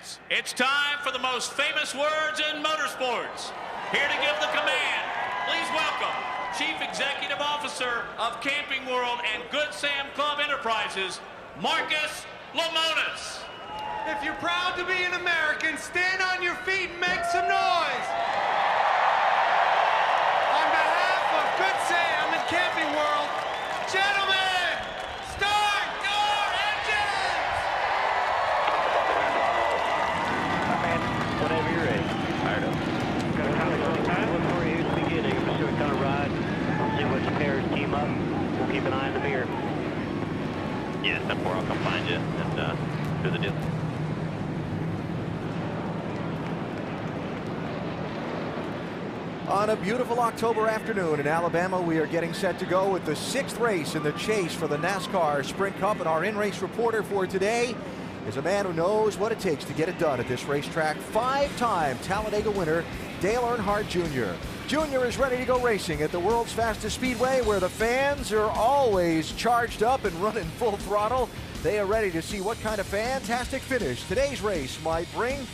fans, it's time for the most famous words in motorsports. Here to give the command, please welcome Chief Executive Officer of Camping World and Good Sam Club Enterprises, Marcus Lemonis. If you're proud to be an American, stand on your feet and make some noise. On behalf of Good Sam and Camping World, gentlemen, start your engines! Man, whenever you're ready. Fired up. Look for you at the beginning. I'm just going to kind of ride, see which pairs team up. We'll keep an eye on the mirror. Yeah, step 4, I'll come find you and do the deal. On a beautiful October afternoon in Alabama, we are getting set to go with the 6th race in the chase for the NASCAR Sprint Cup, and our in-race reporter for today is a man who knows what it takes to get it done at this racetrack. 5-time Talladega winner, Dale Earnhardt Jr. Jr. is ready to go racing at the world's fastest speedway, where the fans are always charged up and running full throttle. They are ready to see what kind of fantastic finish today's race might bring.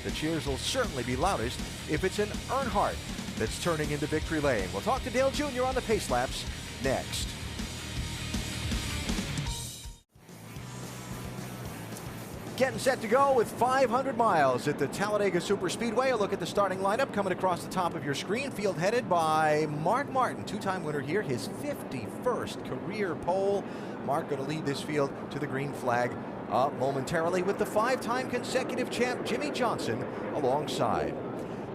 The cheers will certainly be loudest if it's an Earnhardt that's turning into victory lane. We'll talk to Dale Jr. on the pace laps next. Getting set to go with 500 miles at the Talladega Superspeedway. A look at the starting lineup coming across the top of your screen. Field headed by Mark Martin, 2-time winner here, his 51st career pole. Mark going to lead this field to the green flag momentarily with the 5-time consecutive champ Jimmie Johnson alongside.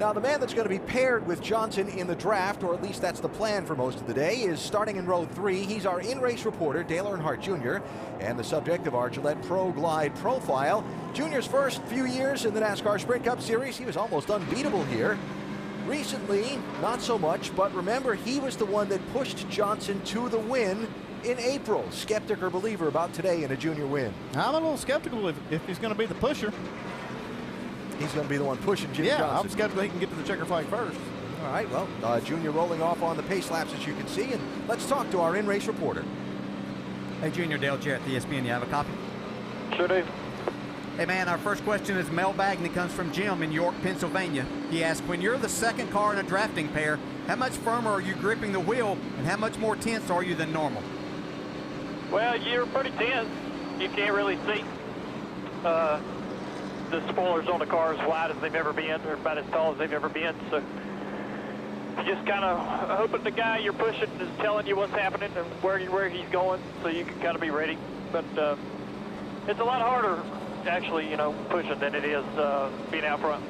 Now, the man that's going to be paired with Johnson in the draft, or at least that's the plan for most of the day, is starting in row 3. He's our in-race reporter, Dale Earnhardt Jr., and the subject of our Gillette Pro Glide profile. Jr.'s first few years in the NASCAR Sprint Cup Series, he was almost unbeatable here. Recently, not so much, but remember, he was the one that pushed Johnson to the win in April. Skeptic or believer about today in a Junior win? I'm a little skeptical if he's going to be the pusher. He's going to be the one pushing Jimmie Johnson. Yeah, I'm skeptical he can get to the checker flag first. All right, well, Junior rolling off on the pace laps, as you can see, and let's talk to our in-race reporter. Hey, Junior, Dale Jarrett, ESPN. You have a copy? Sure do. Hey, man, our first question is mailbag, and it comes from Jim in York, Pennsylvania. He asks, when you're the second car in a drafting pair, how much firmer are you gripping the wheel, and how much more tense are you than normal? Well, you're pretty tense. You can't really see. The spoilers on the car as wide as they've ever been, or about as tall as they've ever been. So you just kind of hoping the guy you're pushing is telling you what's happening and where he's going, so you can kind of be ready. But it's a lot harder, actually, pushing than it is being out front.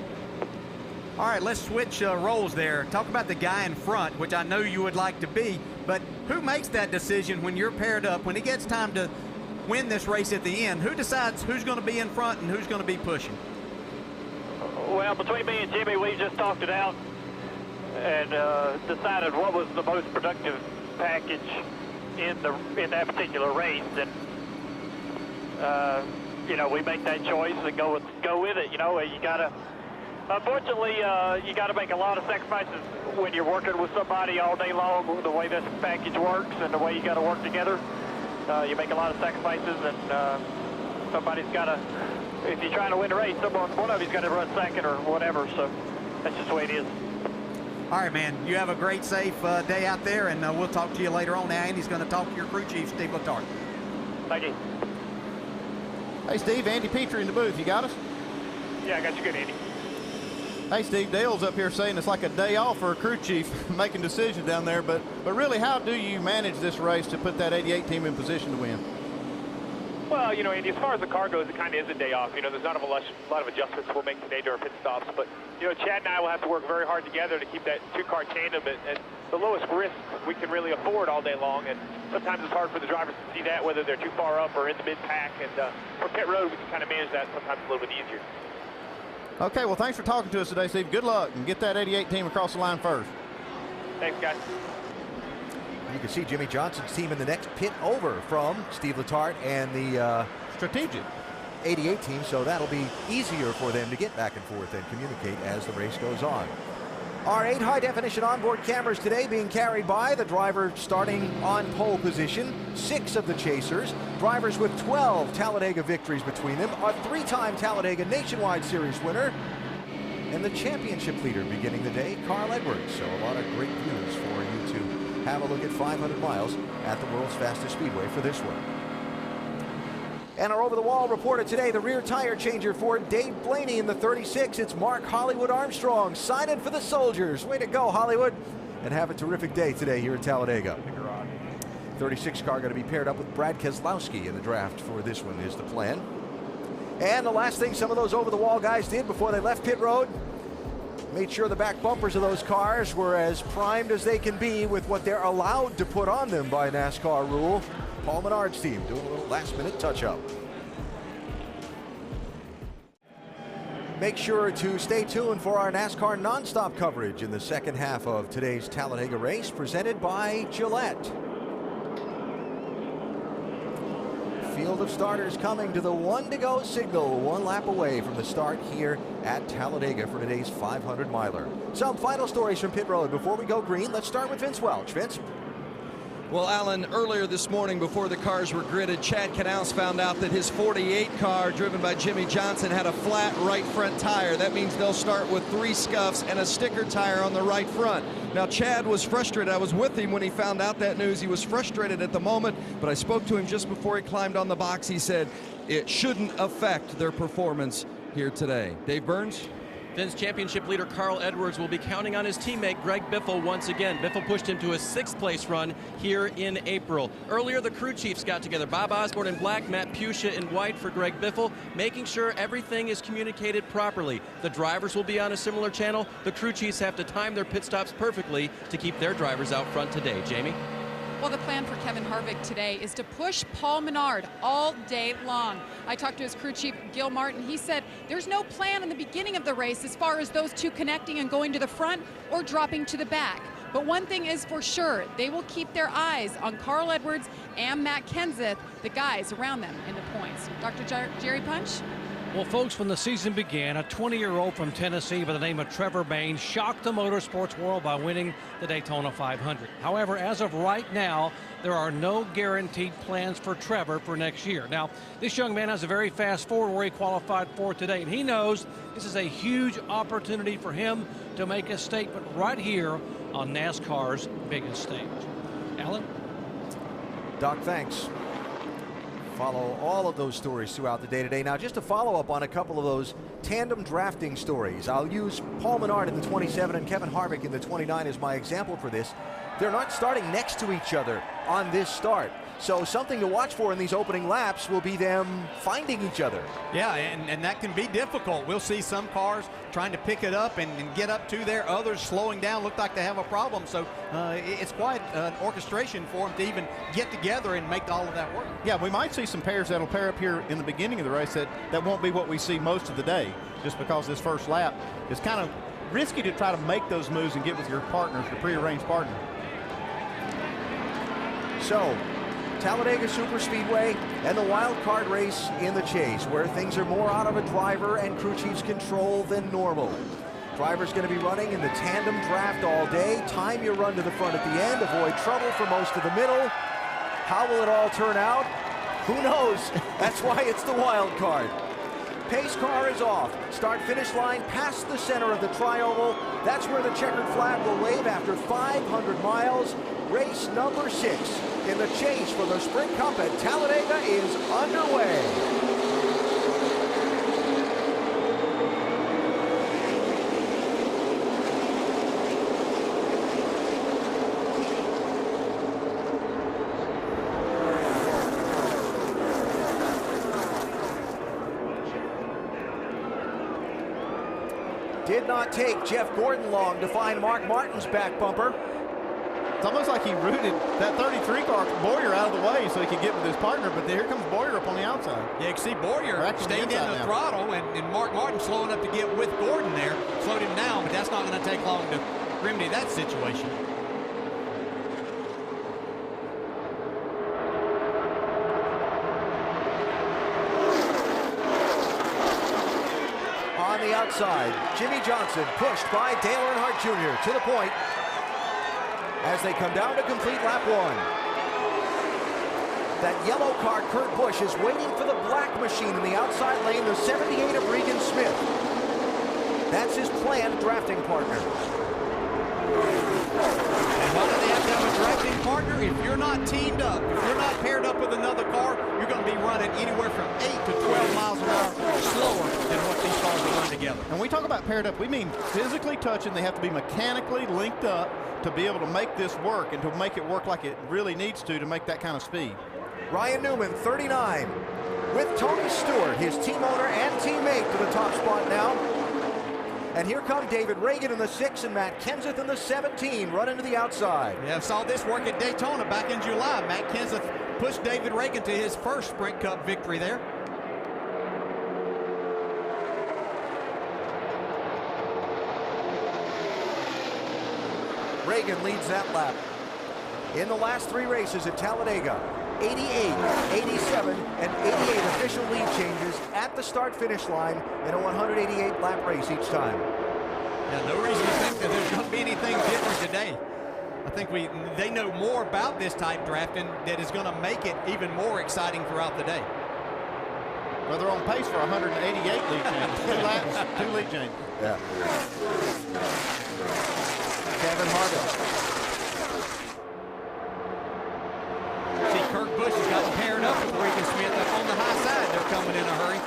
All right, let's switch roles there. Talk about the guy in front, which I know you would like to be, but who makes that decision when you're paired up, when it gets time to win this race at the end? Who decides who's going to be in front and who's going to be pushing? Well, between me and Jimmy, we just talked it out and decided what was the most productive package in that particular race, and we make that choice and go with it. You gotta, unfortunately, you got to make a lot of sacrifices when you're working with somebody all day long. The way this package works and the way you got to work together. You make a lot of sacrifices, and somebody's got to, if you're trying to win a race, one of you's got to run second or whatever, so that's just the way it is. All right, man, you have a great, safe day out there, and we'll talk to you later on. Now, Andy's going to talk to your crew chief, Steve Letarte. Thank you. Hey, Steve, Andy Petrie in the booth. You got us? Yeah, I got you good, Andy. Hey, Steve, Dale's up here saying it's like a day off for a crew chief making decisions down there, but really, how do you manage this race to put that 88 team in position to win? Well, Andy, as far as the car goes, it kind of is a day off. There's not a lot of adjustments we'll make today during pit stops, but, Chad and I will have to work very hard together to keep that two-car tandem at the lowest risk we can really afford all day long, and sometimes it's hard for the drivers to see that, whether they're too far up or in the mid-pack, and for pit road, we can kind of manage that sometimes a little bit easier. Okay, well, thanks for talking to us today, Steve. Good luck, and get that 88 team across the line first. Thanks, guys. You can see Jimmie Johnson's team in the next pit over from Steve Letarte and the strategic 88 team, so that'll be easier for them to get back and forth and communicate as the race goes on. Our 8 high-definition onboard cameras today being carried by the driver starting on pole position, 6 of the chasers, drivers with 12 Talladega victories between them, a 3-time Talladega Nationwide Series winner, and the championship leader beginning the day, Carl Edwards. So a lot of great views for you to have a look at 500 miles at the world's fastest speedway for this one. And our over-the-wall reporter today, the rear tire changer for Dave Blaney in the 36. It's Mark Hollywood Armstrong signing for the Soldiers. Way to go, Hollywood. And have a terrific day today here at Talladega. 36 car going to be paired up with Brad Keselowski in the draft for this one is the plan. And the last thing some of those over-the-wall guys did before they left pit road, made sure the back bumpers of those cars were as primed as they can be with what they're allowed to put on them by NASCAR rule. Paul Menard's team doing a little last-minute touch-up. Make sure to stay tuned for our NASCAR nonstop coverage in the second half of today's Talladega race, presented by Gillette. Field of starters coming to the 1-to-go signal, 1 lap away from the start here at Talladega for today's 500-miler. Some final stories from pit road before we go green. Let's start with Vince Welch. Vince? Well, Alan, earlier this morning before the cars were gridded, Chad Knaus found out that his 48 car driven by Jimmy Johnson had a flat right front tire. That means they'll start with 3 scuffs and a sticker tire on the right front. Now, Chad was frustrated. I was with him when he found out that news. He was frustrated at the moment, but I spoke to him just before he climbed on the box. He said it shouldn't affect their performance here today. Dave Burns? Vince, championship leader Carl Edwards will be counting on his teammate Greg Biffle once again. Biffle pushed him to a 6th place run here in April. Earlier, the crew chiefs got together. Bob Osborne in black, Matt Pusha in white for Greg Biffle, making sure everything is communicated properly. The drivers will be on a similar channel. The crew chiefs have to time their pit stops perfectly to keep their drivers out front today. Jamie? Well, the plan for Kevin Harvick today is to push Paul Menard all day long. I talked to his crew chief, Gil Martin. He said there's no plan in the beginning of the race as far as those two connecting and going to the front or dropping to the back. But one thing is for sure, they will keep their eyes on Carl Edwards and Matt Kenseth, the guys around them in the points. Dr. Jerry Punch? Well, folks, when the season began, a 20-year-old from Tennessee by the name of Trevor Bayne shocked the motorsports world by winning the Daytona 500. However, as of right now, there are no guaranteed plans for Trevor for next year. Now, this young man has a very fast Ford where he qualified for today, and he knows this is a huge opportunity for him to make a statement right here on NASCAR's biggest stage. Alan? Doc, thanks. Follow all of those stories throughout the day today. Now, just to follow up on a couple of those tandem drafting stories, I'll use Paul Menard in the 27 and Kevin Harvick in the 29 as my example for this. They're not starting next to each other on this start. So something to watch for in these opening laps will be them finding each other. Yeah, and that can be difficult. We'll see some cars trying to pick it up and get up to there, others slowing down, look like they have a problem. So it's quite an orchestration for them to even get together and make all of that work. Yeah, we might see some pairs that'll pair up here in the beginning of the race that won't be what we see most of the day, just because this first lap is kind of risky to try to make those moves and get with your partners, your prearranged partner. So, Talladega Superspeedway and the wild card race in the chase, where things are more out of a driver and crew chief's control than normal. Driver's going to be running in the tandem draft all day. Time your run to the front at the end. Avoid trouble for most of the middle. How will it all turn out? Who knows? That's why it's the wild card. Pace car is off. Start-finish line past the center of the tri-oval. That's where the checkered flag will wave after 500 miles. Race number 6 in the chase for the Sprint Cup at Talladega is underway. Did not take Jeff Gordon long to find Mark Martin's back bumper. It's almost like he rooted that 33 car Boyer out of the way so he could get with his partner, but here comes Boyer up on the outside. Yeah, you can see Boyer staying in the throttle, and Mark Martin slowing up to get with Gordon there, slowed him down, but that's not going to take long to remedy that situation. on the outside. Jimmy Johnson pushed by Dale Earnhardt Jr. to the point as they come down to complete lap 1. That yellow car, Kurt Busch, is waiting for the black machine in the outside lane, the 78 of Regan Smith. That's his planned drafting partner. And why do they have to have a drafting partner? If you're not teamed up, if you're not paired up with another car, you're going to be running anywhere from 8 to 12 miles an hour slower than what these cars will run together. And we talk about paired up, we mean physically touching. They have to be mechanically linked up to be able to make this work and to make it work like it really needs to make that kind of speed. Ryan Newman, 39, with Tony Stewart, his team owner and teammate, to the top spot now. And here come David Reagan in the 6 and Matt Kenseth in the 17, running to the outside. Yeah, saw this work at Daytona back in July. Matt Kenseth pushed David Reagan to his first Sprint Cup victory there. Reagan leads that lap. In the last 3 races at Talladega, 88, 87, and 88 official lead changes at the start-finish line in a 188-lap race each time. Yeah, no reason to think that there's going to be anything different today. I think they know more about this type drafting that is going to make it even more exciting throughout the day. Well, they're on pace for 188 lead changes. 2 laps, 2 lead changes. Yeah. Kevin Harvick. See, Kurt Busch has gotten paired up with Regan Smith up on the high side. They're coming in a hurry.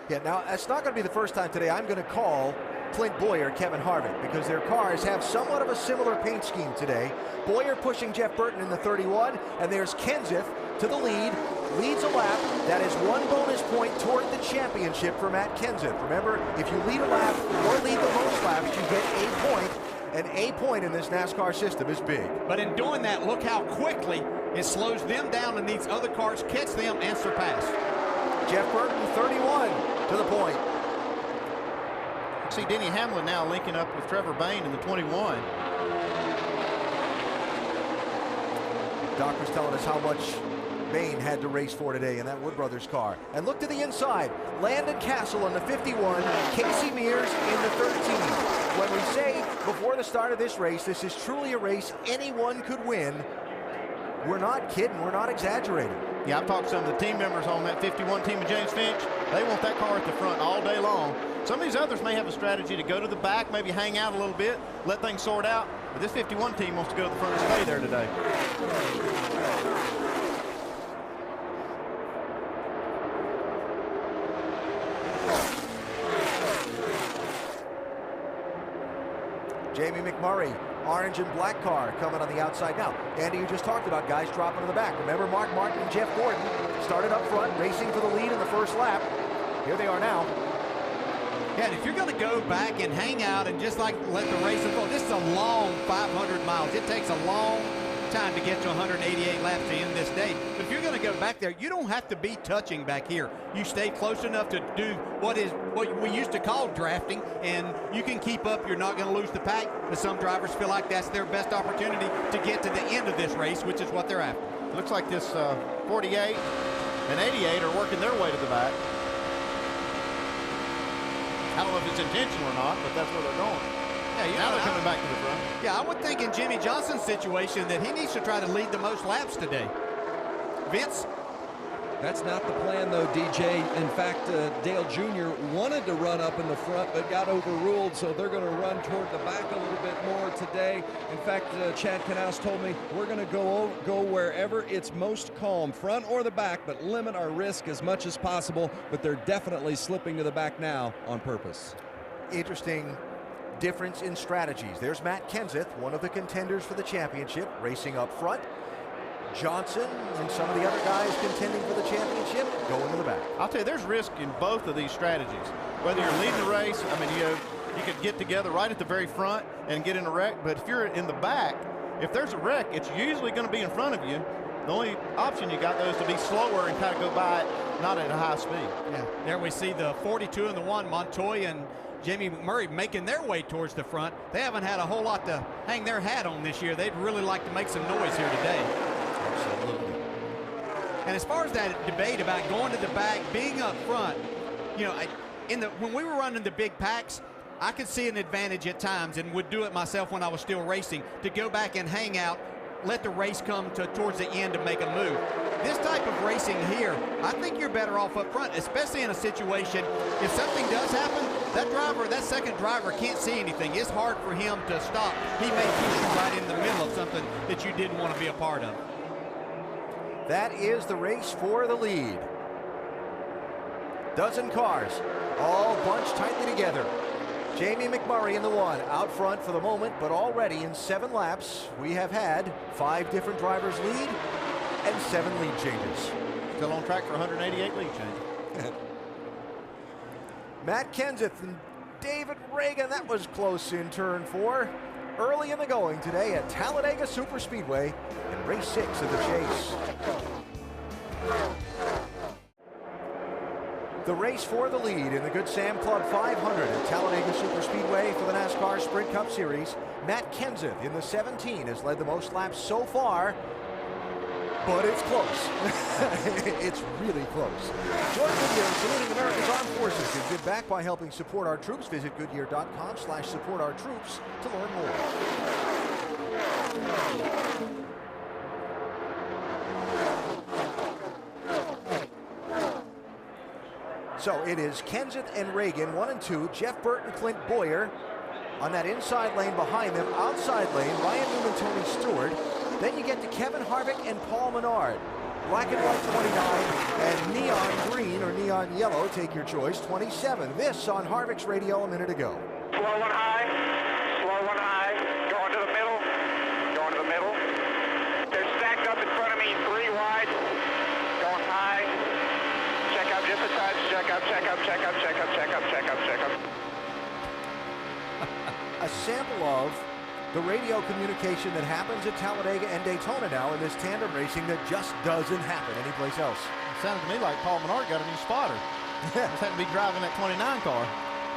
Yeah, now, it's not going to be the first time today I'm going to call Clint Bowyer Kevin Harvick because their cars have somewhat of a similar paint scheme today. Bowyer pushing Jeff Burton in the 31, and there's Kenseth to the lead, leads a lap. That is 1 bonus point toward the championship for Matt Kenseth. Remember, if you lead a lap or lead the most laps, you get a point. And a point in this NASCAR system is big. But in doing that, look how quickly it slows them down and these other cars catch them and surpass. Jeff Burton, 31 to the point. See Denny Hamlin now linking up with Trevor Bayne in the 21. Doc was telling us how much Bayne had to race for today in that Wood Brothers car. And look to the inside. Landon Castle in the 51, Casey Mears in the 13. When we say before the start of this race, this is truly a race anyone could win, we're not kidding, we're not exaggerating. Yeah, I've talked to some of the team members on that 51 team of James Finch. They want that car at the front all day long. Some of these others may have a strategy to go to the back, maybe hang out a little bit, let things sort out. But this 51 team wants to go to the front and stay there today. Jamie McMurray, orange and black car coming on the outside. Now, Andy, you just talked about guys dropping to the back. Remember Mark Martin and Jeff Gordon started up front, racing for the lead in the first lap. Here they are now. Yeah, and if you're going to go back and hang out and just like let the race unfold, this is a long 500 miles. It takes a long time to get to 188 laps to end this day. But if you're going to go back there, you don't have to be touching back here. You stay close enough to do what we used to call drafting, and you can keep up. You're not going to lose the pack, but some drivers feel like that's their best opportunity to get to the end of this race, which is what they're after. Looks like this 48 and 88 are working their way to the back. I don't know if it's intentional or not, but that's where they're going. Yeah, now they're coming back to the front. Yeah, I would think in Jimmy Johnson's situation that he needs to try to lead the most laps today. Vince? That's not the plan, though, DJ. In fact, Dale Jr. wanted to run up in the front, but got overruled, so they're going to run toward the back a little bit more today. In fact, Chad Knaus told me we're going to go wherever it's most calm, front or the back, but limit our risk as much as possible. But they're definitely slipping to the back now on purpose. Interesting difference in strategies. There's Matt Kenseth, one of the contenders for the championship, racing up front. Johnson and some of the other guys contending for the championship going to the back. I'll tell you, there's risk in both of these strategies. Whether you're leading the race, I mean, you could get together right at the very front and get in a wreck, but if you're in the back, if there's a wreck, it's usually going to be in front of you. The only option you got, though, is to be slower and kind of go by it, not at a high speed. Yeah, there we see the 42 and the 1, Montoya and Jamie McMurray making their way towards the front. They haven't had a whole lot to hang their hat on this year. They'd really like to make some noise here today. Absolutely. And as far as that debate about going to the back, being up front, you know, when we were running the big packs, I could see an advantage at times and would do it myself when I was still racing to go back and hang out, let the race come towards the end to make a move. This type of racing here, I think you're better off up front, especially in a situation, if something does happen, that second driver can't see anything. It's hard for him to stop. He may push you right in the middle of something that you didn't want to be a part of. That is the race for the lead. Dozen cars, all bunched tightly together. Jamie McMurray in the one, out front for the moment, but already in 7 laps, we have had 5 different drivers lead and 7 lead changes. Still on track for 188 lead changes. Matt Kenseth and David Reagan, that was close in turn 4. Early in the going today at Talladega Superspeedway in race 6 of the chase. The race for the lead in the Good Sam Club 500 at Talladega Superspeedway for the NASCAR Sprint Cup Series. Matt Kenseth in the 17 has led the most laps so far, but it's close. It's really close. Join Goodyear in saluting America's Armed Forces and give back by helping support our troops. Visit Goodyear.com/supportourtroops to learn more. So it is Kenseth and Reagan, 1 and 2. Jeff Burton, Clint Boyer on that inside lane behind them. Outside lane, Ryan Newman, Tony Stewart. Then you get to Kevin Harvick and Paul Menard. Black and white 29 and neon green or neon yellow, take your choice, 27. This on Harvick's radio a minute ago. Slow one high, going to the middle, They're stacked up in front of me, 3 wide, going high. Check up just a touch, check up. A sample of the radio communication that happens at Talladega and Daytona now in this tandem racing that just doesn't happen anyplace else. It sounded to me like Paul Menard got a new spotter. Just had to be driving that 29 car.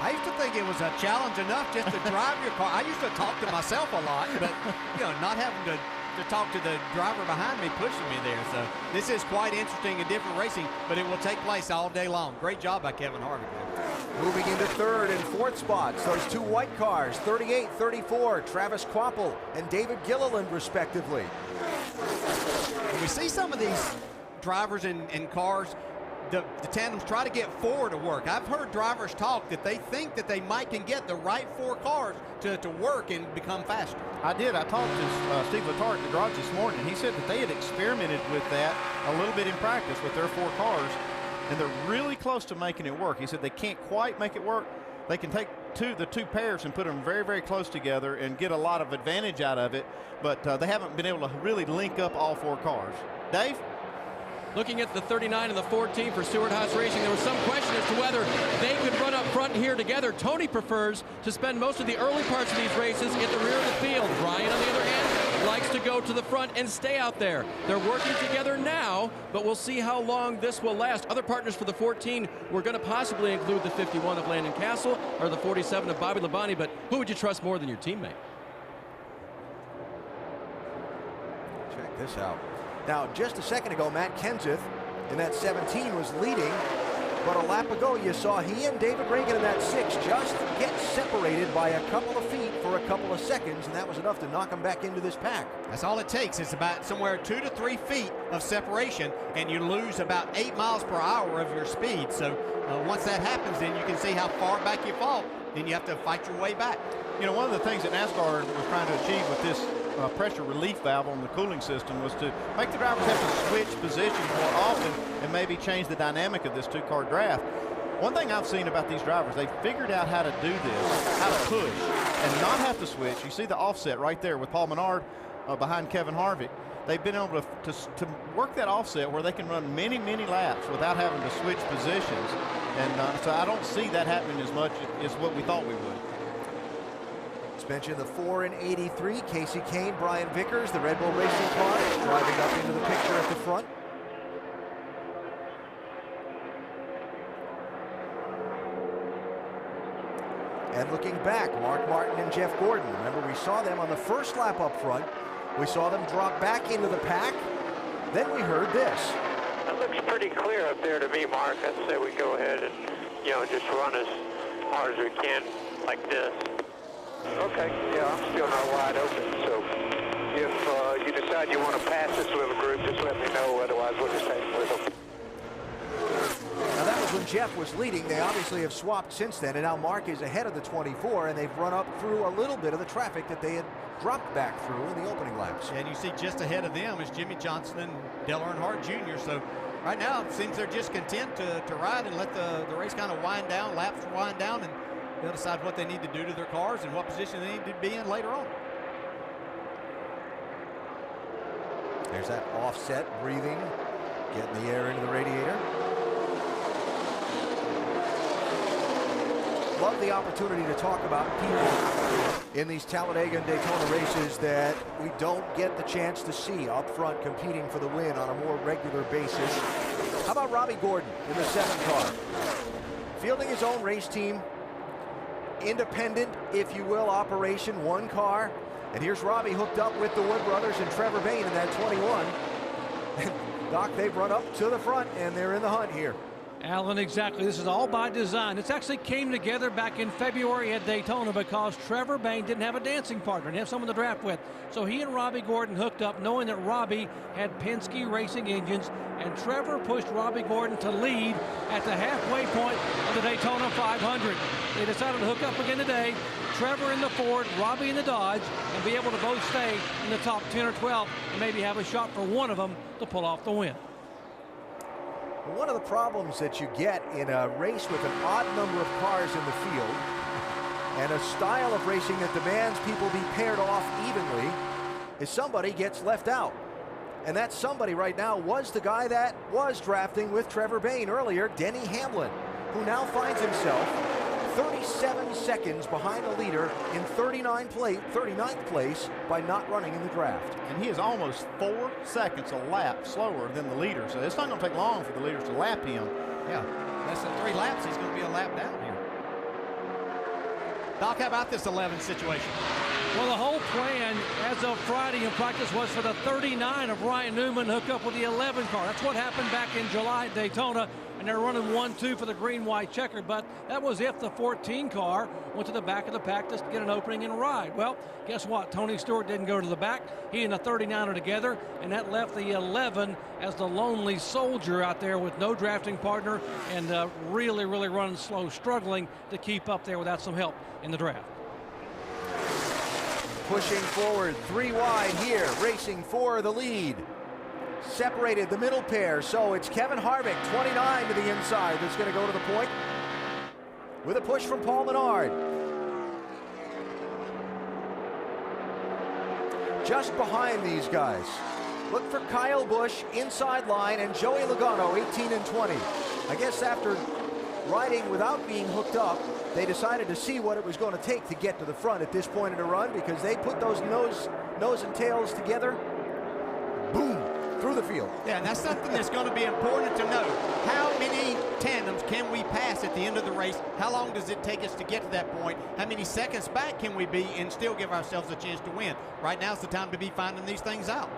I used to think it was a challenge enough just to drive your car. I used to talk to myself a lot, but not having to talk to the driver behind me pushing me there. So this is quite interesting and different racing, but it will take place all day long. Great job by Kevin Harvick there. Moving into 3rd and 4th spots, those 2 white cars, 38, 34, Travis Kvapil and David Gilliland respectively. We see some of these drivers and cars, the tandems try to get 4 to work. I've heard drivers talk that they think that they might can get the right 4 cars to work and become faster. I did. I talked to Steve Letarte in the garage this morning. He said that they had experimented with that a little bit in practice with their 4 cars, and they're really close to making it work. He said they can't quite make it work. They can take the two pairs and put them very, very close together and get a lot of advantage out of it, but they haven't been able to really link up all 4 cars. Dave? Looking at the 39 and the 14 for Stewart Haas Racing, there was some question as to whether they could run up front here together. Tony prefers to spend most of the early parts of these races at the rear of the field. Ryan, on the other hand, likes to go to the front and stay out there. They're working together now, but we'll see how long this will last. Other partners for the 14 were going to possibly include the 51 of Landon Castle or the 47 of Bobby Labonte, but who would you trust more than your teammate? Check this out. Now, just a second ago, Matt Kenseth in that 17 was leading, but a lap ago you saw he and David Reagan in that 6 just get separated by a couple of feet for a couple of seconds, and that was enough to knock them back into this pack. That's all it takes. It's about somewhere 2 to 3 feet of separation, and you lose about 8 miles per hour of your speed. So once that happens, then you can see how far back you fall. Then you have to fight your way back. One of the things that NASCAR was trying to achieve with this pressure relief valve on the cooling system was to make the drivers have to switch positions more often and maybe change the dynamic of this 2-car draft. One thing I've seen about these drivers, they've figured out how to do this, how to push and not have to switch. You see the offset right there with Paul Menard behind Kevin Harvick. They've been able to work that offset where they can run many, many laps without having to switch positions. And so I don't see that happening as much as what we thought we would. Mention the 4 and 83, Casey Kane, Brian Vickers, the Red Bull Racing car, driving up into the picture at the front. And looking back, Mark Martin and Jeff Gordon. Remember, we saw them on the first lap up front. We saw them drop back into the pack. Then we heard this. That looks pretty clear up there to me, Mark. I'd say we go ahead and you know, just run as hard as we can like this. Okay, yeah, I'm still not wide open, so if you decide you want to pass this little group, just let me know, otherwise we'll just hang with them. Now that was when Jeff was leading. They obviously have swapped since then, and now Mark is ahead of the 24, and they've run up through a little bit of the traffic that they had dropped back through in the opening laps. And you see just ahead of them is Jimmy Johnson and Dale Earnhardt Jr. So right now it seems they're just content to ride and let the race kind of wind down, laps wind down, and they'll decide what they need to do to their cars and what position they need to be in later on. There's that offset, breathing, getting the air into the radiator. Love the opportunity to talk about people in these Talladega and Daytona races that we don't get the chance to see up front competing for the win on a more regular basis. How about Robbie Gordon in the 7 car? Fielding his own race team, independent, if you will, operation, 1 car. And here's Robbie hooked up with the Wood brothers and Trevor Bayne in that 21. Doc, they've run up to the front and they're in the hunt here. Alan, exactly. This is all by design. This actually came together back in February at Daytona because Trevor Bayne didn't have a dancing partner, didn't have someone to draft with. So he and Robbie Gordon hooked up knowing that Robbie had Penske Racing engines, and Trevor pushed Robbie Gordon to lead at the halfway point of the Daytona 500. They decided to hook up again today. Trevor in the Ford, Robbie in the Dodge, and be able to both stay in the top 10 or 12 and maybe have a shot for one of them to pull off the win. One of the problems that you get in a race with an odd number of cars in the field and a style of racing that demands people be paired off evenly is somebody gets left out. And that somebody right now was the guy that was drafting with Trevor Bayne earlier, Denny Hamlin, who now finds himself 37 seconds behind the leader in 39th place by not running in the draft. And he is almost 4 seconds a lap slower than the leader. So it's not going to take long for the leaders to lap him. Yeah, less than 3 laps, he's going to be a lap down here. Doc, how about this 11 situation? Well, the whole plan as of Friday in practice was for the 39 of Ryan Newman to hook up with the 11 car. That's what happened back in July at Daytona, and they're running 1-2 for the green-white checkered, but that was if the 14 car went to the back of the pack to get an opening and ride. Well, guess what? Tony Stewart didn't go to the back. He and the 39 are together, and that left the 11 as the lonely soldier out there with no drafting partner and really running slow, struggling to keep up there without some help in the draft. Pushing forward, 3 wide here, racing for the lead. Separated the middle pair, so it's Kevin Harvick, 29 to the inside, that's going to go to the point with a push from Paul Menard. Just behind these guys, look for Kyle Busch inside line and Joey Logano, 18 and 20. I guess after riding without being hooked up, they decided to see what it was going to take to get to the front at this point in the run, because they put those nose and tails together, boom, through the field. Yeah, and that's something that's going to be important to know. How many tandems can we pass at the end of the race? How long does it take us to get to that point? How many seconds back can we be and still give ourselves a chance to win? Right now is the time to be finding these things out.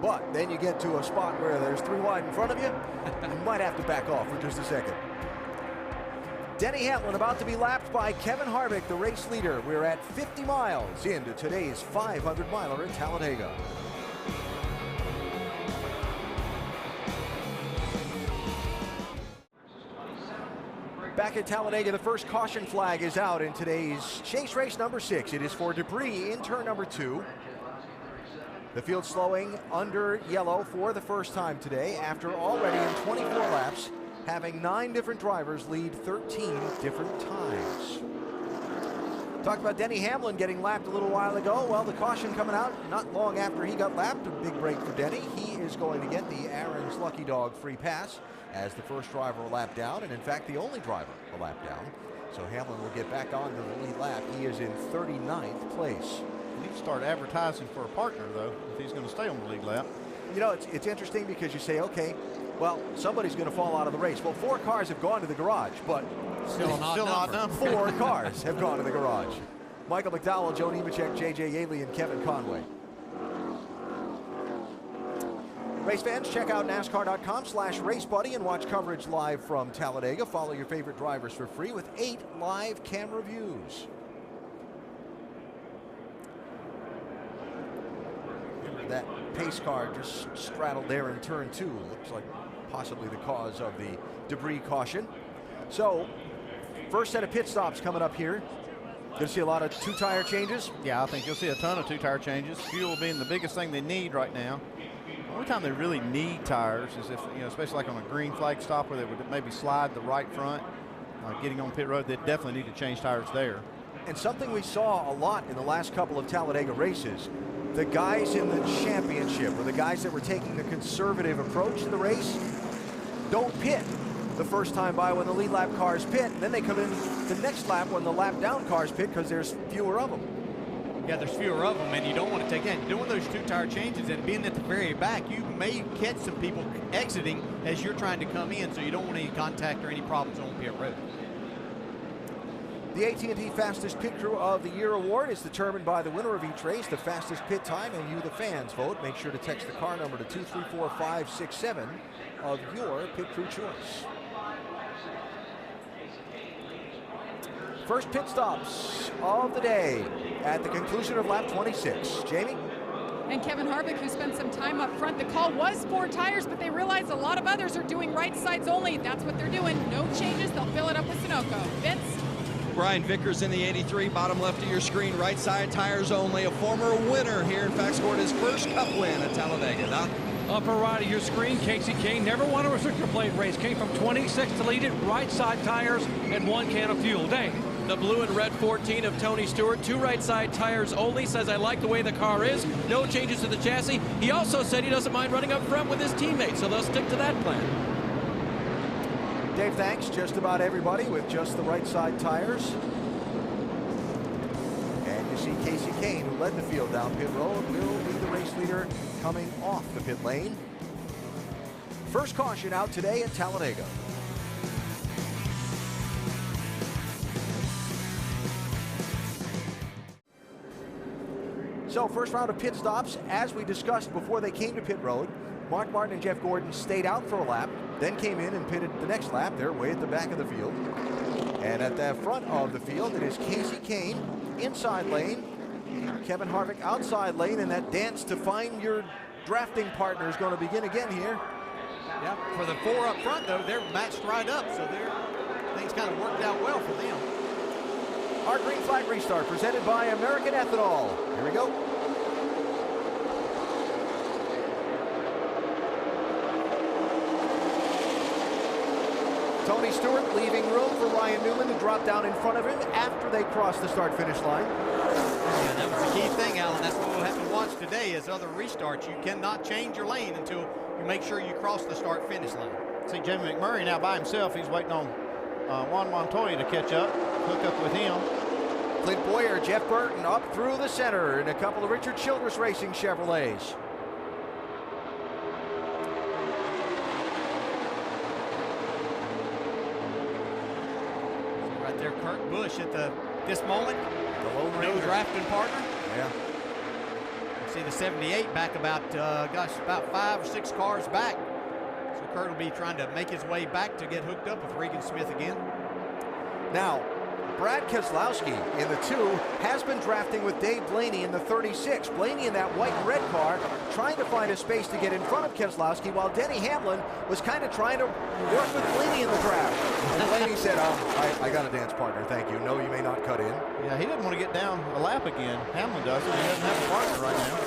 But then you get to a spot where there's 3 wide in front of you, you might have to back off for just a second. Denny Hamlin about to be lapped by Kevin Harvick, the race leader. We're at 50 miles into today's 500-miler at Talladega. Back at Talladega, the first caution flag is out in today's chase race number 6. It is for debris in turn number 2. The field slowing under yellow for the first time today after already in 24 laps having 9 different drivers lead 13 different times. Talked about Denny Hamlin getting lapped a little while ago. Well, the caution coming out not long after he got lapped. A big break for Denny. He is going to get the Aaron's Lucky Dog free pass as the first driver a lap down, and in fact the only driver a lap down. So Hamlin will get back on to the lead lap. He is in 39th place. He needs to start advertising for a partner, though, if he's going to stay on the lead lap. You know, it's interesting because you say, okay, well, somebody's going to fall out of the race. Well, 4 cars have gone to the garage, but still not number. 4 cars have gone to the garage. Michael McDowell, Joe Nemechek, J.J. Yaley, and Kevin Conway. Race fans, check out NASCAR.com/RaceBuddy and watch coverage live from Talladega. Follow your favorite drivers for free with 8 live camera views. Remember that pace car just straddled there in turn 2. Looks like possibly the cause of the debris caution. So, first set of pit stops coming up here. Going to see a lot of 2-tire changes? Yeah, I think you'll see a ton of 2-tire changes. Fuel being the biggest thing they need right now. The only time they really need tires is if, especially like on a green flag stop where they would maybe slide the right front, getting on pit road, they definitely need to change tires there. And something we saw a lot in the last couple of Talladega races, the guys in the championship, or the guys that were taking the conservative approach to the race, don't pit the first time by when the lead lap cars pit, and then they come in the next lap when the lap down cars pit because there's fewer of them. Yeah, there's fewer of them, and you don't want to take in. Doing those 2-tire changes and being at the very back, you may catch some people exiting as you're trying to come in, so you don't want any contact or any problems on pit road. The AT&T Fastest Pit Crew of the Year award is determined by the winner of each race, the fastest pit time, and you, the fans, vote. Make sure to text the car number to 234567 of your pit crew choice. First pit stops of the day at the conclusion of lap 26. Jamie? And Kevin Harvick, who spent some time up front. The call was 4 tires, but they realized a lot of others are doing right sides only. That's what they're doing. No changes. They'll fill it up with Sunoco. Vince? Brian Vickers in the 83, bottom left of your screen, right side tires only. A former winner here, in fact, scored his first Cup win at Talladega. Don? Upper right of your screen, Casey Kane never won a restrictor plate race. Came from 26th to lead it, right side tires, and 1 can of fuel. Dave? The blue and red 14 of Tony Stewart, 2 right side tires only, says I like the way the car is, no changes to the chassis. He also said he doesn't mind running up front with his teammates, so they'll stick to that plan. Dave, thanks. Just about everybody with just the right side tires. And you see Casey Kane, who led the field down pit road, will be the race leader coming off the pit lane. First caution out today at Talladega. So first round of pit stops, as we discussed before they came to pit road, Mark Martin and Jeff Gordon stayed out for a lap, then came in and pitted the next lap. They're way at the back of the field. And at the front of the field, it is Casey Kane, inside lane, Kevin Harvick outside lane, and that dance to find your drafting partner is going to begin again here. Yeah, for the 4 up front, though, they're matched right up, so things kind of worked out well for them. Our green flag restart presented by American Ethanol. Here we go. Tony Stewart leaving room for Ryan Newman to drop down in front of him after they cross the start-finish line. Yeah, that was the key thing, Alan. That's what we'll have to watch today is other restarts. You cannot change your lane until you make sure you cross the start-finish line. See Jamie McMurray now by himself. He's waiting on Juan Montoya to catch up, hook up with him. Clint Boyer, Jeff Burton up through the center in a couple of Richard Childress Racing Chevrolets. Right there, Kurt Busch at this moment. The Lone Ranger. No drafting partner. Yeah. See the 78 back about 5 or 6 cars back. So Kurt will be trying to make his way back to get hooked up with Regan Smith again. Now, Brad Keselowski in the 2 has been drafting with Dave Blaney in the 36. Blaney in that white and red car trying to find a space to get in front of Keselowski while Denny Hamlin was kind of trying to work with Blaney in the draft. And Blaney said, I got a dance partner, thank you. No, you may not cut in. Yeah, he doesn't want to get down a lap again. Hamlin doesn't. He doesn't have a partner right now.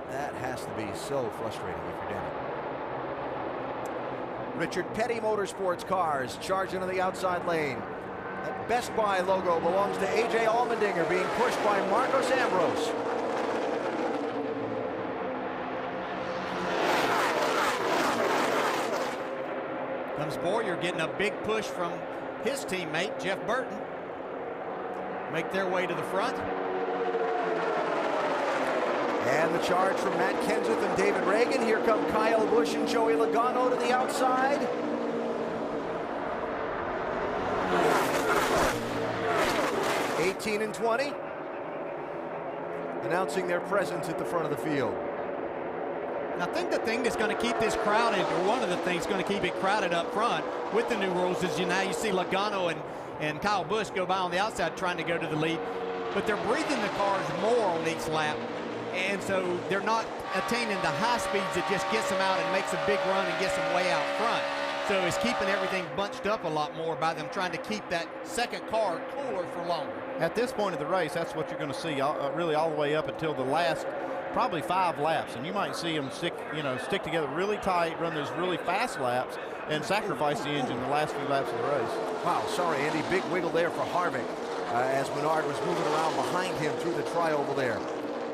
That has to be so frustrating if you're Denny. Richard Petty Motorsports cars charging on the outside lane. That Best Buy logo belongs to A.J. Allmendinger, being pushed by Marcos Ambrose. Comes Boyer getting a big push from his teammate, Jeff Burton. Make their way to the front. And the charge from Matt Kenseth and David Reagan. Here come Kyle Busch and Joey Logano to the outside. '18 and 20. Announcing their presence at the front of the field. And I think the thing that's going to keep this crowded, or one of the things going to keep it crowded up front with the new rules is now you see Logano and Kyle Busch go by on the outside trying to go to the lead. But they're breathing the cars more on each lap. And so they're not attaining the high speeds that just gets them out and makes a big run and gets them way out front. So it's keeping everything bunched up a lot more by them trying to keep that second car cooler for longer. At this point of the race, that's what you're going to see really all the way up until the last probably 5 laps. And you might see them stick together really tight, run those really fast laps, and sacrifice the engine the last few laps of the race. Wow, sorry, Andy. Big wiggle there for Harvick as Menard was moving around behind him through the tri-oval there.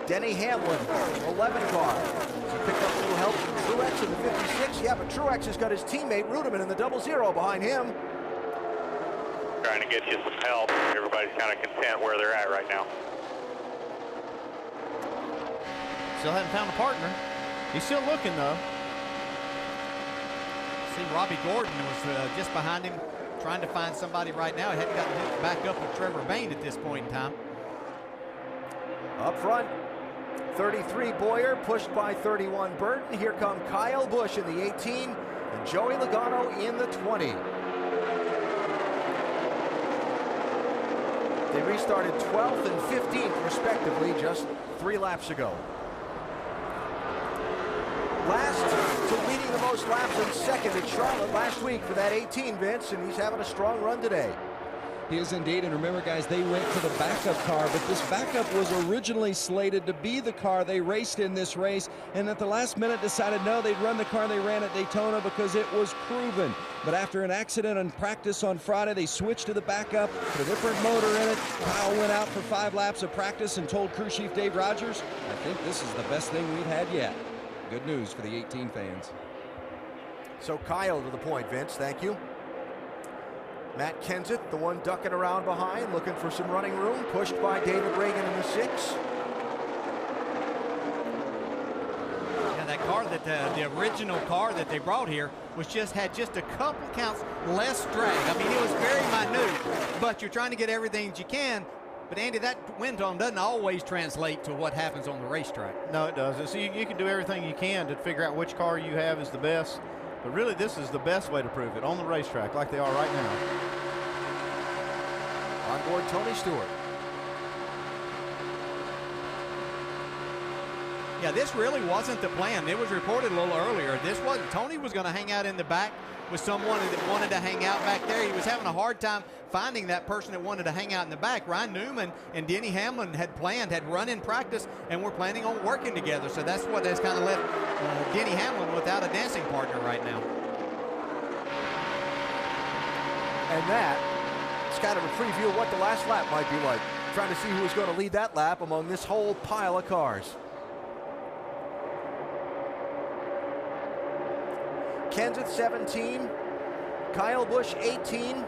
Denny Hamlin, 11 car. He picked up a little help from Truex in the 56. Yeah, but Truex has got his teammate Rudeman in the 00 behind him. Trying to get you some help. Everybody's kind of content where they're at right now. Still haven't found a partner. He's still looking, though. See, Robbie Gordon was just behind him trying to find somebody right now. He hadn't gotten hit back up with Trevor Bayne at this point in time. Up front, 33 Boyer, pushed by 31 Burton. Here come Kyle Busch in the 18 and Joey Logano in the 20. They restarted 12th and 15th respectively just 3 laps ago. Last to leading the most laps in second at Charlotte last week for that 18, Vince, and he's having a strong run today. He is indeed, and remember, guys, they went to the backup car, but this backup was originally slated to be the car they raced in this race, and at the last minute decided no, they'd run the car they ran at Daytona because it was proven. But after an accident in practice on Friday, they switched to the backup, put a different motor in it. Kyle went out for 5 laps of practice and told crew chief Dave Rogers, I think this is the best thing we've had yet. Good news for the 18 fans. So Kyle to the point, Vince, thank you. Matt Kenseth, the one ducking around behind, looking for some running room, pushed by David Reagan in the 6. Yeah, that car that the original car that they brought here was had just a couple counts less drag. I mean, it was very minute, but you're trying to get everything that you can. But Andy, that wind tone doesn't always translate to what happens on the racetrack. No, it doesn't. So you can do everything you can to figure out which car you have is the best. But really, this is the best way to prove it on the racetrack like they are right now. On board Tony Stewart. Yeah, this really wasn't the plan. It was reported a little earlier. Tony was going to hang out in the back with someone that wanted to hang out back there. He was having a hard time finding that person that wanted to hang out in the back. Ryan Newman and Denny Hamlin had run in practice, and were planning on working together. So that's what has kind of left Denny Hamlin without a dancing partner right now. And that is kind of a preview of what the last lap might be like. Trying to see who is going to lead that lap among this whole pile of cars. Kenseth 17, Kyle Busch 18.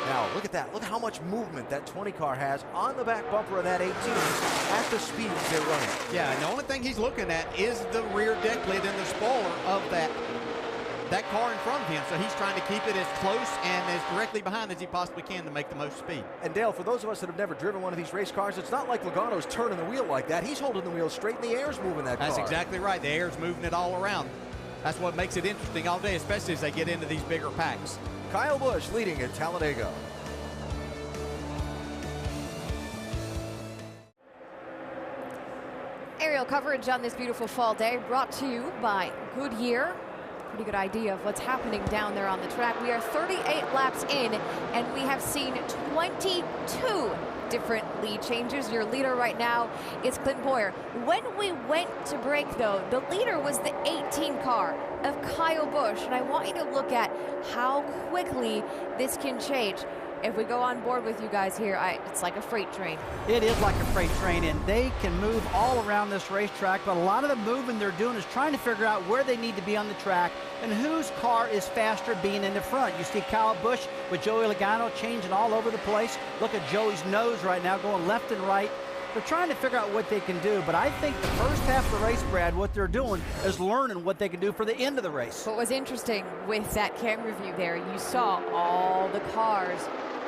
Now look at that. Look at how much movement that 20 car has on the back bumper of that 18 at the speeds they're running. Yeah, and the only thing he's looking at is the rear deck lid and the spoiler of that car in front of him. So he's trying to keep it as close and as directly behind as he possibly can to make the most speed. And Dale, for those of us that have never driven one of these race cars, it's not like Logano's turning the wheel like that. He's holding the wheel straight, and the air's moving that car. That's exactly right. The air's moving it all around. That's what makes it interesting all day, especially as they get into these bigger packs. Kyle Busch leading at Talladega. Aerial coverage on this beautiful fall day brought to you by Goodyear. Pretty good idea of what's happening down there on the track. We are 38 laps in, and we have seen 22 different lead changes. Your leader right now is Clint Boyer. When we went to break, though, the leader was the 18 car of Kyle Busch, and I want you to look at how quickly this can change. If we go on board with you guys here, it's like a freight train. It is like a freight train, and they can move all around this racetrack, but a lot of the moving they're doing is trying to figure out where they need to be on the track and whose car is faster being in the front. You see Kyle Busch with Joey Logano changing all over the place. Look at Joey's nose right now going left and right. They're trying to figure out what they can do, but I think the first half of the race, Brad, what they're doing is learning what they can do for the end of the race. What was interesting with that camera view there, you saw all the cars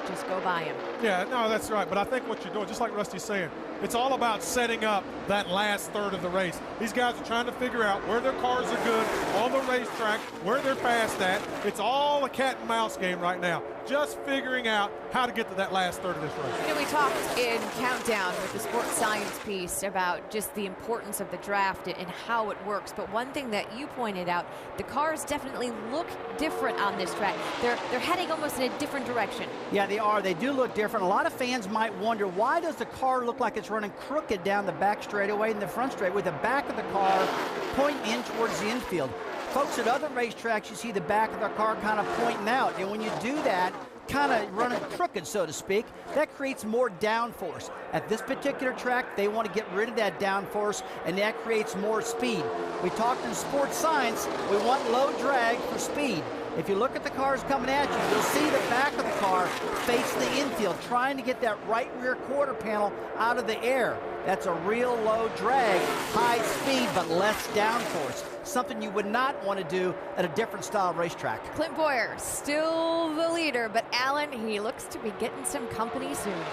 just go by him. Yeah, no, that's right. But I think what you're doing, just like Rusty's saying, it's all about setting up that last third of the race. These guys are trying to figure out where their cars are good on the racetrack, where they're fast at. It's all a cat and mouse game right now. Just figuring out how to get to that last third of this race. You know, we talked in Countdown with the sports science piece about just the importance of the draft and how it works. But one thing that you pointed out, the cars definitely look different on this track. They're heading almost in a different direction. Yeah, they are. They do look different. A lot of fans might wonder, why does the car look like it's running crooked down the back straightaway and the front straight with the back of the car pointing in towards the infield? Folks, at other racetracks, you see the back of the car kind of pointing out. And when you do that, kind of running crooked, so to speak, that creates more downforce. At this particular track, they want to get rid of that downforce, and that creates more speed. We talked in sports science, we want low drag for speed. If you look at the cars coming at you, you'll see the back of the car face the infield, trying to get that right rear quarter panel out of the air. That's a real low drag, high speed, but less downforce. Something you would not want to do at a different style racetrack. Clint Boyer, still the leader, but Alan, he looks to be getting some company soon.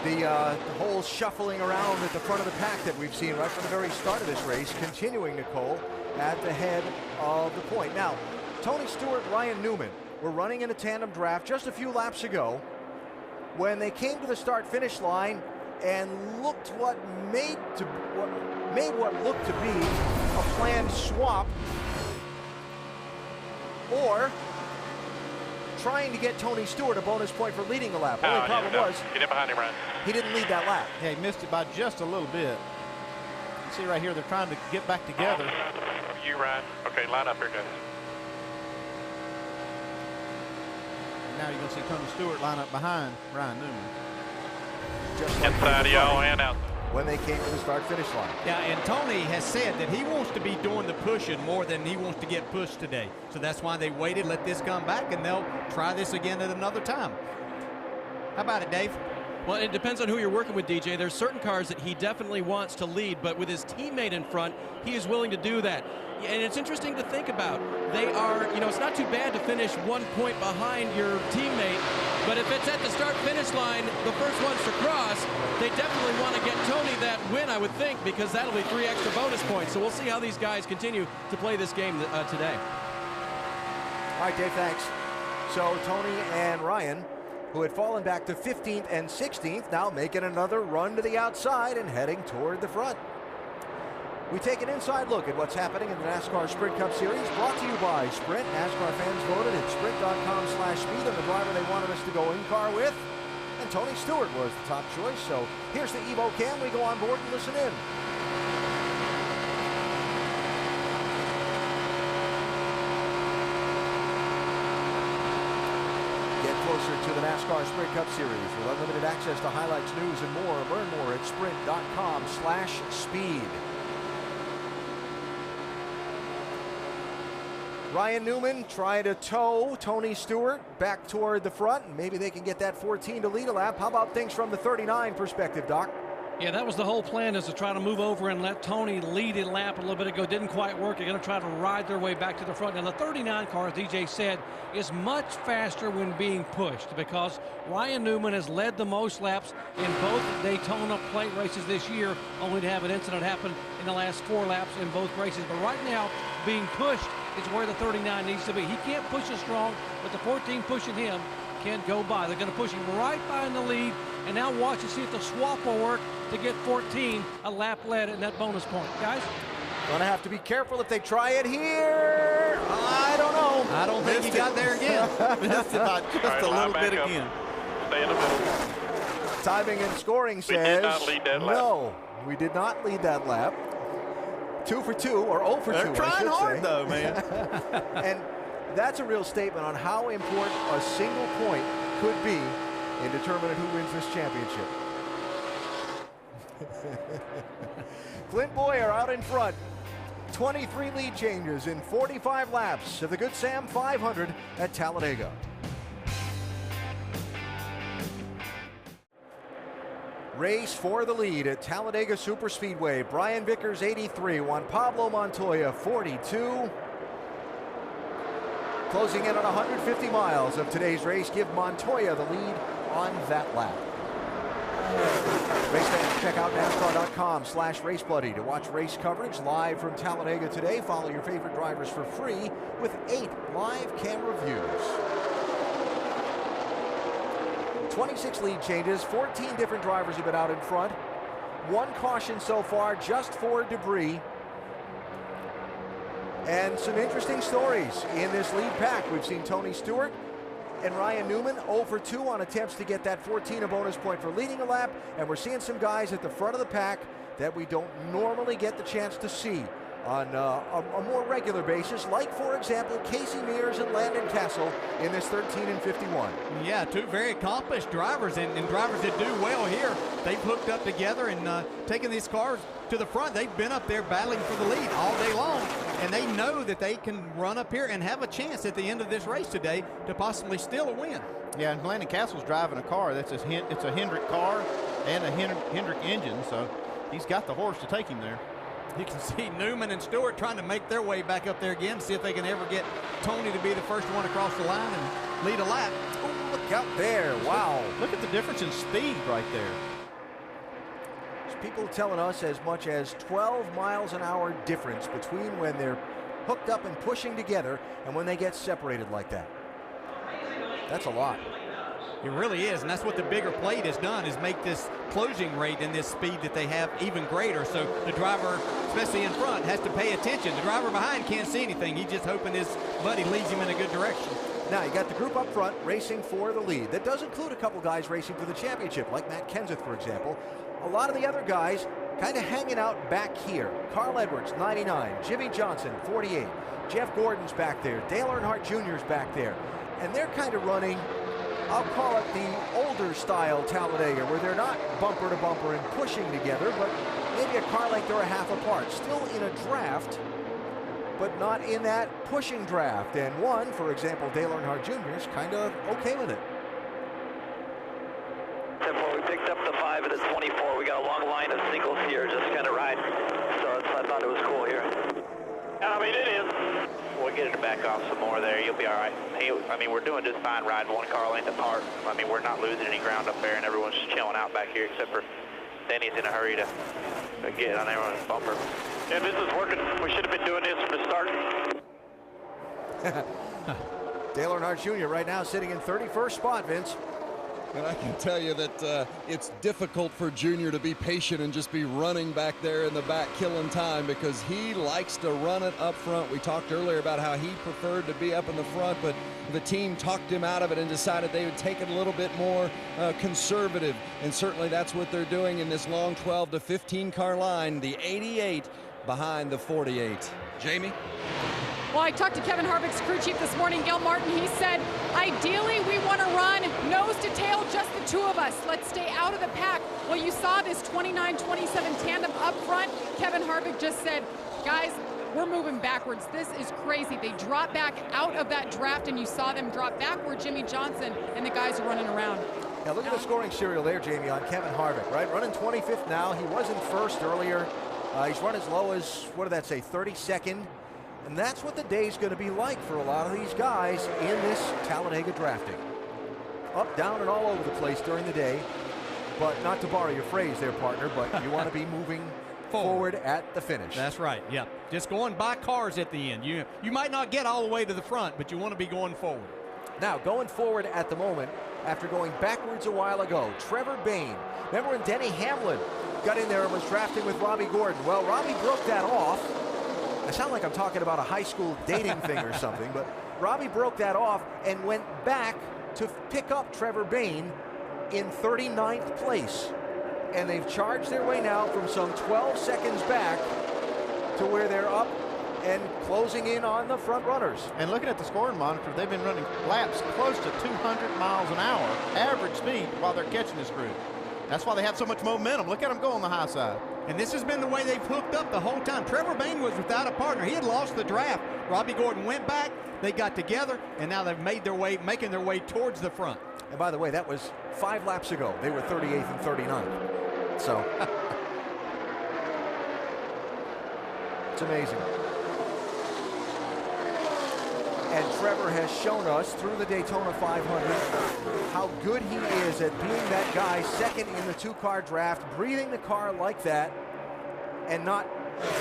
The whole shuffling around at the front of the pack that we've seen right from the very start of this race, continuing, Nicole, at the head of the point. Now, Tony Stewart, Ryan Newman were running in a tandem draft just a few laps ago when they came to the start-finish line and looked what made what looked to be a planned swap, or trying to get Tony Stewart a bonus point for leading the lap. Only problem was get in behind him, Ryan. He didn't lead that lap. Yeah, he missed it by just a little bit. You see right here, they're trying to get back together. You, Ryan. Okay, line up here, guys. Now you're going to see Tony Stewart line up behind Ryan Newman. Just like inside y'all and out. When they came to the start-finish line. Yeah, and Tony has said that he wants to be doing the pushing more than he wants to get pushed today. So that's why they waited, let this come back, and they'll try this again at another time. How about it, Dave? Well, it depends on who you're working with, DJ. There's certain cars that he definitely wants to lead, but with his teammate in front, he is willing to do that. And it's interesting to think about. They are, you know, it's not too bad to finish 1 point behind your teammate, but if it's at the start-finish line, the first ones to cross, they definitely want to get Tony that win, I would think, because that'll be 3 extra bonus points. So we'll see how these guys continue to play this game today. All right, Dave, thanks. So Tony and Ryan, who had fallen back to 15th and 16th, now making another run to the outside and heading toward the front. We take an inside look at what's happening in the NASCAR Sprint Cup Series, brought to you by Sprint. NASCAR fans voted at sprint.com/speed on the driver they wanted us to go in car with, and Tony Stewart was the top choice. So here's the Evo Cam. We go on board and listen in. Get closer to the NASCAR Sprint Cup Series with unlimited access to highlights, news, and more. Learn more at sprint.com/speed. Ryan Newman trying to tow Tony Stewart back toward the front, and maybe they can get that 14 to lead a lap. How about things from the 39 perspective, Doc? Yeah, that was the whole plan, is to try to move over and let Tony lead a lap a little bit ago. Didn't quite work. They're going to try to ride their way back to the front. And the 39 car, as DJ said, is much faster when being pushed, because Ryan Newman has led the most laps in both Daytona plate races this year, only to have an incident happen in the last 4 laps in both races. But right now, being pushed is where the 39 needs to be. He can't push as strong, but the 14 pushing him can't go by. They're going to push him right by in the lead, and now watch and see if the swap will work to get 14 a lap led in that bonus point. Guys? Gonna have to be careful if they try it here. I don't know. I don't think he got there again. Missed it by just a little bit again. Stay in the middle. Timing and scoring says We did not lead that lap. No, we did not lead that lap. 2 for 2, or 0 for 2. They're trying hard, though, man. And that's a real statement on how important a single point could be in determining who wins this championship. Clint Boyer out in front. 23 lead changes in 45 laps of the Good Sam 500 at Talladega. Race for the lead at Talladega Superspeedway. Brian Vickers 83, Juan Pablo Montoya 42. closing in on 150 miles of today's race. Give Montoya the lead on that lap. Race fans, check out NASCAR.com/RaceBuddy to watch race coverage live from Talladega today. Follow your favorite drivers for free with 8 live camera views. 26 lead changes, 14 different drivers have been out in front. 1 caution so far, just for debris. And some interesting stories in this lead pack. We've seen Tony Stewart and Ryan Newman 0 for 2 on attempts to get that 14 a bonus point for leading a lap. And we're seeing some guys at the front of the pack that we don't normally get the chance to see on a more regular basis, like, for example, Casey Mears and Landon Castle in this 13 and 51. Yeah, 2 very accomplished drivers, and drivers that do well here. They've hooked up together and taken these cars to the front. They've been up there battling for the lead all day long, and they know that they can run up here and have a chance at the end of this race today to possibly steal a win. Yeah, and Landon Castle's driving a car. It's a Hendrick car and a Hendrick engine, so he's got the horse to take him there. You can see Newman and Stewart trying to make their way back up there again, see if they can ever get Tony to be the first one across the line and lead a lap. Oh, look out there. Wow. Look at the difference in speed right there. There's people telling us as much as 12 miles an hour difference between when they're hooked up and pushing together and when they get separated like that. That's a lot. It really is, and that's what the bigger plate has done, is make this closing rate and this speed that they have even greater. So the driver, especially in front, has to pay attention. The driver behind can't see anything. He's just hoping his buddy leads him in a good direction. Now, you got the group up front racing for the lead. That does include a couple guys racing for the championship, like Matt Kenseth, for example. A lot of the other guys kind of hanging out back here. Carl Edwards, 99. Jimmy Johnson, 48. Jeff Gordon's back there. Dale Earnhardt Jr.'s back there. And they're kind of running, I'll call it the older style Talladega, where they're not bumper to bumper and pushing together, but maybe a car length or a half apart. Still in a draft, but not in that pushing draft. And one, for example, Dale Earnhardt Jr. is kind of okay with it. 10-4, we picked up the 5 at the 24. We got a long line of singles here, just kind of ride. So I thought it was cool here. I mean, it is. We'll get it to back off some more there. You'll be all right. I mean, we're doing just fine riding 1 car length apart. I mean, we're not losing any ground up there, and everyone's just chilling out back here, except for Denny's in a hurry to get on everyone's bumper. Yeah, this is working. We should have been doing this from the start. Dale Earnhardt Jr. right now sitting in 31st spot, Vince. And I can tell you that it's difficult for Junior to be patient and just be running back there in the back killing time, because he likes to run it up front. We talked earlier about how he preferred to be up in the front, but the team talked him out of it and decided they would take it a little bit more conservative. And certainly that's what they're doing in this long 12 to 15 car line, the 88 behind the 48. Jamie? Well, I talked to Kevin Harvick's crew chief this morning, Gil Martin. He said, ideally, we want to run nose to tail, just the 2 of us. Let's stay out of the pack. Well, you saw this 29-27 tandem up front. Kevin Harvick just said, guys, we're moving backwards. This is crazy. They dropped back out of that draft, and you saw them drop back where Jimmy Johnson and the guys are running around. Now, look at the scoring serial there, Jamie, on Kevin Harvick, right? Running 25th now. He was in first earlier. He's run as low as, what did that say, 32nd? And that's what the day's going to be like for a lot of these guys in this Talladega drafting. Up, down, and all over the place during the day. But not to borrow your phrase there, partner, but you want to be moving forward at the finish. That's right, yeah. Just going by cars at the end. You might not get all the way to the front, but you want to be going forward. Now, going forward at the moment, after going backwards a while ago, Trevor Bayne. Remember when Denny Hamlin got in there and was drafting with Robbie Gordon? Well, Robbie broke that off. I sound like I'm talking about a high school dating thing or something, but Robbie broke that off and went back to pick up Trevor Bayne in 39th place. And they've charged their way now from some 12 seconds back to where they're up and closing in on the front runners. And looking at the scoring monitor, they've been running laps close to 200 miles an hour, average speed, while they're catching this group. That's why they have so much momentum. Look at them go on the high side. And this has been the way they've hooked up the whole time. Trevor Bayne was without a partner. He had lost the draft. Robbie Gordon went back. They got together, and now they've making their way towards the front. And by the way, that was 5 laps ago. They were 38th and 39th. So it's amazing. And Trevor has shown us through the Daytona 500 how good he is at being that guy second in the two-car draft, breathing the car like that, and not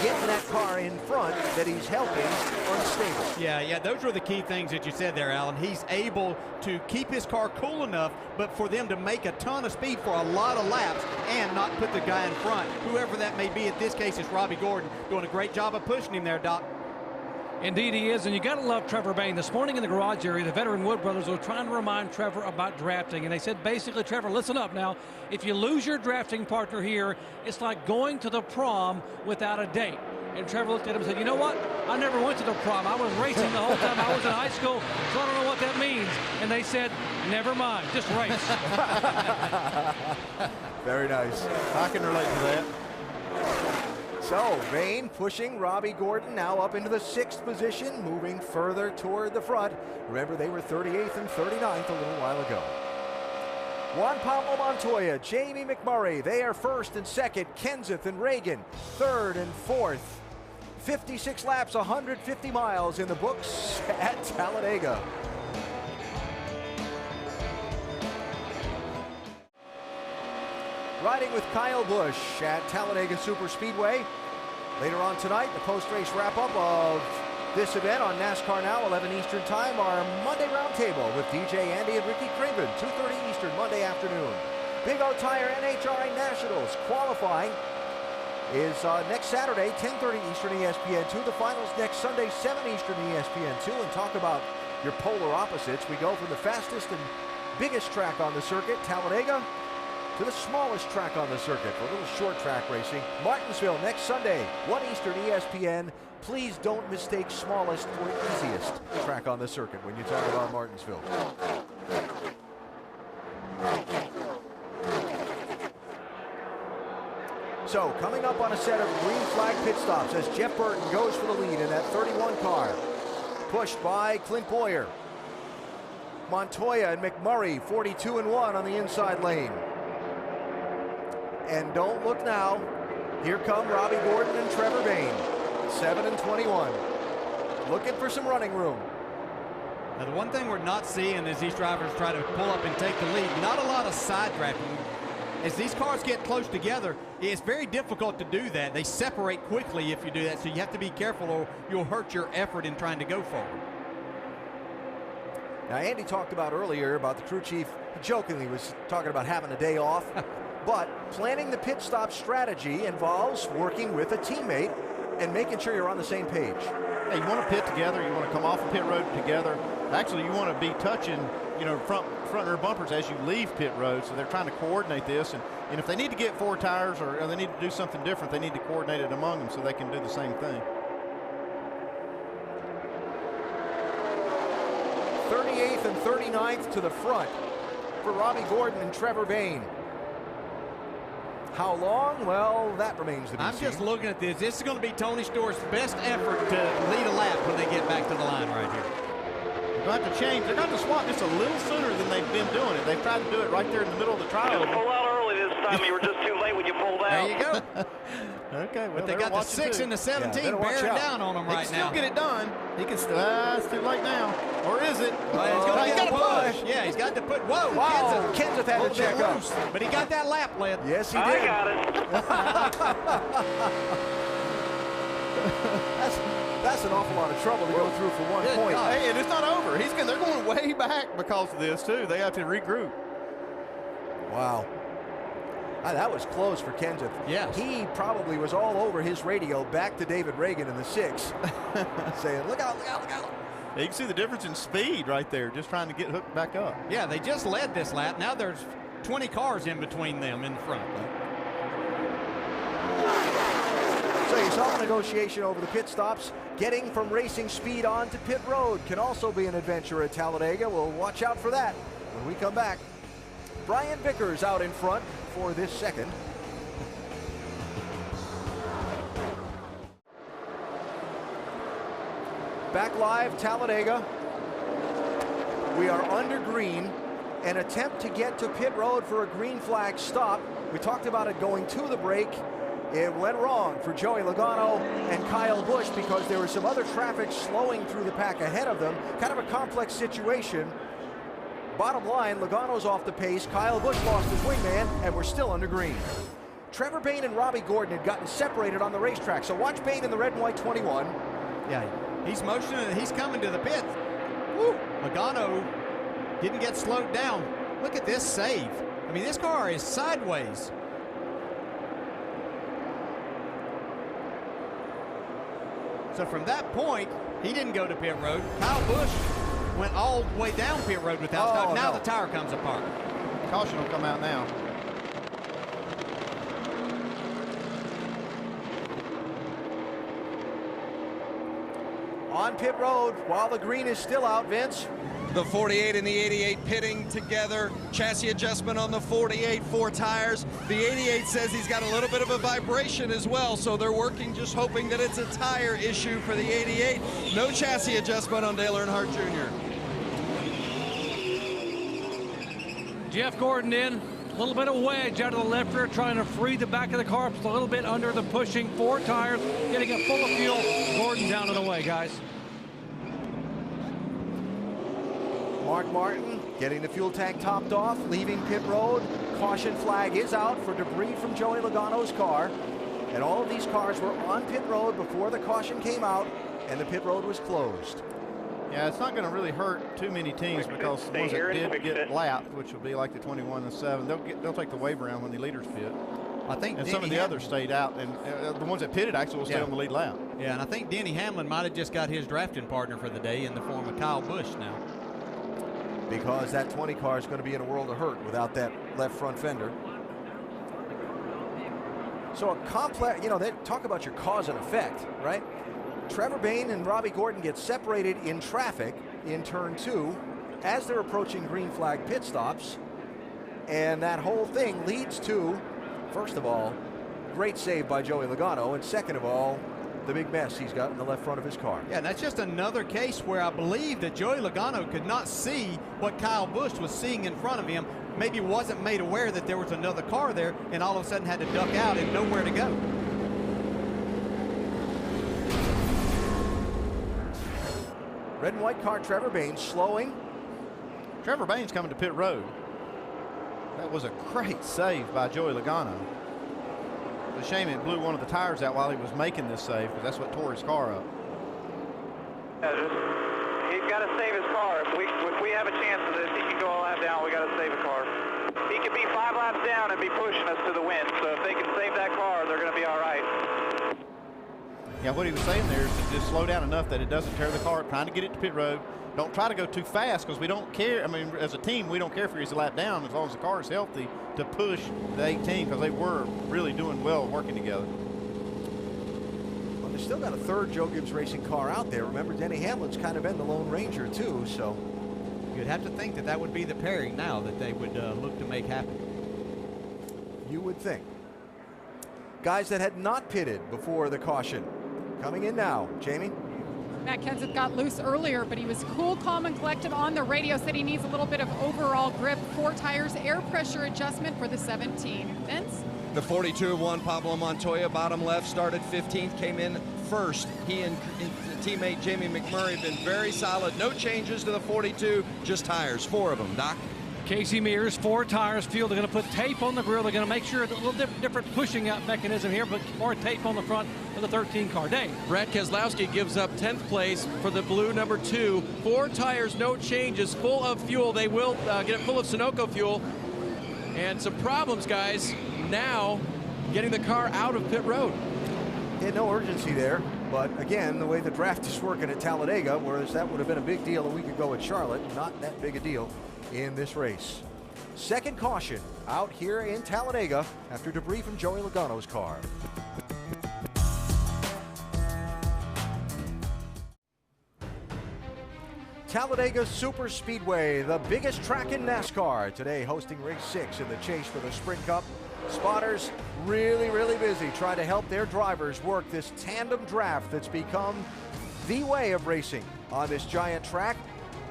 getting that car in front that he's helping unstable. Yeah, those were the key things that you said there, Alan. He's able to keep his car cool enough, but for them to make a ton of speed for a lot of laps and not put the guy in front, whoever that may be. In this case, it's Robbie Gordon doing a great job of pushing him there, Doc. Indeed he is, and you got to love Trevor Bayne. This morning in the garage area, the veteran Wood brothers were trying to remind Trevor about drafting, and they said basically, Trevor, listen up now. If you lose your drafting partner here, it's like going to the prom without a date. And Trevor looked at him and said, you know what? I never went to the prom. I was racing the whole time I was in high school, so I don't know what that means. And they said, never mind, just race. Very nice. I can relate to that. So, Bayne pushing Robbie Gordon now up into the 6th position, moving further toward the front. Remember, they were 38th and 39th a little while ago. Juan Pablo Montoya, Jamie McMurray, they are 1st and 2nd. Kenseth and Reagan, 3rd and 4th. 56 laps, 150 miles in the books at Talladega. Riding with Kyle Busch at Talladega Superspeedway. Later on tonight, the post-race wrap-up of this event on NASCAR Now, 11 Eastern Time, our Monday Roundtable with DJ Andy and Ricky Kringren, 2:30 Eastern, Monday afternoon. Big O Tire NHRA Nationals qualifying is next Saturday, 10:30 Eastern ESPN2. The finals next Sunday, 7 Eastern ESPN2. And talk about your polar opposites. We go from the fastest and biggest track on the circuit, Talladega, to the smallest track on the circuit for a little short track racing. Martinsville next Sunday, 1 Eastern ESPN. Please don't mistake smallest for easiest track on the circuit when you talk about Martinsville. So coming up on a set of green flag pit stops as Jeff Burton goes for the lead in that 31 car. Pushed by Clint Boyer. Montoya and McMurray, 42 and 1 on the inside lane. And don't look now. Here come Robbie Gordon and Trevor Bayne, 7 and 21. Looking for some running room. Now, the one thing we're not seeing as these drivers try to pull up and take the lead, not a lot of side drafting. As these cars get close together, it's very difficult to do that. They separate quickly if you do that, so you have to be careful or you'll hurt your effort in trying to go forward. Now, Andy talked about earlier about the crew chief, jokingly was talking about having a day off. But planning the pit stop strategy involves working with a teammate and making sure you're on the same page. Hey, you want to pit together, you want to come off the pit road together. Actually, you want to be touching, front rear bumpers as you leave pit road, so they're trying to coordinate this. And if they need to get 4 tires or they need to do something different, they need to coordinate it among them so they can do the same thing. 38th and 39th to the front for Robbie Gordon and Trevor Bayne. How long? Well, that remains to be seen. I'm just looking at this. This is going to be Tony Stewart's best effort to lead a lap when they get back to the line right here. They're going to have to change. They're going to have to swap just a little sooner than they've been doing it. They've tried to do it right there in the middle of the trial. Just pull out early this time. You were just too late when you pulled out. There you go. Okay, well, but they got the 6 and the 17 bearing down on them right now. He can still get it done. He can still. It's too late now. Or is it? He's got to push. Yeah, he's got to put. Whoa, wow. Kenseth had to check up. But he got that lap led. Yes, he did. I got it. That's an awful lot of trouble to go through for 1 point. Hey, and it's not over. They're going way back because of this, too. They have to regroup. Wow. That was close for Kenseth. Yes. He probably was all over his radio back to David Reagan in the 6, saying, look out, look out, look out. Yeah, you can see the difference in speed right there, just trying to get hooked back up. Yeah, they just led this lap. Now there's 20 cars in between them in the front. So you saw the negotiation over the pit stops. Getting from racing speed on to pit road can also be an adventure at Talladega. We'll watch out for that when we come back. Brian Vickers out in front for this second. Back live, Talladega. We are under green. An attempt to get to pit road for a green flag stop. We talked about it going to the break. it went wrong for Joey Logano and Kyle Busch because there was some other traffic slowing through the pack ahead of them. Kind of a complex situation. Bottom line, Logano's off the pace, Kyle Busch lost his wingman, and we're still under green. Trevor Bayne and Robbie Gordon had gotten separated on the racetrack, so watch Bayne in the red and white 21. Yeah, he's motioning and he's coming to the pit. Woo! Logano didn't get slowed down. Look at this save. I mean, this car is sideways. So from that point, he didn't go to pit road. Kyle Busch went all the way down pit road without stopping. Now the tire comes apart. Caution will come out now. On pit road, while the green is still out, Vince. The 48 and the 88 pitting together. Chassis adjustment on the 48, 4 tires. The 88 says he's got a little bit of a vibration as well, so they're working just hoping that it's a tire issue for the 88. No chassis adjustment on Dale Earnhardt Jr. Jeff Gordon in. A little bit of wedge out of the left rear, trying to free the back of the car. It's a little bit under the pushing. 4 tires, getting it full of fuel. Gordon down and away, guys. Mark Martin getting the fuel tank topped off, leaving pit road. Caution flag is out for debris from Joey Logano's car. And all of these cars were on pit road before the caution came out and the pit road was closed. Yeah, it's not going to really hurt too many teams because the ones that did get lapped, which will be like the 21 and 7, they'll take the wave around when the leaders pit. I think and some of the others stayed out, and the ones that pitted actually will stay on the lead lap. Yeah, and I think Denny Hamlin might have just got his drafting partner for the day in the form of Kyle Busch now. Because that 20 car is going to be in a world of hurt without that left front fender. So a complex, you know, they talk about your cause and effect, right? Trevor Bayne and Robbie Gordon get separated in traffic in turn 2 as they're approaching green flag pit stops. And that whole thing leads to, first of all, great save by Joey Logano, and second of all, the big mess he's got in the left front of his car. Yeah, and that's just another case where I believe that Joey Logano could not see what Kyle Busch was seeing in front of him. Maybe wasn't made aware that there was another car there, and all of a sudden had to duck out and nowhere to go. Red and white car, Trevor Bayne slowing. Trevor Bayne's coming to pit road. That was a great save by Joey Logano. It's a shame it blew one of the tires out while he was making this save, because that's what tore his car up. He's got to save his car. If we have a chance of this, he can go all lap down. We got to save a car. He could be 5 laps down and be pushing us to the win. So if they can save that car, they're going to be all right. Yeah, what he was saying there is to just slow down enough that it doesn't tear the car up, trying to get it to pit road. Don't try to go too fast because we don't care. I mean, as a team, we don't care if he's a lap down as long as the car is healthy to push the 18 because they were really doing well working together. Well, they still got a third Joe Gibbs Racing car out there. Remember, Denny Hamlin's kind of been the Lone Ranger too, so. You'd have to think that that would be the pairing now that they would look to make happen. You would think. Guys that had not pitted before the caution. Coming in now, Jamie. Matt Kenseth got loose earlier, but he was cool, calm, and collected on the radio. Said he needs a little bit of overall grip. 4 tires, air pressure adjustment for the 17. Vince? The 42-1 Pablo Montoya, bottom left, started 15th, came in first. He and teammate Jamie McMurray have been very solid. No changes to the 42, just tires, 4 of them. Doc? Casey Mears, 4 tires, fuel. They're going to put tape on the grill. They're going to make sure it's a little different pushing out mechanism here, but more tape on the front of the 13 car. Dave. Brad Keselowski gives up 10th place for the blue number 2. 4 tires, no changes, full of fuel. They will get it full of Sunoco fuel. And some problems, guys, now getting the car out of pit road. Yeah, no urgency there. But again, the way the draft is working at Talladega, whereas that would have been a big deal a week ago at Charlotte, not that big a deal in this race. Second caution out here in Talladega after debris from Joey Logano's car. Talladega Superspeedway, the biggest track in NASCAR, today hosting race 6 in the chase for the Sprint Cup. Spotters really busy trying to help their drivers work this tandem draft that's become the way of racing on this giant track.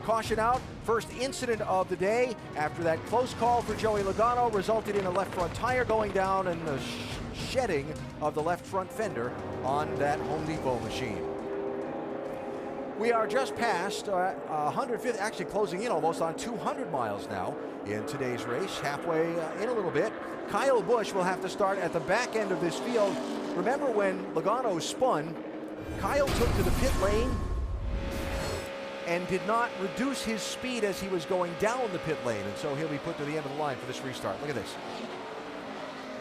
Caution out, first incident of the day after that close call for Joey Logano resulted in a left front tire going down and the shedding of the left front fender on that Home Depot machine. We are just past 150, actually closing in almost on 200 miles now in today's race, halfway in a little bit. Kyle Busch will have to start at the back end of this field. Remember when Logano spun, Kyle took to the pit lane and did not reduce his speed as he was going down the pit lane, and so he'll be put to the end of the line for this restart. Look at this.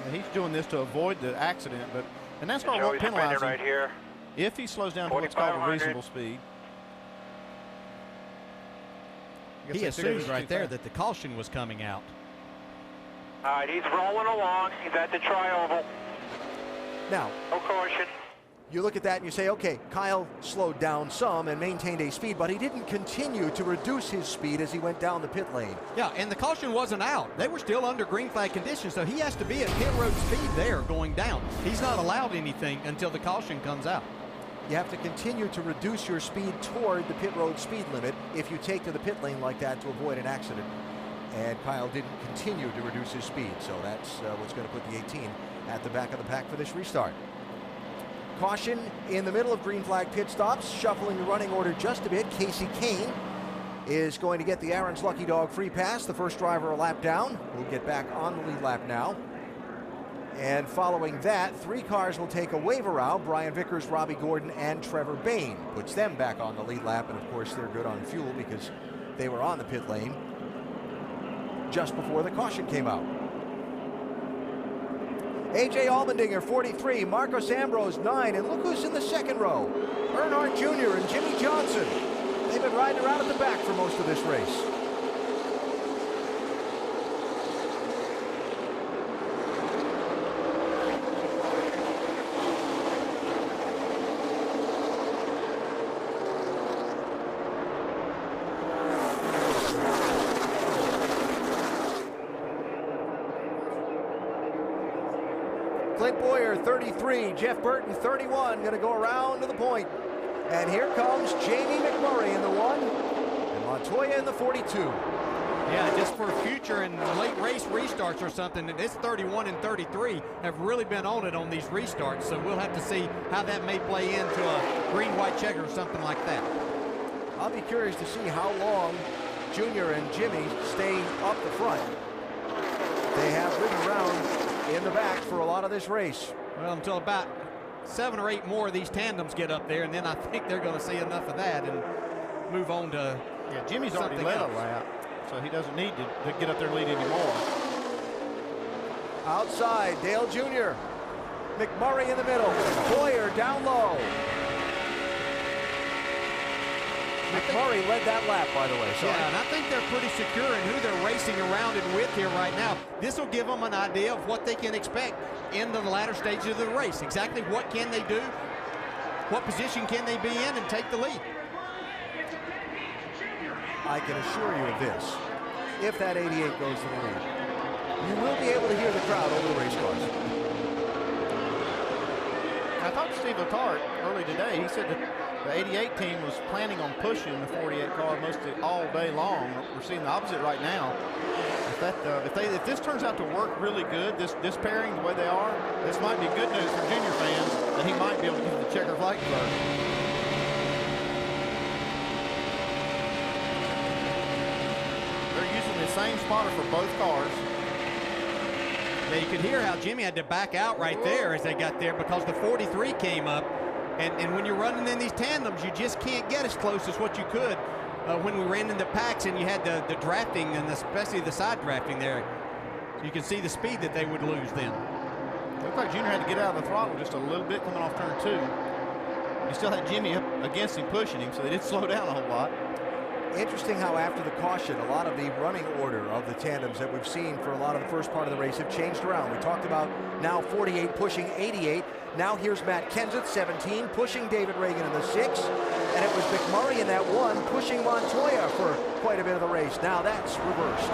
And he's doing this to avoid the accident, but the NASCAR won't penalize him right here. if he slows down to what's called a reasonable speed. He assumed right there that the caution was coming out. All right, he's rolling along. He's at the tri-oval. Now, no caution. You look at that and you say, okay, Kyle slowed down some and maintained a speed, but he didn't continue to reduce his speed as he went down the pit lane. Yeah, and the caution wasn't out. They were still under green flag conditions, so he has to be at pit road speed there going down. He's not allowed anything until the caution comes out. You have to continue to reduce your speed toward the pit road speed limit if you take to the pit lane like that to avoid an accident. And Kyle didn't continue to reduce his speed, so that's what's going to put the 18 at the back of the pack for this restart. Caution in the middle of green flag pit stops, shuffling the running order just a bit. Casey Kane is going to get the Aaron's Lucky Dog free pass, the first driver a lap down. We'll get back on the lead lap now. And following that, 3 cars will take a waiver out. Brian Vickers, Robbie Gordon, and Trevor Bayne. Puts them back on the lead lap, and of course they're good on fuel because they were on the pit lane just before the caution came out. A.J. Allmendinger, 43, Marcos Ambrose, 9, and look who's in the second row. Earnhardt Jr. and Jimmy Johnson. They've been riding around at the back for most of this race. Clint Boyer, 33. Jeff Burton, 31. Going to go around to the point. And here comes Jamie McMurray in the 1. And Montoya in the 42. Yeah, just for future and late race restarts or something, this 31 and 33 have really been on it on these restarts. So we'll have to see how that may play into a green-white checker or something like that. I'll be curious to see how long Junior and Jimmy stay up the front. They have ridden around in the back for a lot of this race. Well, until about 7 or 8 more of these tandems get up there, and then I think they're going to see enough of that and move on to Jimmy's already led a lap, so he doesn't need to get up there and lead anymore. Outside, Dale Jr. McMurray in the middle. Boyer down low. McMurray led that lap, by the way. Yeah, and I think they're pretty secure in who they're racing around and with here right now. This will give them an idea of what they can expect in the latter stages of the race. Exactly what can they do, what position can they be in, and take the lead. I can assure you of this. If that 88 goes to the lead, you will be able to hear the crowd over the race cars. I talked to Steve Letarte early today. He said that the 88 team was planning on pushing the 48 car mostly all day long. We're seeing the opposite right now. If this turns out to work really good, this pairing the way they are, this might be good news for Junior fans that he might be able to get the checker flag converted. They're using the same spotter for both cars. Yeah, you could hear how Jimmy had to back out right there as they got there because the 43 came up. And when you're running in these tandems, you just can't get as close as what you could when we ran into packs and you had the drafting and especially the side drafting there. So you can see the speed that they would lose then. Looked like Junior had to get out of the throttle just a little bit coming off turn 2. He still had Jimmy up against him pushing him, so they did slow down a whole lot. Interesting how after the caution, a lot of the running order of the tandems that we've seen for a lot of the first part of the race have changed around. We talked about now 48 pushing 88. Now here's Matt Kenseth, 17, pushing David Reagan in the 6. And it was McMurray in that 1 pushing Montoya for quite a bit of the race. Now that's reversed.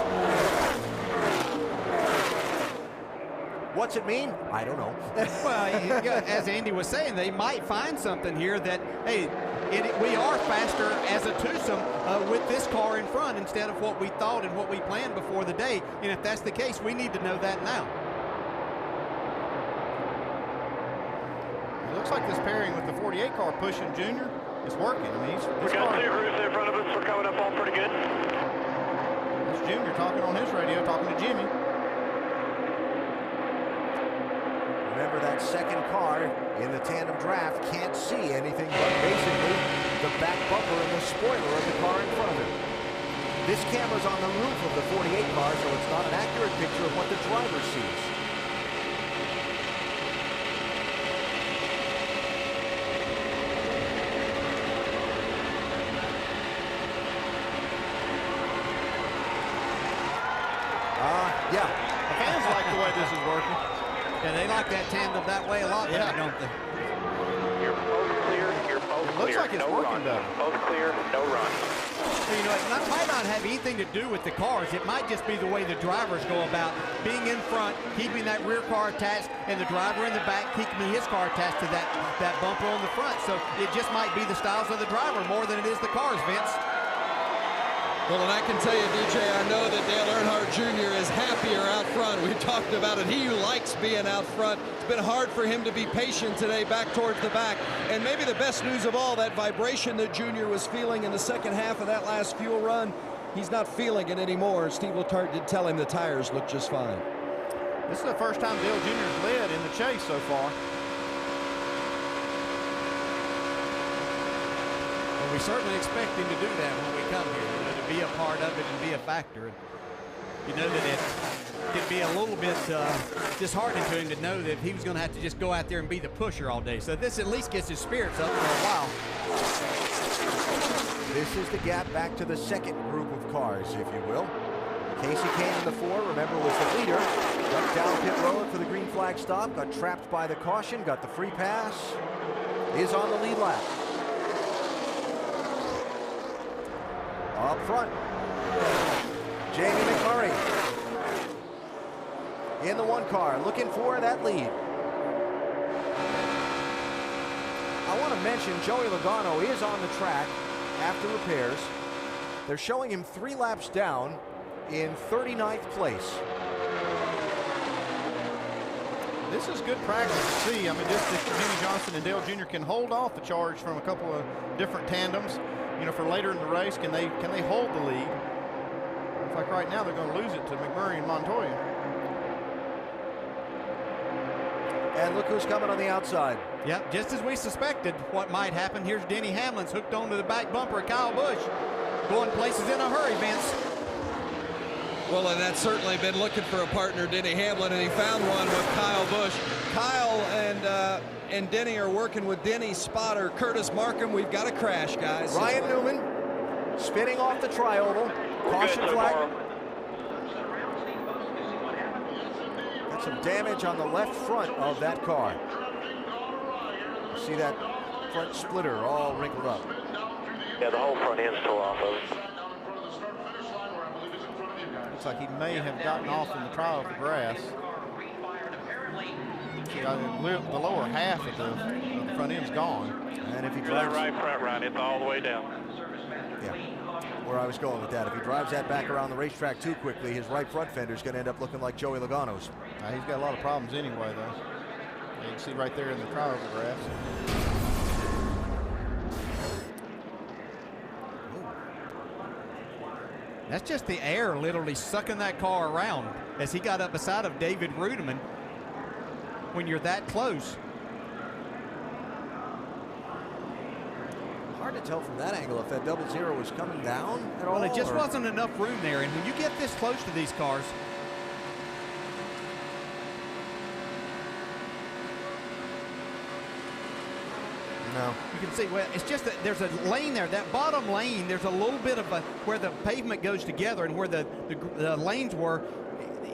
What's it mean? I don't know. Well, as Andy was saying, they might find something here that, hey, we are faster as a twosome with this car in front instead of what we thought and what we planned before the day. And if that's the case, we need to know that now. looks like this pairing with the 48 car pushing Junior is working. I mean, We got two groups in front of us. We're coming up on pretty good. That's Junior talking on his radio, talking to Jimmy. Remember, that second car in the tandem draft can't see anything but basically the back bumper and the spoiler of the car in front of him. This camera's on the roof of the 48 car, so it's not an accurate picture of what the driver sees. Yeah. The fans like the way this is working. Yeah, they like that tandem that way a lot, Yeah. don't they? You're both clear. You're both It clear. looks like it's no working run. better. Both clear. No run. So, you know, it might not have anything to do with the cars. It might just be the way the drivers go about being in front, keeping that rear car attached, and the driver in the back keeping his car attached to that bumper on the front. So it just might be the styles of the driver more than it is the cars, Vince. Well, and I can tell you, DJ, I know that Dale Earnhardt Jr. is happier out front. We talked about it. He likes being out front. It's been hard for him to be patient today back towards the back. And maybe the best news of all, that vibration that Jr. was feeling in the second half of that last fuel run, he's not feeling it anymore. Steve Letarte did tell him the tires look just fine. This is the first time Dale Jr.'s led in the chase so far. Well, we certainly expect him to do that when we come here, you know, to be a part of it and be a factor. You know that it can be a little bit disheartening to him to know that he was going to have to just go out there and be the pusher all day. So this at least gets his spirits up for a while. This is the gap back to the second group of cars, if you will. Casey Kane in the 4, remember, was the leader. Got down pit road for the green flag stop, got trapped by the caution, got the free pass, is on the lead lap. Up front, Jamie McMurray in the 1 car, looking for that lead. I want to mention Joey Logano is on the track after repairs. They're showing him 3 laps down in 39th place. This is good practice to see. I mean, just if Jimmy Johnson and Dale Jr. can hold off the charge from a couple of different tandems, you know, for later in the race, can they hold the lead? Looks like right now they're going to lose it to McMurray and Montoya. And look who's coming on the outside. Yep, just as we suspected what might happen. Here's Denny Hamlin's hooked onto the back bumper of Kyle Busch. Going places in a hurry, Vince. Well, and that's certainly been looking for a partner, Denny Hamlin, and he found one with Kyle Busch. Kyle and Denny are working with Denny's spotter, Curtis Markham. We've got a crash, guys. Ryan Newman spinning off the tri-oval. Caution flag. Got some damage on the left front of that car. You see that front splitter all wrinkled up. Yeah, the whole front end's tore off of it. Looks like he may have gotten off in the trial of the grass. The lower half of the front end's gone. And if he That drives right front, Ryan, it's all the way down. Yeah, where I was going with that. If he drives that back around the racetrack too quickly, his right front fender is going to end up looking like Joey Logano's. He's got a lot of problems anyway, though. You can see right there in the trial of the grass. That's just the air literally sucking that car around as he got up beside of David Rudeman when you're that close. Hard to tell from that angle if that 00 was coming down at all. Well, it just or... wasn't enough room there, and when you get this close to these cars, no. You can see, well, it's just that there's a lane there. That bottom lane, there's a little bit of where the pavement goes together and where the lanes were,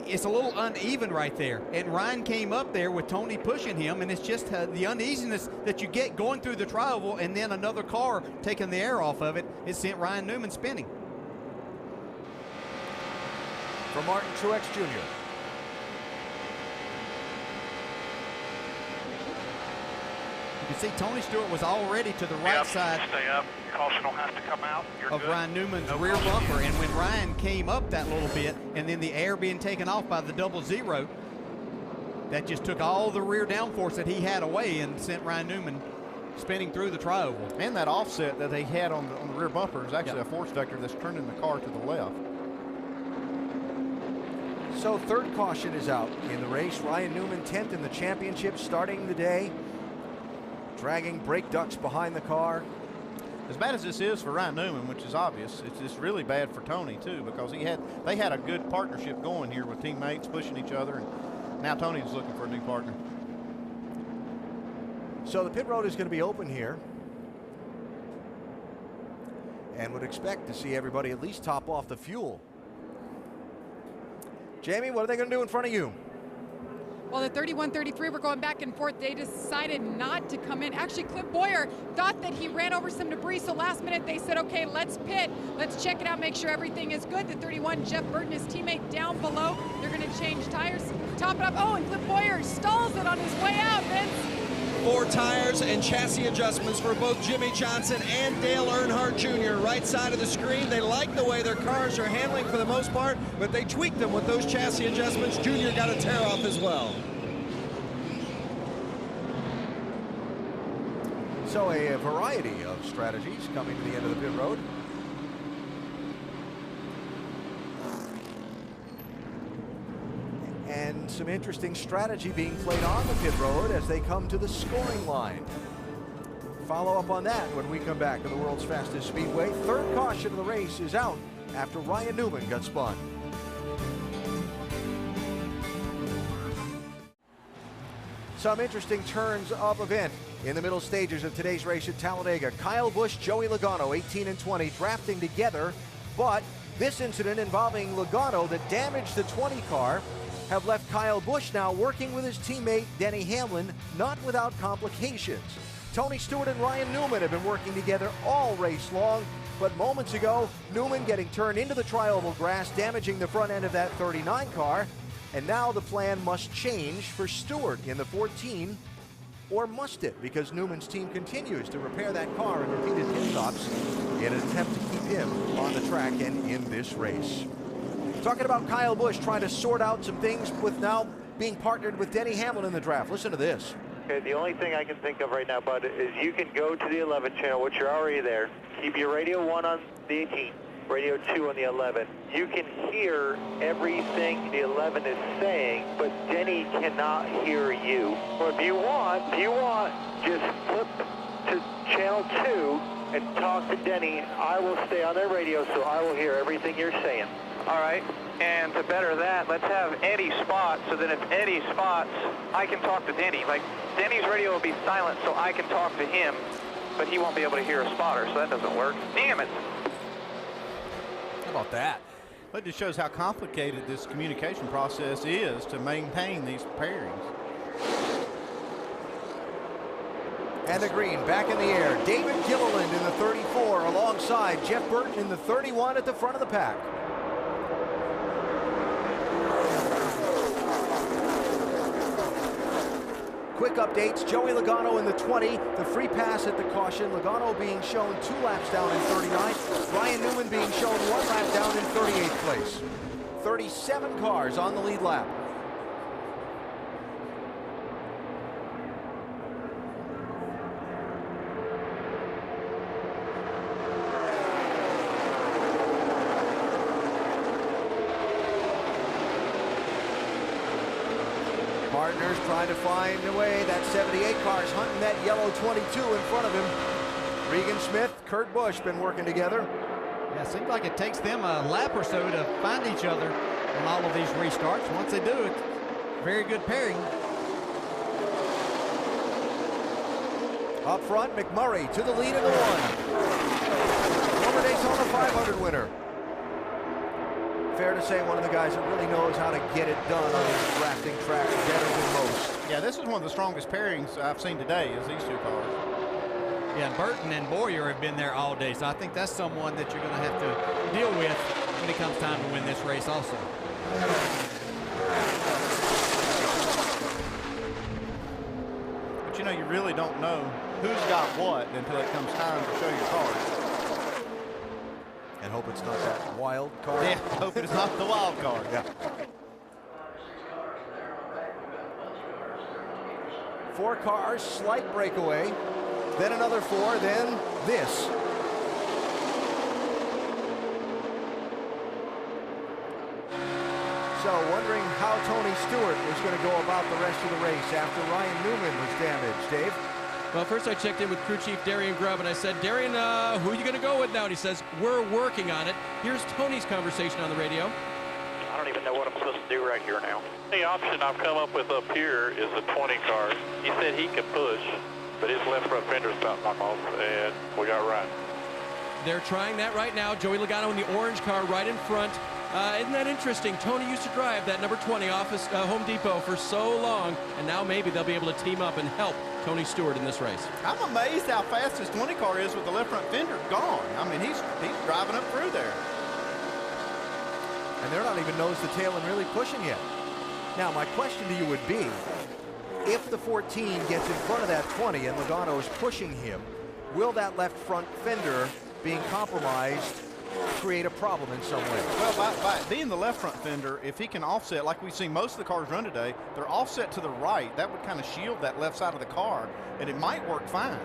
it's a little uneven right there. And Ryan came up there with Tony pushing him, and it's just the uneasiness that you get going through the tri-oval and then another car taking the air off of it. It sent Ryan Newman spinning. For Martin Truex Jr. You can see Tony Stewart was already to the right side. Stay up. Caution will have to come out. You're of good. Ryan Newman's rear bumper, and when Ryan came up that little bit and then the air being taken off by the 00, that just took all the rear downforce that he had away and sent Ryan Newman spinning through the tri-oval. And that offset that they had on the rear bumper is actually a force vector that's turning the car to the left. So third caution is out in the race. Ryan Newman 10th in the championship, starting the day, dragging brake ducts behind the car. As bad as this is for Ryan Newman, which is obvious, it's really bad for Tony too, because they had a good partnership going here with teammates pushing each other, and now Tony's looking for a new partner. So the pit road is going to be open here, and would expect to see everybody at least top off the fuel. Jamie, what are they going to do in front of you? Well, the 31-33 were going back and forth. They decided not to come in. Actually, Cliff Boyer thought that he ran over some debris, so last minute they said, okay, let's pit. Let's check it out, make sure everything is good. The 31, Jeff Burton, his teammate, down below. They're going to change tires, top it up. Oh, and Cliff Boyer stalls it on his way out, Vince. 4 tires and chassis adjustments for both Jimmy Johnson and Dale Earnhardt Jr. Right side of the screen. They like the way their cars are handling for the most part, but they tweaked them with those chassis adjustments. Jr. got a tear off as well. So a variety of strategies coming to the end of the pit road. And some interesting strategy being played on the pit road as they come to the scoring line. Follow up on that when we come back to the world's fastest speedway. Third caution of the race is out after Ryan Newman got spun. Some interesting turns of event in the middle stages of today's race at Talladega. Kyle Busch, Joey Logano, 18 and 20, drafting together, but this incident involving Logano that damaged the 20 car have left Kyle Busch now working with his teammate Denny Hamlin, not without complications. Tony Stewart and Ryan Newman have been working together all race long, but moments ago, Newman getting turned into the tri-oval grass, damaging the front end of that 39 car, and now the plan must change for Stewart in the 14, or must it? Because Newman's team continues to repair that car and repeated pit stops in an attempt to keep him on the track and in this race. Talking about Kyle Busch trying to sort out some things with now being partnered with Denny Hamlin in the draft. Listen to this. Okay, the only thing I can think of right now, Bud, is you can go to the 11 channel, which you're already there. Keep your radio 1 on the 18, radio 2 on the 11. You can hear everything the 11 is saying, but Denny cannot hear you. So if you want, just flip to channel 2 and talk to Denny. I will stay on their radio, so I will hear everything you're saying. All right, and to better that, let's have Eddie spot, so that if Eddie spots, I can talk to Denny. Like, Denny's radio will be silent, so I can talk to him, but he won't be able to hear a spotter, so that doesn't work. Damn it. How about that? That just shows how complicated this communication process is to maintain these pairings. And the green back in the air. David Gilliland in the 34 alongside Jeff Burton in the 31 at the front of the pack. Quick updates, Joey Logano in the 20, the free pass at the caution. Logano being shown 2 laps down in 39. Ryan Newman being shown 1 lap down in 38th place. 37 cars on the lead lap. Partners trying to find a way. That 78 car's hunting that yellow 22 in front of him. Regan Smith, Kurt Busch been working together. Yeah, it seems like it takes them a lap or so to find each other on all of these restarts. Once they do it, very good pairing. Up front, McMurray to the lead in the 1. Former Daytona 500 winner. Fair to say one of the guys that really knows how to get it done on these drafting tracks better than most. Yeah, this is one of the strongest pairings I've seen today is these 2 cars. Yeah, Burton and Boyer have been there all day, so I think that's someone that you're going to have to deal with when it comes time to win this race also. But you know, you really don't know who's got what until it comes time to show your cards. And hope it's not that wild card. Yeah, hope it's not the wild card. Yeah. 4 cars, slight breakaway, then another 4, then this. So wondering how Tony Stewart was going to go about the rest of the race after Ryan Newman was damaged. Dave? Well, first I checked in with crew chief Darian Grubb, and I said, Darian, who are you going to go with now? And he says, we're working on it. Here's Tony's conversation on the radio. I don't even know what I'm supposed to do right here now. The option I've come up with up here is a 20 car. He said he could push, but his left front fender's about knocked off, and we got Ryan. They're trying that right now. Joey Logano in the orange car right in front. Isn't that interesting? Tony used to drive that number 20 office Home Depot for so long, and now maybe they'll be able to team up and help Tony Stewart in this race. I'm amazed how fast this 20 car is with the left front fender gone. I mean, he's driving up through there. And they're not even nose to tail and really pushing yet. Now, my question to you would be, if the 14 gets in front of that 20 and Logano's pushing him, will that left front fender being compromised create a problem in some way? Well, by being the left front fender, if he can offset, like we've seen most of the cars run today, they're offset to the right. That would kind of shield that left side of the car, and it might work fine.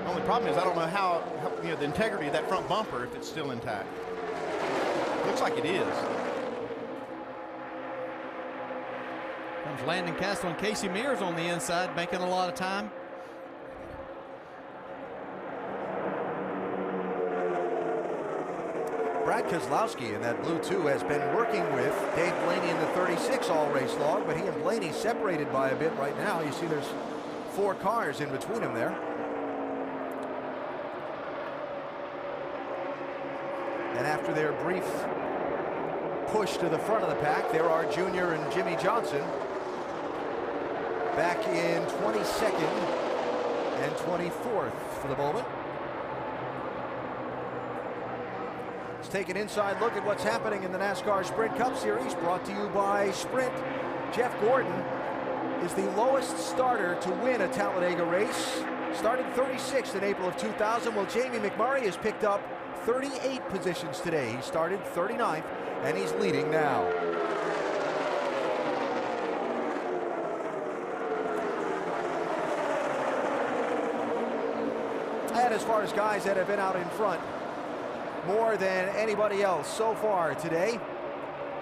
The only problem is I don't know how the integrity of that front bumper, if it's still intact. Looks like it is. Comes Landon Castle and Casey Mears on the inside, making a lot of time. Brad Keselowski in that blue 2 has been working with Dave Blaney in the 36 all race long, but he and Blaney separated by a bit right now. You see there's 4 cars in between them there. And after their brief push to the front of the pack, there are Junior and Jimmy Johnson back in 22nd and 24th for the moment. Let's take an inside look at what's happening in the NASCAR Sprint Cup Series, brought to you by Sprint. Jeff Gordon is the lowest starter to win a Talladega race. Started 36th in April of 2000. Well, Jamie McMurray has picked up 38 positions today. He started 39th, and he's leading now. And as far as guys that have been out in front, more than anybody else so far today,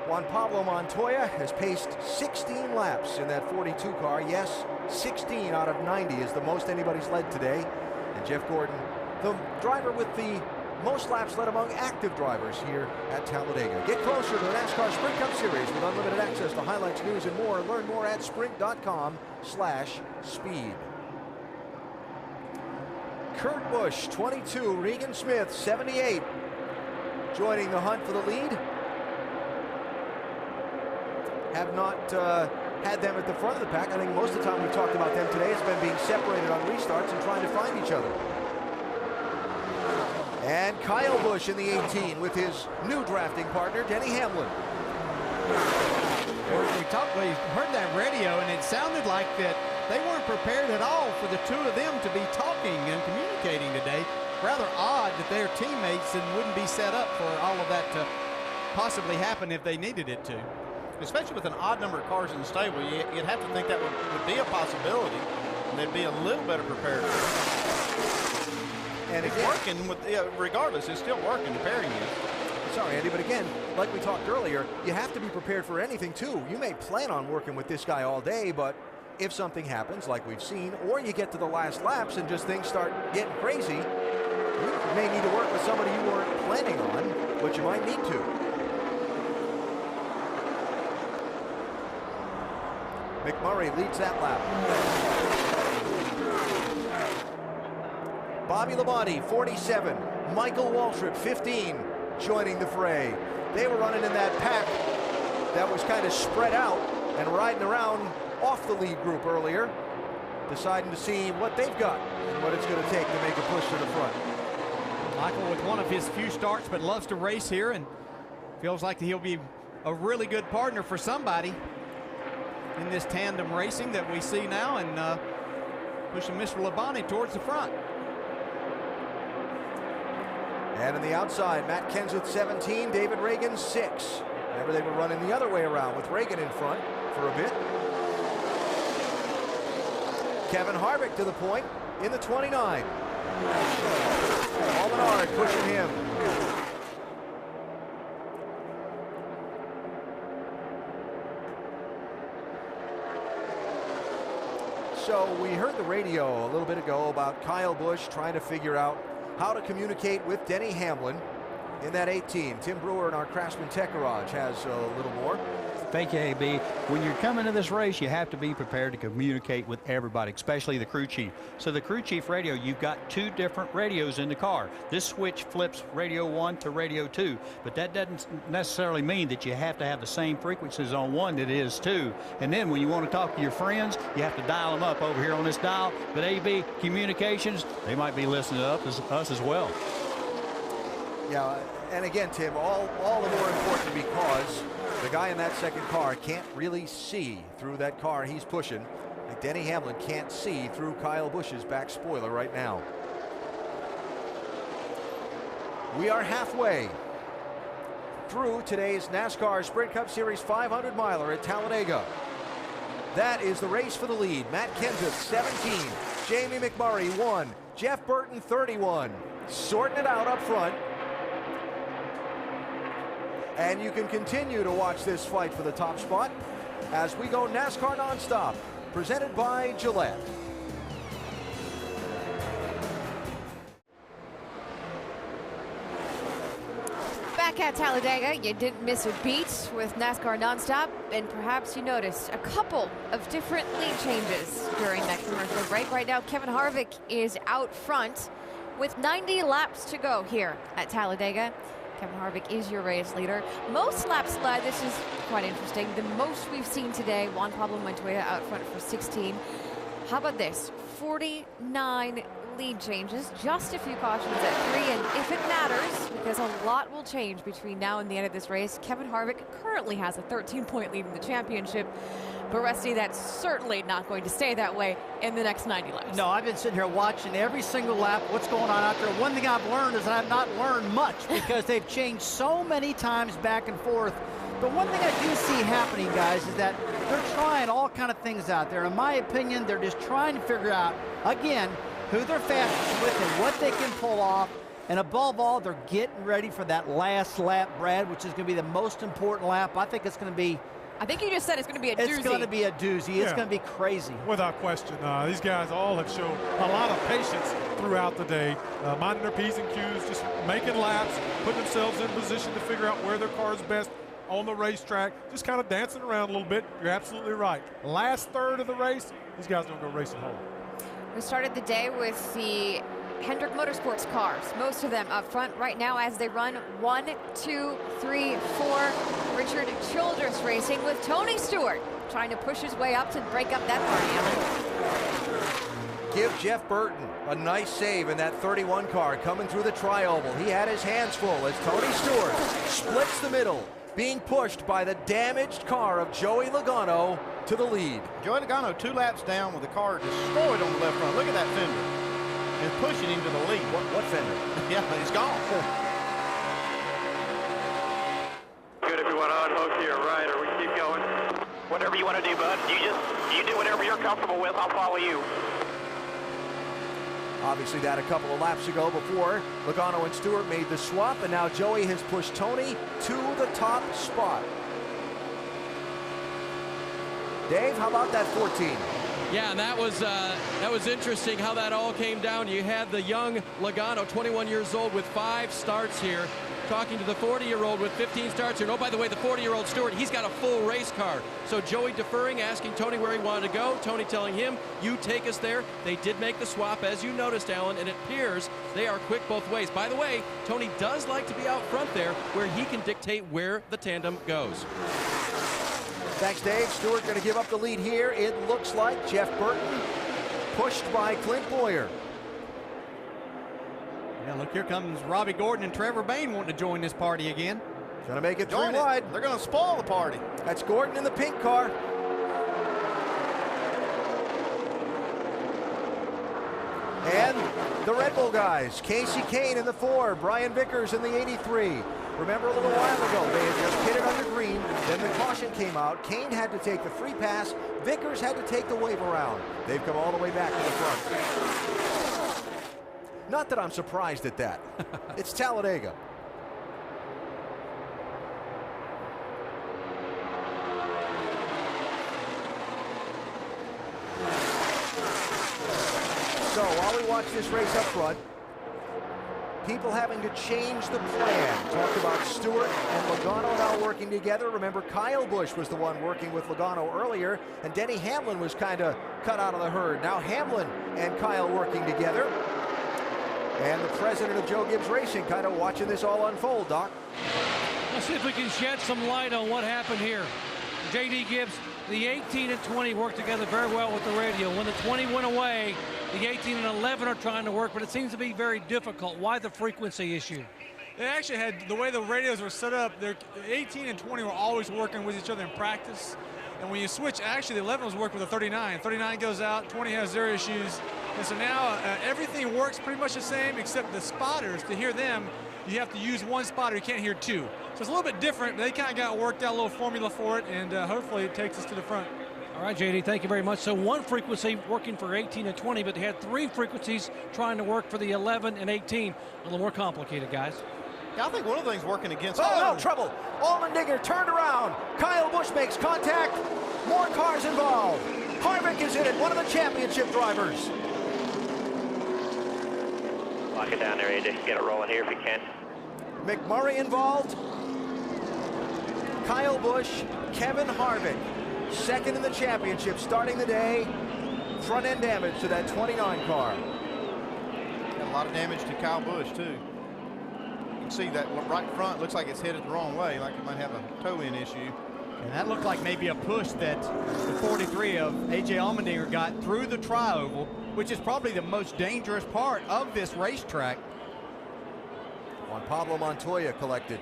Juan Pablo Montoya has paced 16 laps in that 42 car. Yes, 16 out of 90 is the most anybody's led today. And Jeff Gordon, the driver with the most laps led among active drivers here at Talladega. Get closer to the NASCAR Sprint Cup Series with unlimited access to highlights, news, and more. Learn more at sprint.com/speed. Kurt Busch, 22. Regan Smith, 78. Joining the hunt for the lead. Have not had them at the front of the pack. I think most of the time we've talked about them today, it's been being separated on restarts and trying to find each other. And Kyle Busch in the 18 with his new drafting partner, Denny Hamlin. We heard that radio, and it sounded like that they weren't prepared at all for the two of them to be talking and communicating today. Rather odd that they're teammates and wouldn't be set up for all of that to possibly happen if they needed it to. Especially with an odd number of cars in the stable, you'd have to think that would be a possibility, and they'd be a little better prepared for it. And it's working, regardless, it's still working, the pairing is. Sorry, Andy, but again, like we talked earlier, you have to be prepared for anything, too. You may plan on working with this guy all day, but if something happens, like we've seen, or you get to the last laps and just things start getting crazy, you may need to work with somebody you weren't planning on, but you might need to. McMurray leads that lap. Bobby Labonte, 47. Michael Waltrip, 15, joining the fray. They were running in that pack that was kind of spread out and riding around off the lead group earlier, deciding to see what they've got and what it's going to take to make a push to the front. Michael with one of his few starts, but loves to race here and feels like he'll be a really good partner for somebody in this tandem racing that we see now, and pushing Mr. Labonte towards the front. And on the outside, Matt Kenseth 17, David Reagan 6. Remember, they were running the other way around with Reagan in front for a bit. Kevin Harvick to the point in the 29. Paul Menard pushing him. So we heard the radio a little bit ago about Kyle Busch trying to figure out how to communicate with Denny Hamlin in that 18. Tim Brewer in our Craftsman Tech Garage has a little more. Thank you, AB. When you're coming to this race, you have to be prepared to communicate with everybody, especially the crew chief. So the crew chief radio, you've got 2 different radios in the car. This switch flips radio 1 to radio 2, but that doesn't necessarily mean that you have to have the same frequencies on one that is 2. And then when you want to talk to your friends, you have to dial them up over here on this dial. But AB Communications, they might be listening to us as well. Yeah, and again, Tim, all the more important because the guy in that second car can't really see through that car he's pushing. Like Denny Hamlin can't see through Kyle Busch's back spoiler right now. We are halfway through today's NASCAR Sprint Cup Series 500 miler at Talladega. That is the race for the lead. Matt Kenseth, 17. Jamie McMurray, 1. Jeff Burton, 31. Sorting it out up front. And you can continue to watch this fight for the top spot as we go NASCAR nonstop, presented by Gillette. Back at Talladega, you didn't miss a beat with NASCAR nonstop, and perhaps you noticed a couple of different lead changes during that commercial break. Right now, Kevin Harvick is out front with 90 laps to go here at Talladega. Kevin Harvick is your race leader. Most laps led, this is quite interesting. The most we've seen today, Juan Pablo Montoya out front for 16. How about this? 49 lead changes, just a few cautions at 3, and if it matters, because a lot will change between now and the end of this race, Kevin Harvick currently has a 13-point lead in the championship. But Rusty, that's certainly not going to stay that way in the next 90 laps. No, I've been sitting here watching every single lap, what's going on out there. One thing I've learned is that I've not learned much because they've changed so many times back and forth. But one thing I do see happening, guys, is that they're trying all kind of things out there. In my opinion, they're just trying to figure out, again, who they're fastest with and what they can pull off. And above all, they're getting ready for that last lap, Brad, which is going to be the most important lap. I think it's going to be... I think you just said it's going to be a doozy. It's going to be a doozy. It's going to be crazy. Without question. These guys all have shown a lot of patience throughout the day, minding their P's and Q's, just making laps, putting themselves in position to figure out where their car is best on the racetrack, just kind of dancing around a little bit. You're absolutely right. Last third of the race, these guys don't go racing home. We started the day with the Hendrick Motorsports cars, most of them up front right now as they run 1, 2, 3, 4. Richard Childress racing with Tony Stewart trying to push his way up to break up that party. Give Jeff Burton a nice save in that 31 car coming through the tri-oval. He had his hands full as Tony Stewart splits the middle, being pushed by the damaged car of Joey Logano to the lead. Joey Logano 2 laps down with the car destroyed on the left front. Look at that fender. And pushing him to the lead. What fender? Yeah, he's gone. Good, everyone on hook here, right? Or we keep going? Whatever you want to do, bud. You do whatever you're comfortable with. I'll follow you. Obviously that a couple of laps ago before Logano and Stewart made the swap, and now Joey has pushed Tony to the top spot. Dave, how about that 14? Yeah, and that was interesting how that all came down. You had the young Logano, 21 years old, with 5 starts here, talking to the 40-year-old with 15 starts here. And oh, by the way, the 40-year-old Stewart, he's got a full race car. So Joey deferring, asking Tony where he wanted to go. Tony telling him, you take us there. They did make the swap, as you noticed, Alan, and it appears they are quick both ways. By the way, Tony does like to be out front there where he can dictate where the tandem goes. Thanks, Dave. Stewart going to give up the lead here. It looks like Jeff Burton pushed by Clint Boyer. Yeah, look, here comes Robbie Gordon and Trevor Bayne wanting to join this party again. Going to make it 3 wide. They're going to spoil the party. That's Gordon in the pink car. And the Red Bull guys, Casey Kane in the 4, Brian Vickers in the 83. Remember a little while ago, they had just pitted under green, then the caution came out. Kane had to take the free pass. Vickers had to take the wave around. They've come all the way back to the front. Not that I'm surprised at that. It's Talladega. So while we watch this race up front, people having to change the plan. Talked about Stewart and Logano now working together. Remember, Kyle Busch was the one working with Logano earlier, and Denny Hamlin was kind of cut out of the herd. Now Hamlin and Kyle working together. And the president of Joe Gibbs Racing kind of watching this all unfold, Doc. Let's see if we can shed some light on what happened here. J.D. Gibbs, the 18 and 20 worked together very well with the radio. When the 20 went away, the 18 and 11 are trying to work, but it seems to be very difficult. Why the frequency issue? They actually had, the way the radios were set up, the 18 and 20 were always working with each other in practice. And when you switch, actually the 11 was working with the 39. 39 goes out, 20 has their issues. And so now everything works pretty much the same except the spotters. To hear them, you have to use one spotter. You can't hear two. So it's a little bit different. But they kind of got worked out a little formula for it, and hopefully it takes us to the front. All right, JD, thank you very much. So one frequency working for 18 and 20, but they had 3 frequencies trying to work for the 11 and 18. A little more complicated, guys. Yeah, I think one of the things working against... Oh, no, trouble. Allmendinger turned around. Kyle Busch makes contact. More cars involved. Harvick is in it, one of the championship drivers. Lock it down there, AJ. Get it rolling here if you can. McMurray involved. Kyle Busch, Kevin Harvick. Second in the championship, starting the day. Front end damage to that 29 car. Got a lot of damage to Kyle Busch, too. You can see that right front looks like it's headed the wrong way, like it might have a toe-in issue. And that looked like maybe a push that the 43 of A.J. Allmendinger got through the tri-oval, which is probably the most dangerous part of this racetrack. Juan Pablo Montoya collected.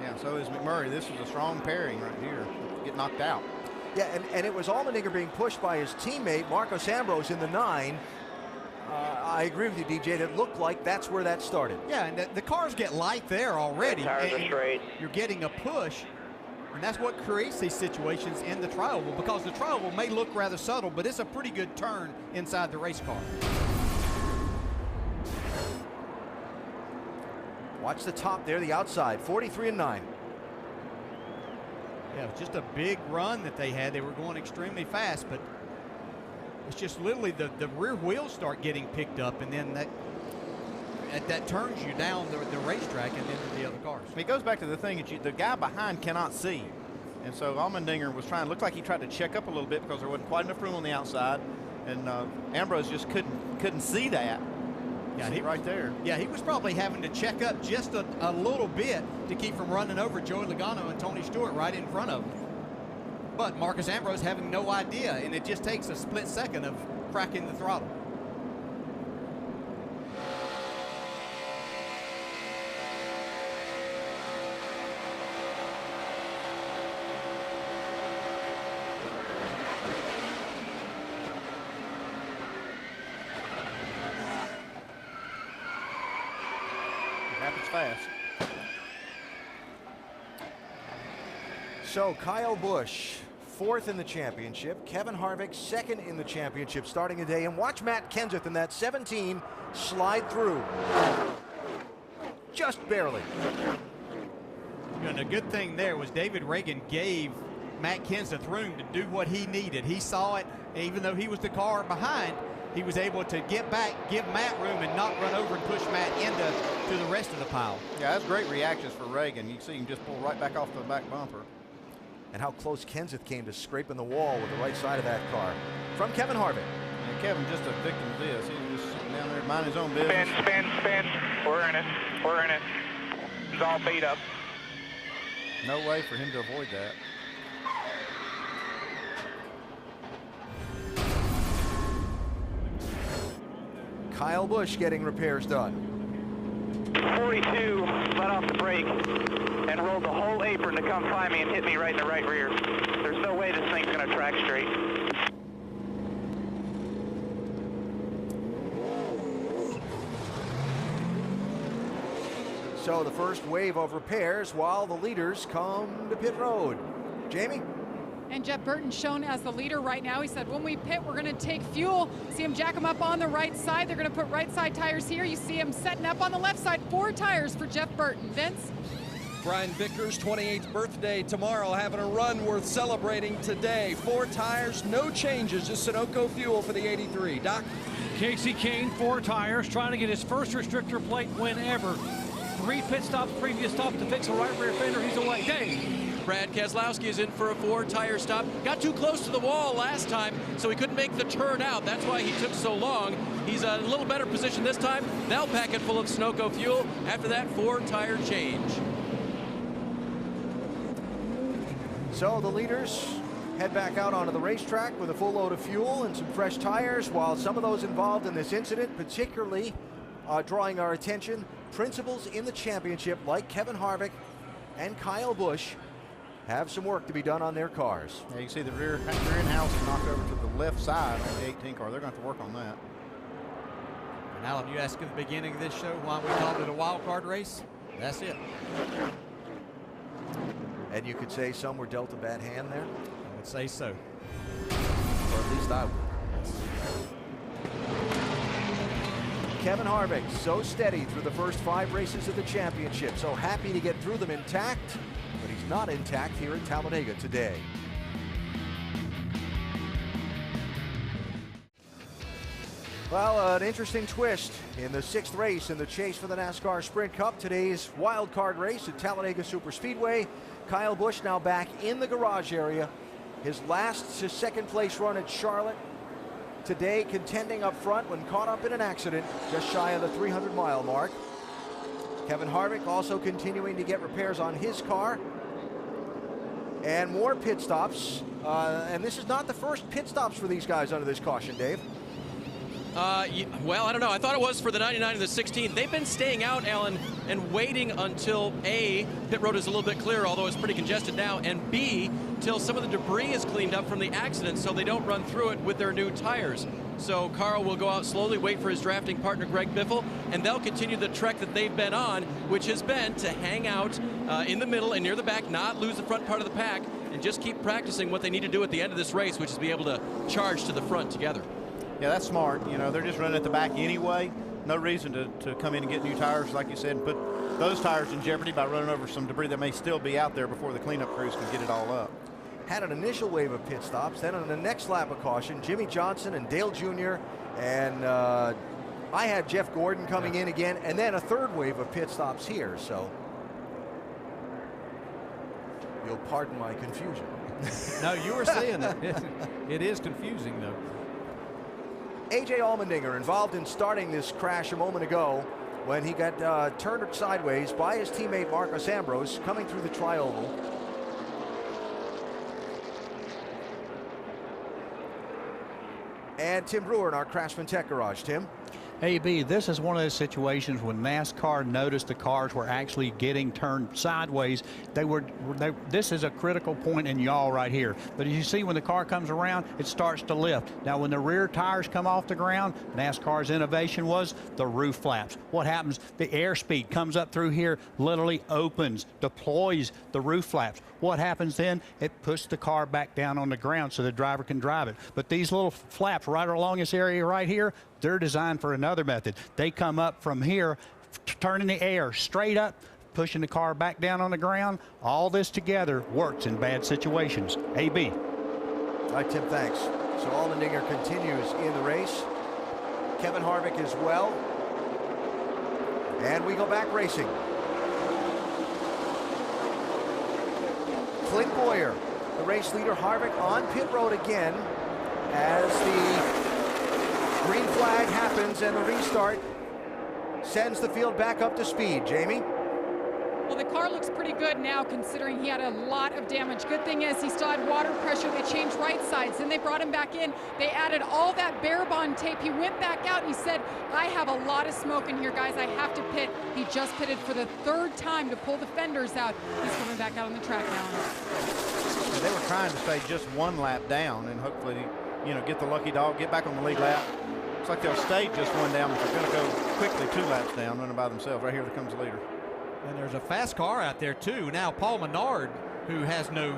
Yeah, so is McMurray. This was a strong pairing right here. Get knocked out. Yeah, and it was Allmendinger being pushed by his teammate, Marcos Ambrose, in the 9. I agree with you, DJ. That looked like that's where that started. Yeah, and the cars get light there already. Tires are straight. You're getting a push, and that's what creates these situations in the tri-oval, because the tri-oval may look rather subtle, but it's a pretty good turn inside the race car. Watch the top there, the outside, 43 and 9. Yeah, it was just a big run that they had. They were going extremely fast, but it's just literally the rear wheels start getting picked up, and then that turns you down the racetrack and into the other cars. It goes back to the thing that the guy behind cannot see. And so Allmendinger was trying, looked like he tried to check up a little bit because there wasn't quite enough room on the outside. And Ambrose just couldn't see that. Yeah, he right there. Yeah, he was probably having to check up just a little bit to keep from running over Joey Logano and Tony Stewart right in front of him. But Marcos Ambrose having no idea, and it just takes a split second of cracking the throttle. Happens fast. So Kyle Busch, 4th in the championship. Kevin Harvick, 2nd in the championship starting today. And watch Matt Kenseth in that 17 slide through. Just barely. And the good thing there was David Reagan gave Matt Kenseth room to do what he needed. He saw it, even though he was the car behind, he was able to get back, give Matt room, and not run over and push Matt into the rest of the pile. Yeah, that's great reactions for Reagan. You see him just pull right back off the back bumper. And how close Kenseth came to scraping the wall with the right side of that car. From Kevin Harvick. And Kevin just a victim of this. He was just sitting down there minding his own business. Spin. We're in it. We're in it. It's all beat up. No way for him to avoid that. Kyle Busch getting repairs done. 42 let off the brake and rolled the whole apron to come find me and hit me right in the right rear. There's no way this thing's going to track straight. So the first wave of repairs while the leaders come to pit road. Jamie? And Jeff Burton shown as the leader right now. He said, when we pit, we're going to take fuel. See him jack him up on the right side. They're going to put right side tires here. You see him setting up on the left side. 4 tires for Jeff Burton. Vince? Brian Vickers' 28th birthday tomorrow, having a run worth celebrating today. 4 tires, no changes, just Sunoco fuel for the 83. Doc? Casey Kane, 4 tires, trying to get his first restrictor plate win ever. 3 pit stops, previous stop to fix a right rear fender. He's away. Dave? Brad Keselowski is in for a 4-tire stop. Got too close to the wall last time, so he couldn't make the turn out. That's why he took so long. He's in a little better position this time. They'll pack it full of Sunoco fuel after that 4-tire change. So the leaders head back out onto the racetrack with a full load of fuel and some fresh tires, while some of those involved in this incident, particularly drawing our attention, principals in the championship like Kevin Harvick and Kyle Busch have some work to be done on their cars. Yeah, you can see the rear end housing knocked over to the left side of the 18 car. They're going to have to work on that. And Alan, you asked at the beginning of this show why we called it a wild card race. That's it. And you could say some were dealt a bad hand there? I would say so. Or at least I would. Kevin Harvick, so steady through the first 5 races of the championship. So happy to get through them intact, but he's not intact here at Talladega today. Well, an interesting twist in the 6th race in the chase for the NASCAR Sprint Cup. Today's wild card race at Talladega Superspeedway. Kyle Busch now back in the garage area. His last to 2nd place run at Charlotte. Today contending up front when caught up in an accident just shy of the 300-mile mark. Kevin Harvick also continuing to get repairs on his car. And more pit stops. And this is not the first pit stops for these guys under this caution, Dave. Well, I don't know. I thought it was for the 99 and the 16. They've been staying out, Alan, and waiting until A, pit road is a little bit clearer, although it's pretty congested now, and B, till some of the debris is cleaned up from the accident so they don't run through it with their new tires. So Carl will go out slowly, wait for his drafting partner, Greg Biffle, and they'll continue the trek that they've been on, which has been to hang out in the middle and near the back, not lose the front part of the pack, and just keep practicing what they need to do at the end of this race, which is be able to charge to the front together. Yeah, that's smart. You know, they're just running at the back anyway. No reason to come in and get new tires, like you said, and put those tires in jeopardy by running over some debris that may still be out there before the cleanup crews can get it all up. Had an initial wave of pit stops, then on the next lap of caution, Jimmy Johnson and Dale Jr. and I had Jeff Gordon coming in again, and then a 3rd wave of pit stops here, so you'll pardon my confusion. No, you were seeing it. It is confusing, though. A.J. Allmendinger involved in starting this crash a moment ago when he got turned sideways by his teammate Marcos Ambrose coming through the tri-oval. And Tim Brewer in our Craftsman Tech Garage. Tim? AB, this is one of those situations when NASCAR noticed the cars were actually getting turned sideways. This is a critical point in yaw right here. But as you see, when the car comes around, it starts to lift. Now, when the rear tires come off the ground, NASCAR's innovation was the roof flaps. What happens? The airspeed comes up through here, literally opens, deploys the roof flaps. What happens then? It puts the car back down on the ground so the driver can drive it. But these little flaps right along this area right here, they're designed for another method. They come up from here, turning the air straight up, pushing the car back down on the ground. All this together works in bad situations. AB. All right, Tim, thanks. So Allmendinger continues in the race. Kevin Harvick as well. And we go back racing. Clint Boyer, the race leader. Harvick on pit road again as the green flag happens and the restart sends the field back up to speed. Jamie? Well, the car looks pretty good now considering he had a lot of damage. Good thing is he still had water pressure. They changed right sides. Then they brought him back in. They added all that bare bond tape. He went back out and he said, I have a lot of smoke in here, guys. I have to pit. He just pitted for the 3rd time to pull the fenders out. He's coming back out on the track now. And they were trying to stay just 1 lap down and hopefully, you know, get the lucky dog, get back on the lead lap. Looks like they'll stay just 1 down, but they're going to go quickly 2 laps down, running by themselves. Right here comes the leader. And there's a fast car out there too. Now Paul Menard, who has no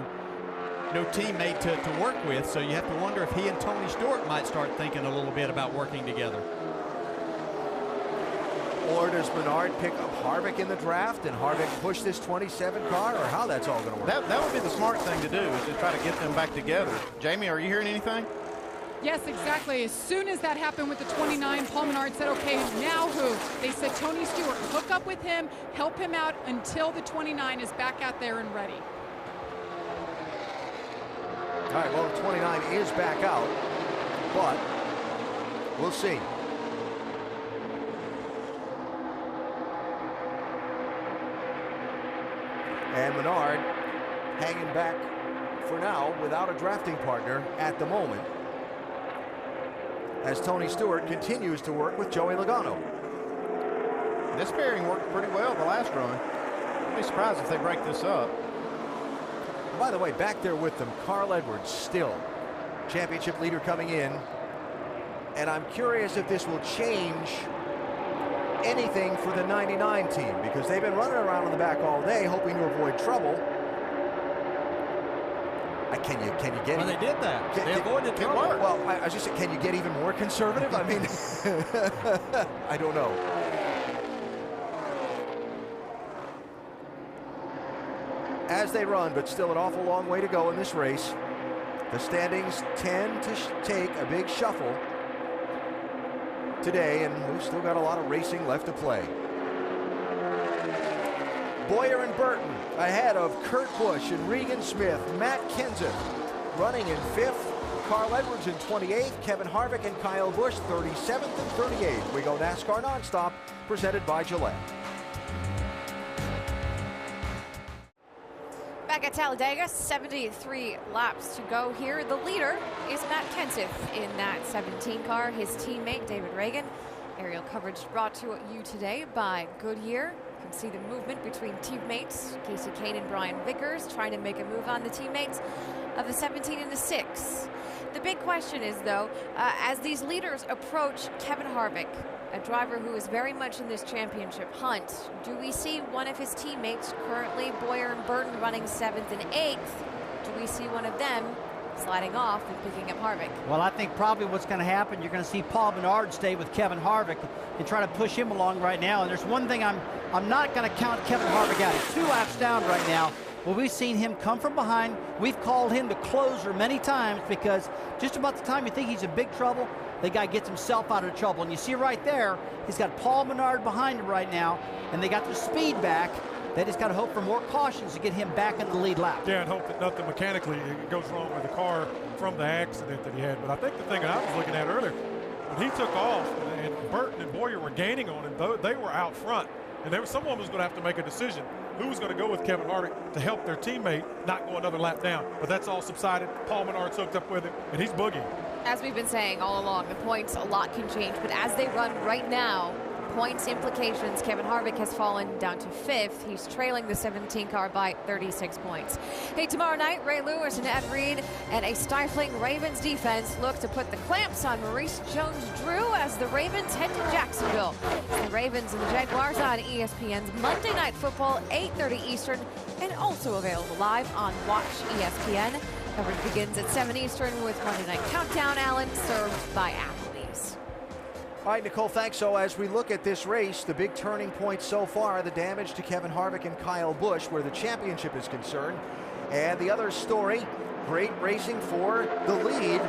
teammate to work with, so you have to wonder if he and Tony Stewart might start thinking a little bit about working together. Or does Menard pick up Harvick in the draft and Harvick push this 27 car, or how that's all going to work? That would be the smart thing to do, is to try to get them back together. Jamie, are you hearing anything? Yes, exactly. As soon as that happened with the 29, Paul Menard said, okay, now who? They said Tony Stewart, hook up with him, help him out until the 29 is back out there and ready. All right, well, the 29 is back out, but we'll see. And Menard hanging back for now without a drafting partner at the moment, as Tony Stewart continues to work with Joey Logano. This pairing worked pretty well the last run. I'd be surprised if they break this up. By the way, back there with them, Carl Edwards, still championship leader coming in. And I'm curious if this will change anything for the 99 team, because they've been running around in the back all day hoping to avoid trouble. Can you get? Well, they did that. They avoided trouble. Well, I just said, can you get even more conservative? I mean, I don't know. As they run, but still an awful long way to go in this race. The standings tend to take a big shuffle today, and we've still got a lot of racing left to play. Boyer and Burton ahead of Kurt Busch and Regan Smith. Matt Kenseth running in 5th. Carl Edwards in 28th. Kevin Harvick and Kyle Busch 37th and 38th. We go NASCAR Nonstop, presented by Gillette. Back at Talladega, 73 laps to go here. The leader is Matt Kenseth in that 17 car. His teammate, David Reagan. Aerial coverage brought to you today by Goodyear. You can see the movement between teammates. Casey Kane and Brian Vickers trying to make a move on the teammates of the 17 and the 6. The big question is, though, as these leaders approach Kevin Harvick, a driver who is very much in this championship hunt, do we see one of his teammates, currently Boyer and Burton, running 7th and 8th? Do we see one of them sliding off and picking up Harvick? Well, I think probably what's going to happen, you're going to see Paul Menard stay with Kevin Harvick and try to push him along right now. And there's one thing I'm not going to count Kevin Harvick out. He's 2 laps down right now. Well, we've seen him come from behind. We've called him the closer many times, because just about the time you think he's in big trouble, the guy gets himself out of trouble. And you see right there, he's got Paul Menard behind him right now, and they got the speed back. They just got to hope for more cautions to get him back into the lead lap. Yeah, and hope that nothing mechanically goes wrong with the car from the accident that he had. But I think the thing that I was looking at earlier, when he took off and Burton and Boyer were gaining on him, they were out front. And someone was going to have to make a decision who was going to go with Kevin Harvick to help their teammate not go another lap down. But that's all subsided. Paul Menard's hooked up with him, and he's boogieing. As we've been saying all along, the points, a lot can change. But as they run right now, points implications, Kevin Harvick has fallen down to 5th. He's trailing the 17 car by 36 points. Hey, tomorrow night, Ray Lewis and Ed Reed and a stifling Ravens defense look to put the clamps on Maurice Jones-Drew as the Ravens head to Jacksonville. The Ravens and the Jaguars on ESPN's Monday Night Football, 8:30 Eastern, and also available live on Watch ESPN. Coverage begins at 7 Eastern with Monday Night Countdown, Allen, served by Applebee's. All right, Nicole, thanks. So as we look at this race, the big turning point so far, the damage to Kevin Harvick and Kyle Busch, where the championship is concerned. And the other story, great racing for the lead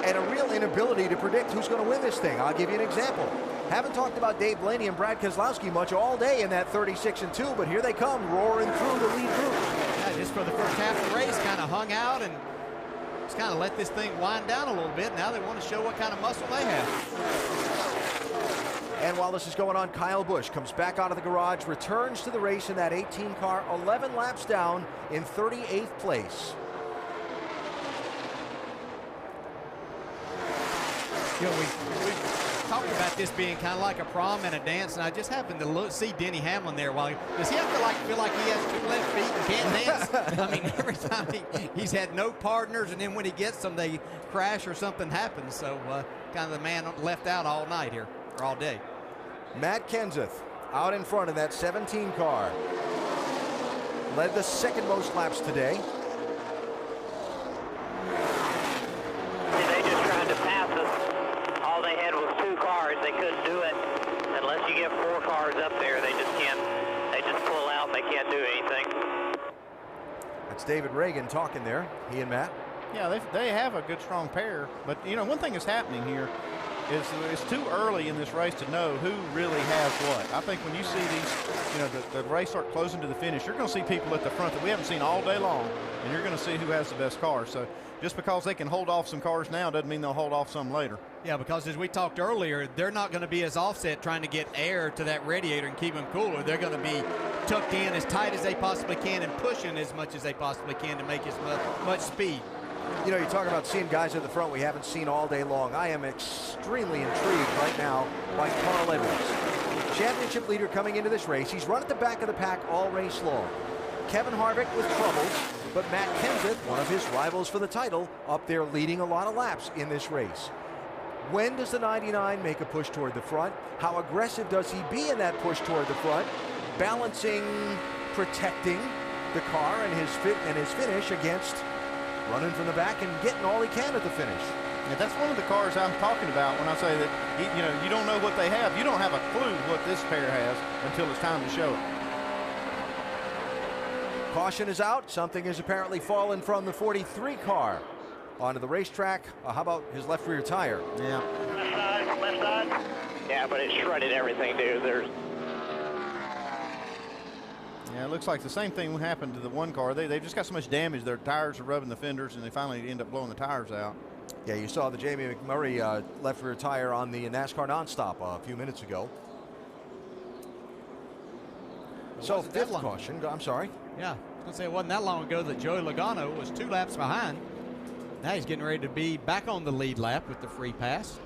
and a real inability to predict who's going to win this thing. I'll give you an example. Haven't talked about Dave Blaney and Brad Keselowski much all day in that 36-2, but here they come roaring through the lead group. Yeah, just for the first half of the race, kind of hung out and just kind of let this thing wind down a little bit. Now they want to show what kind of muscle they have. And while this is going on, Kyle Busch comes back out of the garage, returns to the race in that 18 car, 11 laps down in 38th place. You know, we talked about this being kind of like a prom and a dance, and I just happened to see Denny Hamlin there. Does he feel like he has 2 left feet and can't dance? I mean, every time he's had no partners, and then when he gets them, they crash or something happens. So kind of the man left out all night here, or all day. Matt Kenseth out in front in that 17 car. Led the second most laps today. They just tried to pass us. All they had was 2 cars. They couldn't do it. Unless you get 4 cars up there, they just can't. They just pull out and they can't do anything. That's David Reagan talking there, he and Matt. Yeah, they have a good, strong pair. But, you know, one thing that's happening here is it's too early in this race to know who really has what. I think when you see these, you know, the race start closing to the finish, you're going to see people at the front that we haven't seen all day long, and you're going to see who has the best car. So just because they can hold off some cars now doesn't mean they'll hold off some later. Yeah, because as we talked earlier, they're not going to be as offset trying to get air to that radiator and keep them cooler. They're going to be tucked in as tight as they possibly can and pushing as much as they possibly can to make as much speed. You know, you talk about seeing guys at the front we haven't seen all day long. I am extremely intrigued right now by Carl Edwards. Championship leader coming into this race. He's run at the back of the pack all race long. Kevin Harvick with troubles, but Matt Kenseth, one of his rivals for the title, up there leading a lot of laps in this race. When does the 99 make a push toward the front? How aggressive does he be in that push toward the front? Balancing, protecting the car and his finish against running from the back and getting all he can at the finish. Yeah, that's one of the cars I'm talking about when I say that, you know, you don't know what they have. You don't have a clue what this pair has until it's time to show it. Caution is out. Something has apparently fallen from the 43 car onto the racetrack. How about his left rear tire? Yeah. Left side. Yeah, but it shredded everything, dude. Yeah, it looks like the same thing happened to the one car. They've just got so much damage. Their tires are rubbing the fenders, and they finally end up blowing the tires out. Yeah, you saw the Jamie McMurray left rear tire on the NASCAR Nonstop a few minutes ago. So fifth caution. I'm sorry. Yeah, I was going to say it wasn't that long ago that Joey Logano was 2 laps behind. Now he's getting ready to be back on the lead lap with the free pass.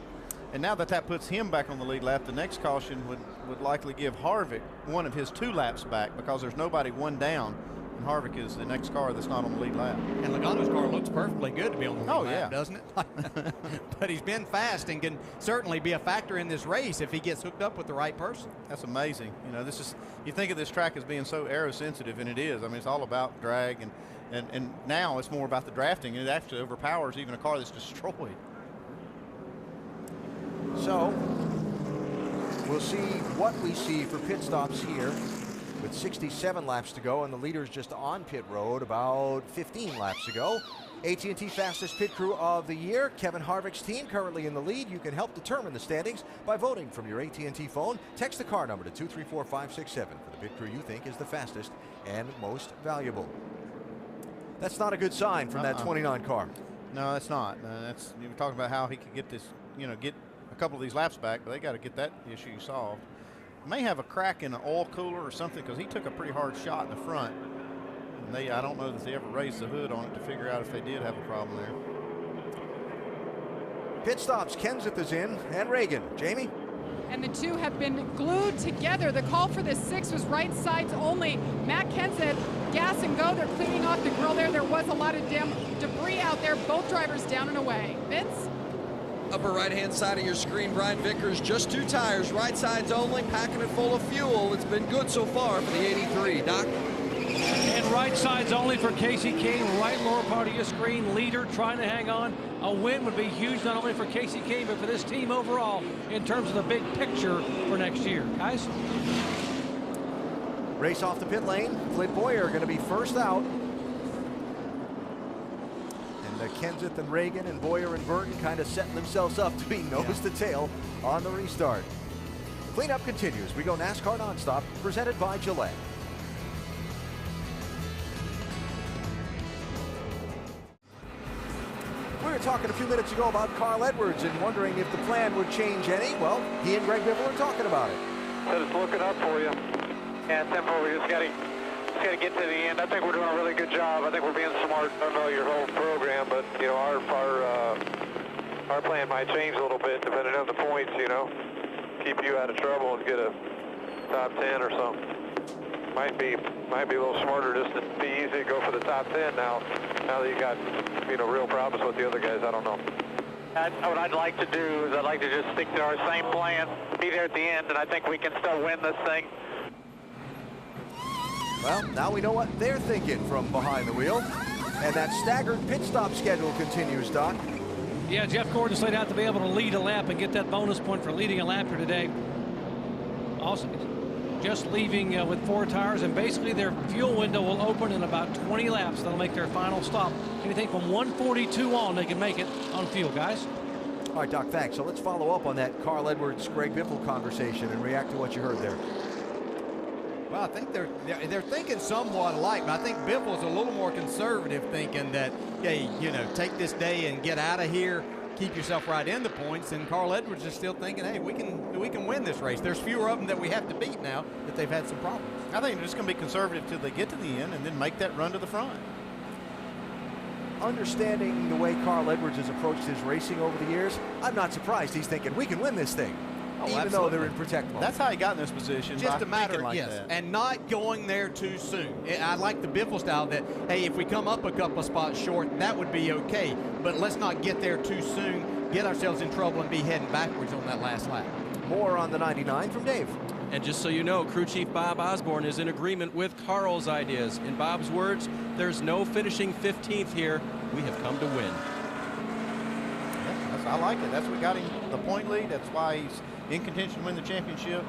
And now that puts him back on the lead lap, the next caution would likely give Harvick one of his 2 laps back because there's nobody one down. And Harvick is the next car that's not on the lead lap. And Logano's car looks perfectly good to be on the lead lap, yeah. doesn't it? But he's been fast and can certainly be a factor in this race if he gets hooked up with the right person. That's amazing. You know, you think of this track as being so aero-sensitive, and it is. I mean, it's all about drag, and now it's more about the drafting. It actually overpowers even a car that's destroyed. So we'll see what we see for pit stops here with 67 laps to go, and the leader's just on pit road about 15 laps ago. AT&T fastest pit crew of the year, Kevin Harvick's team currently in the lead. You can help determine the standings by voting from your AT&T phone. Text the car number to 234567 for the pit crew you think is the fastest and most valuable. That's not a good sign from that 29 car. No, that's not. You were talking about how he could get this, you know, get a couple of these laps back, but they got to get that issue solved. May have a crack in an oil cooler or something because he took a pretty hard shot in the front. And I don't know that they ever raised the hood on it to figure out if they did have a problem there. Pit stops, Kenseth is in, and Reagan. Jamie? And the two have been glued together. The call for the 6 was right sides only. Matt Kenseth, gas and go. They're cleaning off the grill there. There was a lot of debris out there. Both drivers down and away. Vince? Upper right-hand side of your screen, Brian Vickers, just 2 tires, right sides only, packing it full of fuel. It's been good so far for the 83. Doc? And right sides only for Casey King, right lower part of your screen, leader trying to hang on. A win would be huge not only for Casey King, but for this team overall in terms of the big picture for next year. Guys? Race off the pit lane. Clint Boyer going to be first out. Kenseth and Reagan and Boyer and Burton kind of setting themselves up to be nose to tail on the restart. Cleanup continues. We go NASCAR Nonstop, presented by Gillette. We were talking a few minutes ago about Carl Edwards and wondering if the plan would change any. Well, he and Greg Biffle are talking about it. Said it's looking up for you. Yeah, tempo, we just got to get to the end. I think we're doing a really good job. I think we're being smart. I don't know your whole program, but you know our plan might change a little bit depending on the points. You know, keep you out of trouble and get a top 10 or something. Might be a little smarter just to be easy to go for the top 10 now that you got real problems with the other guys. I don't know. What I'd like to do is I'd like to just stick to our same plan, be there at the end, and I think we can still win this thing. Well, now we know what they're thinking from behind the wheel. And that staggered pit stop schedule continues, Doc. Yeah, Jeff Gordon's laid out to be able to lead a lap and get that bonus point for leading a lap here today. Also, just leaving with 4 tires, and basically their fuel window will open in about 20 laps. That'll make their final stop. Anything from 142 on, they can make it on fuel, guys. All right, Doc, thanks. So let's follow up on that Carl Edwards, Greg Biffle conversation and react to what you heard there. Well, I think they're thinking somewhat alike, but I think Biffle's a little more conservative, thinking that, hey, you know, take this day and get out of here, keep yourself right in the points. And Carl Edwards is still thinking, hey, we can win this race. There's fewer of them that we have to beat now that they've had some problems. I think they're just going to be conservative till they get to the end and then make that run to the front. Understanding the way Carl Edwards has approached his racing over the years, I'm not surprised he's thinking we can win this thing. Even though they're in protect mode. That's how he got in this position. Just a matter, like yes, that. and not going there too soon. I like the Biffle style that, hey, if we come up a couple of spots short, that would be okay. But let's not get there too soon, get ourselves in trouble, and be heading backwards on that last lap. More on the 99 from Dave. And just so you know, crew chief Bob Osborne is in agreement with Carl's ideas. In Bob's words, there's no finishing 15th here. We have come to win. I like it. That's what got him the point lead. That's why he's in contention to win the championship.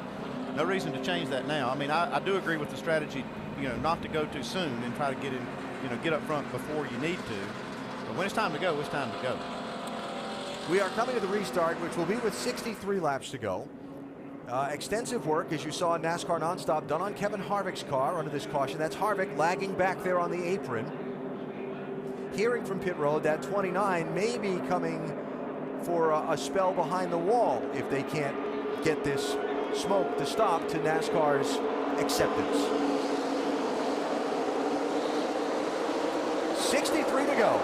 No reason to change that now. I mean, I do agree with the strategy, you know, not to go too soon and try to get in, you know, get up front before you need to. But when it's time to go, it's time to go. We are coming to the restart, which will be with 63 laps to go. Extensive work, as you saw in NASCAR Nonstop, done on Kevin Harvick's car under this caution. That's Harvick lagging back there on the apron. Hearing from pit road that 29 may be coming for a spell behind the wall if they can't get this smoke to stop to NASCAR's acceptance. 63 to go.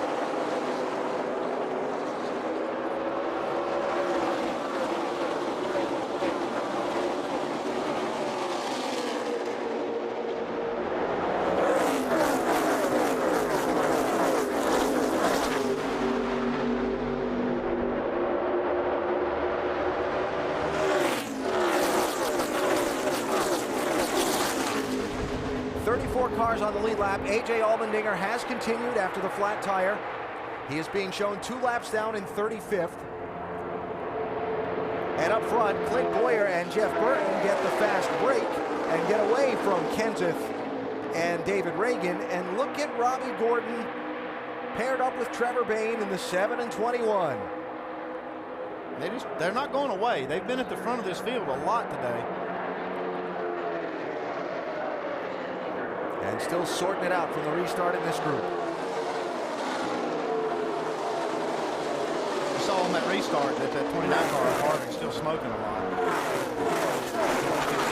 Cars on the lead lap. A.J. Allmendinger has continued after the flat tire. He is being shown 2 laps down in 35th. And up front, Clint Boyer and Jeff Burton get the fast break and get away from Kenseth and David Reagan. And look at Robbie Gordon paired up with Trevor Bayne in the 7 and 21. They're not going away. They've been at the front of this field a lot today. And still sorting it out from the restart in this group. You saw on that restart that 29 car Harvick's still smoking a lot.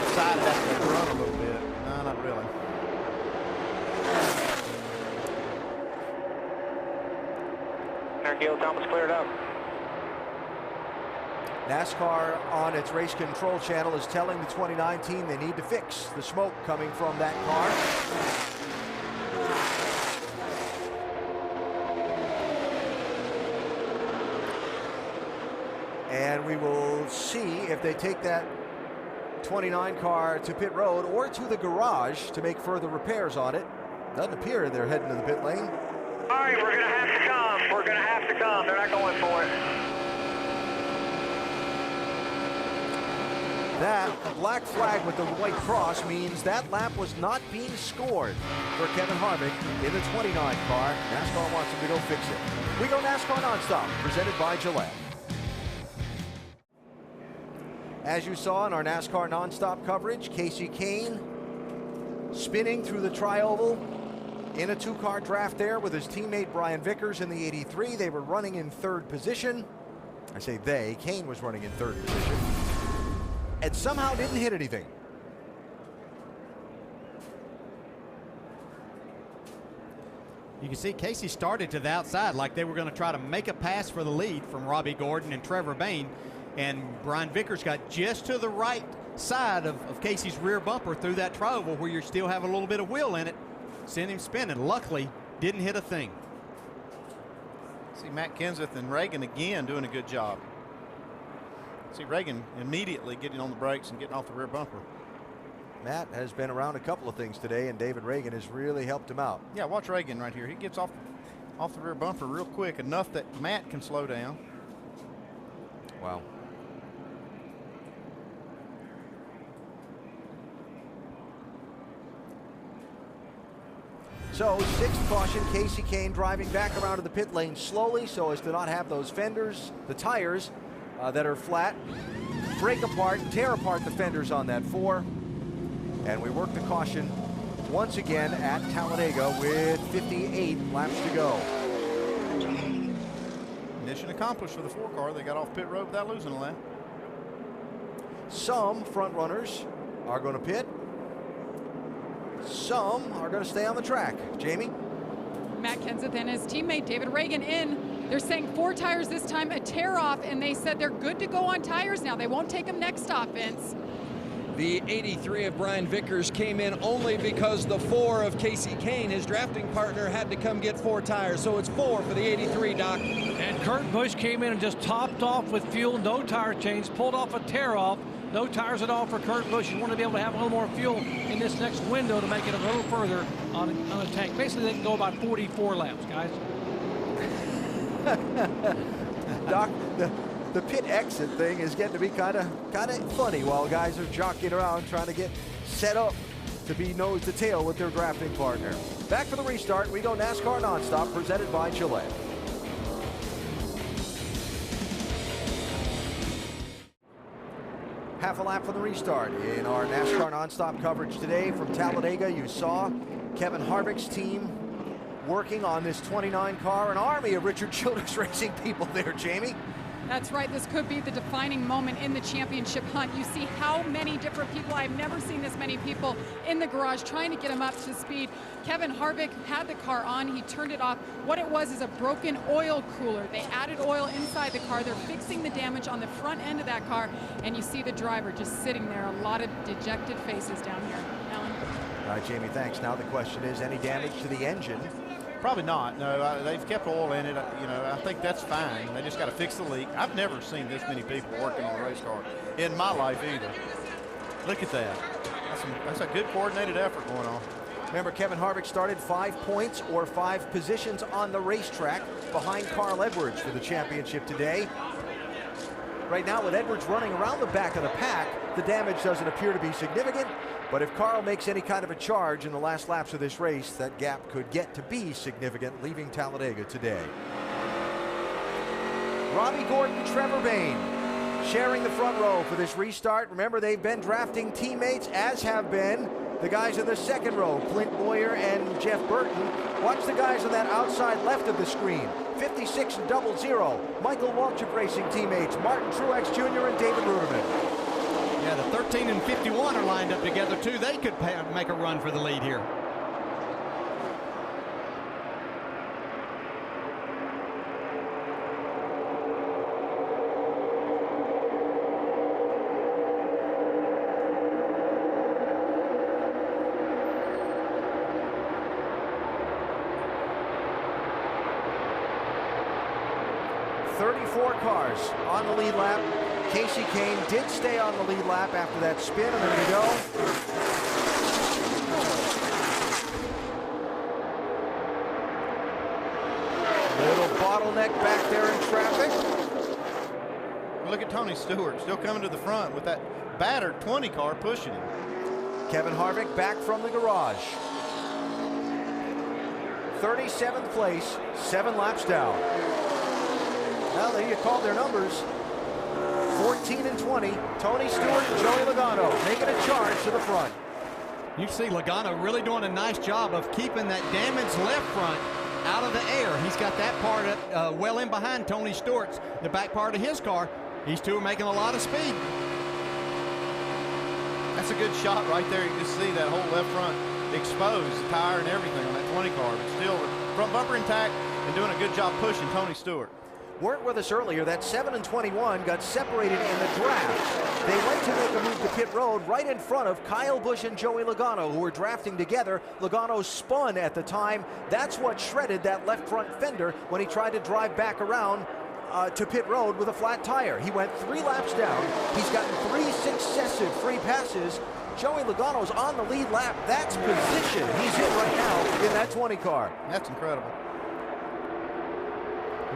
Decided that's to run a little bit. No, not really. Gil Thomas cleared up. NASCAR on its race control channel is telling the 29 team they need to fix the smoke coming from that car. And we will see if they take that 29 car to pit road or to the garage to make further repairs on it. Doesn't appear they're heading to the pit lane. All right, we're going to have to come. We're going to have to come. They're not going for it. That black flag with the white cross means that lap was not being scored for Kevin Harvick in the 29 car. NASCAR wants him to go fix it. We go NASCAR Nonstop, presented by Gillette. As you saw in our NASCAR Nonstop coverage, Casey Kane spinning through the tri-oval in a 2-car draft there with his teammate Brian Vickers in the 83. They were running in 3rd position. I say they, Kane was running in 3rd position. And somehow didn't hit anything. You can see Casey started to the outside like they were going to try to make a pass for the lead from Robbie Gordon and Trevor Bayne. And Brian Vickers got just to the right side of Casey's rear bumper through that tri-oval where you still have a little bit of wheel in it. Sent him spinning. Luckily, didn't hit a thing. See Matt Kenseth and Reagan again doing a good job. See Reagan immediately getting on the brakes and getting off the rear bumper. Matt has been around a couple of things today, and David Reagan has really helped him out. Yeah, watch Reagan right here. He gets off the rear bumper real quick, enough that Matt can slow down. Wow. So, sixth caution, Casey Kane driving back around to the pit lane slowly so as to not have those fenders, the tires that are flat, break apart, tear apart the fenders on that 4. And we work the caution once again at Talladega with 58 laps to go. Mission accomplished for the 4 car. They got off pit road without losing a lap. Some front runners are going to pit. Some are going to stay on the track. Jamie? Matt Kenseth and his teammate David Reagan in. They're saying 4 tires this time, a tear off, and they said they're good to go on tires now. They won't take them next stop, Vince. The 83 of Brian Vickers came in only because the 4 of Casey Kane, his drafting partner, had to come get 4 tires. So it's 4 for the 83, Doc. And Kurt Busch came in and just topped off with fuel, no tire change, pulled off a tear off. No tires at all for Kurt Busch. You want to be able to have a little more fuel in this next window to make it a little further on a tank. Basically, they can go about 44 laps, guys. Doc, the pit exit thing is getting to be kind of funny while guys are jockeying around trying to get set up to be nose to tail with their drafting partner. Back for the restart, we go NASCAR Nonstop, presented by Gillette. Half a lap for the restart. In our NASCAR Nonstop coverage today from Talladega, you saw Kevin Harvick's team working on this 29 car, an army of Richard Childress Racing people there, Jamie. That's right. This could be the defining moment in the championship hunt. You see how many different people. I've never seen this many people in the garage trying to get him up to speed. Kevin Harvick had the car on. He turned it off. What it was is a broken oil cooler. They added oil inside the car. They're fixing the damage on the front end of that car. And you see the driver just sitting there. A lot of dejected faces down here. Alan? All right, Jamie, thanks. Now the question is, any damage to the engine? Probably not. No, they've kept oil in it. I think that's fine. They just got to fix the leak. I've never seen this many people working on a race car in my life either. Look at that. That's a good coordinated effort going on. Remember, Kevin Harvick started 5 points or 5 positions on the racetrack behind Carl Edwards for the championship today. Right now, with Edwards running around the back of the pack, the damage doesn't appear to be significant. But if Carl makes any kind of a charge in the last laps of this race, that gap could get to be significant, leaving Talladega today. Robbie Gordon, Trevor Bayne sharing the front row for this restart. Remember, they've been drafting teammates, as have been the guys in the second row, Clint Boyer and Jeff Burton. Watch the guys on that outside left of the screen. 56 and 00. Michael Waltrip Racing teammates, Martin Truex Jr. and David Ruderman. Yeah, the 13 and 51 are lined up together, too. They could make a run for the lead here. Cars on the lead lap. Casey Kane did stay on the lead lap after that spin. A minute ago. Little bottleneck back there in traffic. Look at Tony Stewart still coming to the front with that battered 20 car pushing him. Kevin Harvick back from the garage. 37th place, 7 laps down. Well, there you called their numbers. 14 and 20. Tony Stewart and Joey Logano making a charge to the front. You see Logano really doing a nice job of keeping that damaged left front out of the air. He's got that part well in behind Tony Stewart's, the back part of his car. These two are making a lot of speed. That's a good shot right there. You can see that whole left front exposed, the tire and everything on that 20 car. But still, the front bumper intact and doing a good job pushing Tony Stewart. weren't with us earlier, that 7 and 21 got separated in the draft. They went to make a move to pit road right in front of Kyle Busch and Joey Logano, who were drafting together. Logano spun at the time. That's what shredded that left front fender when he tried to drive back around to pit road with a flat tire. He went 3 laps down. He's gotten 3 successive free passes. Joey Logano's on the lead lap. That's position he's in right now in that 20 car. That's incredible.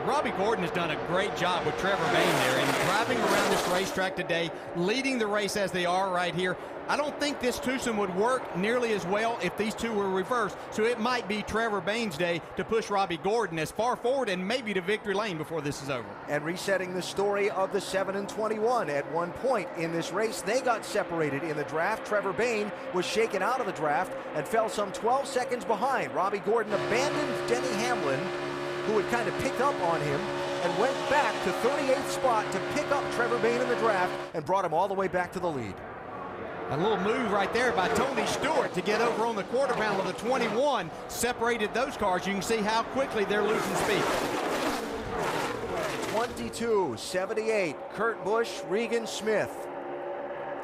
Robbie Gordon has done a great job with Trevor Bayne there and driving around this racetrack today, leading the race as they are right here. I don't think this twosome would work nearly as well if these two were reversed. So it might be Trevor Bayne's day to push Robbie Gordon as far forward and maybe to victory lane before this is over. And resetting the story of the 7 and 21. At one point in this race, they got separated in the draft. Trevor Bayne was shaken out of the draft and fell some 12 seconds behind. Robbie Gordon abandoned Denny Hamlin, who had kind of picked up on him, and went back to 38th spot to pick up Trevor Bayne in the draft and brought him all the way back to the lead. A little move right there by Tony Stewart to get over on the quarter panel of the 21. Separated those cars. You can see how quickly they're losing speed. 22-78, Kurt Busch, Regan Smith.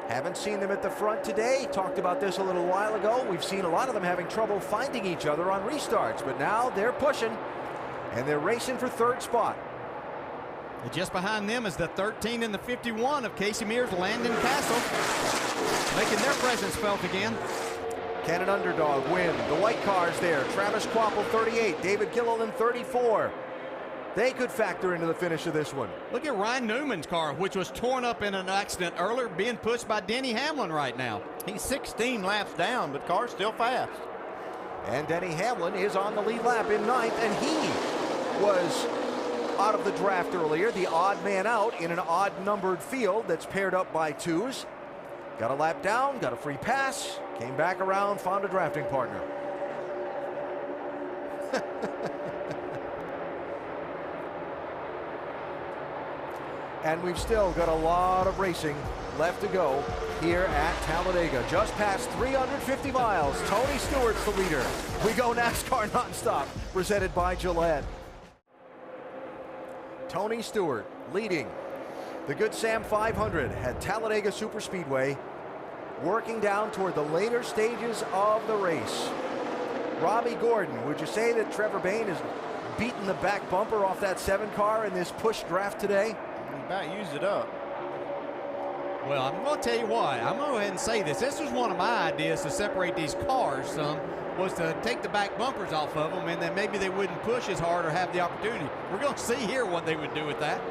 Haven't seen them at the front today. Talked about this a little while ago. We've seen a lot of them having trouble finding each other on restarts, but now they're pushing, and they're racing for 3rd spot. And just behind them is the 13 and the 51 of Casey Mears, Landon Castle, making their presence felt again. Can an underdog win? The white car's there. Travis Kvapil, 38. David Gilliland, 34. They could factor into the finish of this one. Look at Ryan Newman's car, which was torn up in an accident earlier, being pushed by Denny Hamlin right now. He's 16 laps down, but car's still fast. And Denny Hamlin is on the lead lap in 9th, and he was out of the draft earlier, the odd man out in an odd numbered field that's paired up by 2s. Got a lap down, got a free pass, came back around, found a drafting partner. And we've still got a lot of racing left to go here at Talladega. Just past 350 miles. Tony Stewart's the leader. We go NASCAR nonstop, presented by Gillette. Tony Stewart leading the Good Sam 500 at Talladega Superspeedway, working down toward the later stages of the race. Robbie Gordon, would you say that Trevor Bayne has beaten the back bumper off that 7 car in this push draft today? He about used it up. Well, I'm going to tell you why. I'm going to go ahead and say this. This was one of my ideas to separate these cars some, was to take the back bumpers off of them, and then maybe they wouldn't push as hard or have the opportunity. We're going to see here what they would do with that.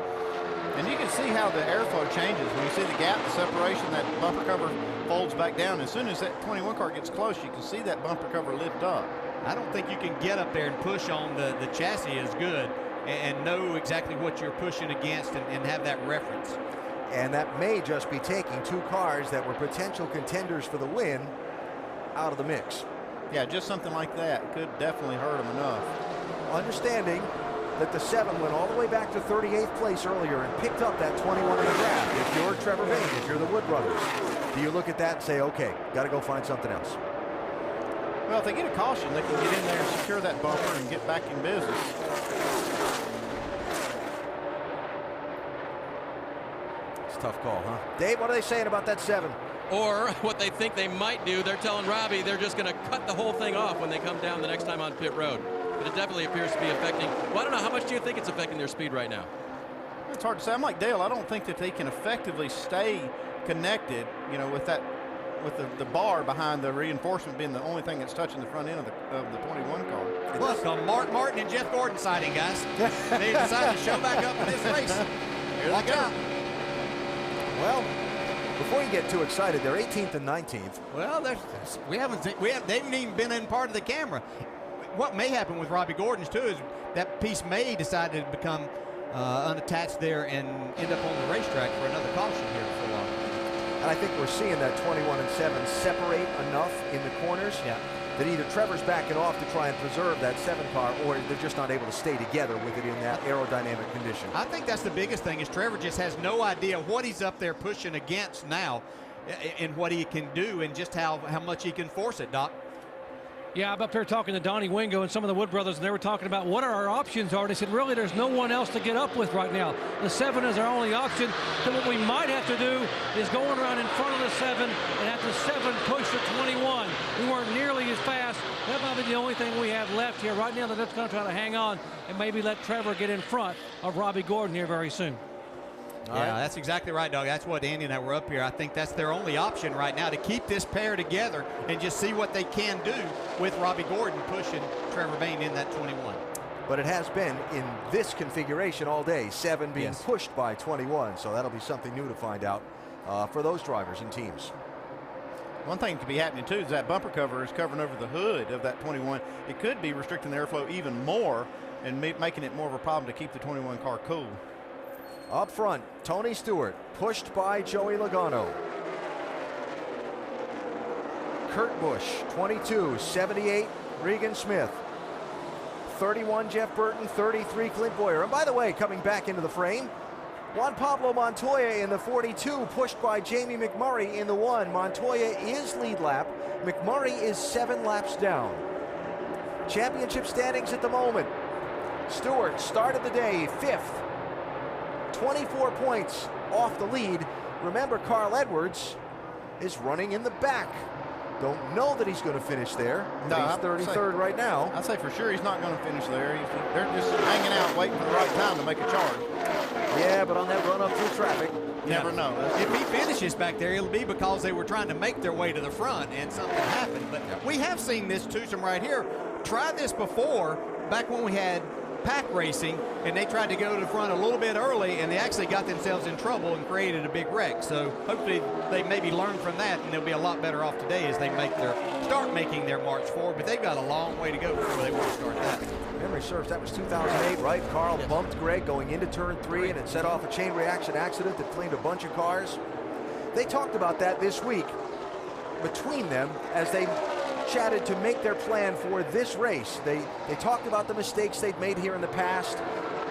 And you can see how the airflow changes. When you see the gap, the separation, that bumper cover folds back down. As soon as that 21 car gets close, you can see that bumper cover lift up. I don't think you can get up there and push on the chassis as good and know exactly what you're pushing against and have that reference. And that may just be taking 2 cars that were potential contenders for the win out of the mix. Yeah, just something like that could definitely hurt them enough. Understanding that the 7 went all the way back to 38th place earlier and picked up that 21 in the draft. If you're Trevor Bayne, if you're the Wood brothers, do you look at that and say, okay, got to go find something else? Well, if they get a caution, they can get in there and secure that bumper and get back in business. It's a tough call, huh? Dave, what are they saying about that 7? Or what they think they might do, they're telling Robbie they're just going to cut the whole thing off when they come down the next time on pit road. But it definitely appears to be affecting. Well, I don't know, how much do you think it's affecting their speed right now? It's hard to say. I'm like Dale. I don't think that they can effectively stay connected, you know, with that, with the bar behind the reinforcement being the only thing that's touching the front end of the 21 car. Look, a Mark Martin and Jeff Gordon sighting, guys. They decided to show back up in this race. Watch out. Well, before you get too excited, they're 18th and 19th. Well, they haven't even been in part of the camera. What may happen with Robbie Gordon's too is that piece may decide to become unattached there and end up on the racetrack for another caution here for a while. And I think we're seeing that 21 and 7 separate enough in the corners that either Trevor's backing off to try and preserve that 7 car, or they're just not able to stay together with it in that aerodynamic condition. I think that's the biggest thing, is Trevor just has no idea what he's up there pushing against now and what he can do and just how much he can force it, Doc. Yeah, I'm up there talking to Donnie Wingo and some of the Wood brothers, and they were talking about what our options are. They said, really, there's no one else to get up with right now. The 7 is our only option. So what we might have to do is go around in front of the 7 and have the 7 push the 21. We weren't nearly as fast. That might be the only thing we have left here. Right now, they're just going to try to hang on and maybe let Trevor get in front of Robbie Gordon here very soon. Yeah, that's exactly right, Doug. That's what Andy and I were up here. I think that's their only option right now, to keep this pair together and just see what they can do with Robbie Gordon pushing Trevor Bayne in that 21. But it has been in this configuration all day, 7 being pushed by 21, so that'll be something new to find out for those drivers and teams. One thing that could be happening too is that bumper cover is covering over the hood of that 21. It could be restricting the airflow even more and making it more of a problem to keep the 21 car cool. Up front, Tony Stewart, pushed by Joey Logano. Kurt Busch, 22, 78, Regan Smith. 31, Jeff Burton, 33, Clint Boyer. And by the way, coming back into the frame, Juan Pablo Montoya in the 42, pushed by Jamie McMurray in the 1. Montoya is lead lap. McMurray is 7 laps down. Championship standings at the moment. Stewart started the day 5th. 24 points off the lead. Remember, Carl Edwards is running in the back. Don't know that he's going to finish there. No, he's 33rd right now. I'd say for sure he's not going to finish there. They're just hanging out, waiting for the right time to make a charge. Yeah, but on that run up through traffic, never know. If he finishes back there, it'll be because they were trying to make their way to the front and something happened. But we have seen this twosome right here. Tried this before, back when we had pack racing, and they tried to go to the front a little bit early, and they actually got themselves in trouble and created a big wreck. So hopefully they maybe learn from that, and they'll be a lot better off today as they start making their march forward. But they've got a long way to go before they want to start that. Memory serves, that was 2008, right? Carl bumped Greg going into turn 3, and it set off a chain reaction accident that claimed a bunch of cars. They talked about that this week between them as they chatted to make their plan for this race. They talked about the mistakes they'd made here in the past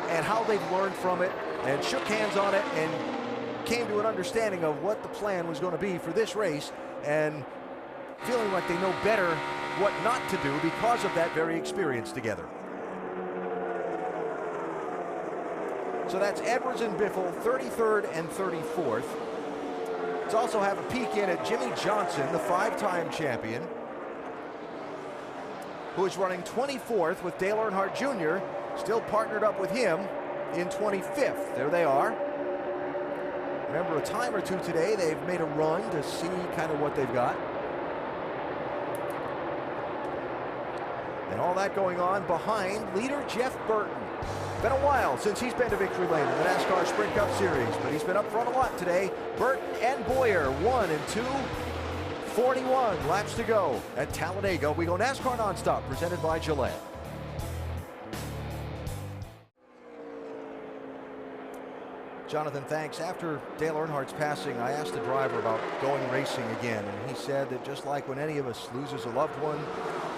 and how they've learned from it, and shook hands on it and came to an understanding of what the plan was going to be for this race, and feeling like they know better what not to do because of that very experience together. So that's Edwards and Biffle, 33rd and 34th. Let's also have a peek in at Jimmy Johnson, the 5-time champion, who is running 24th with Dale Earnhardt Jr., still partnered up with him in 25th. There they are. Remember, a time or two today, they've made a run to see kind of what they've got. And all that going on behind leader Jeff Burton. Been a while since he's been to victory lane in the NASCAR Sprint Cup Series, but he's been up front a lot today. Burton and Boyer, 1 and 2. 41 laps to go at Talladega. We go NASCAR Nonstop, presented by Gillette. Jonathan, thanks. After Dale Earnhardt's passing, I asked the driver about going racing again, and he said that just like when any of us loses a loved one,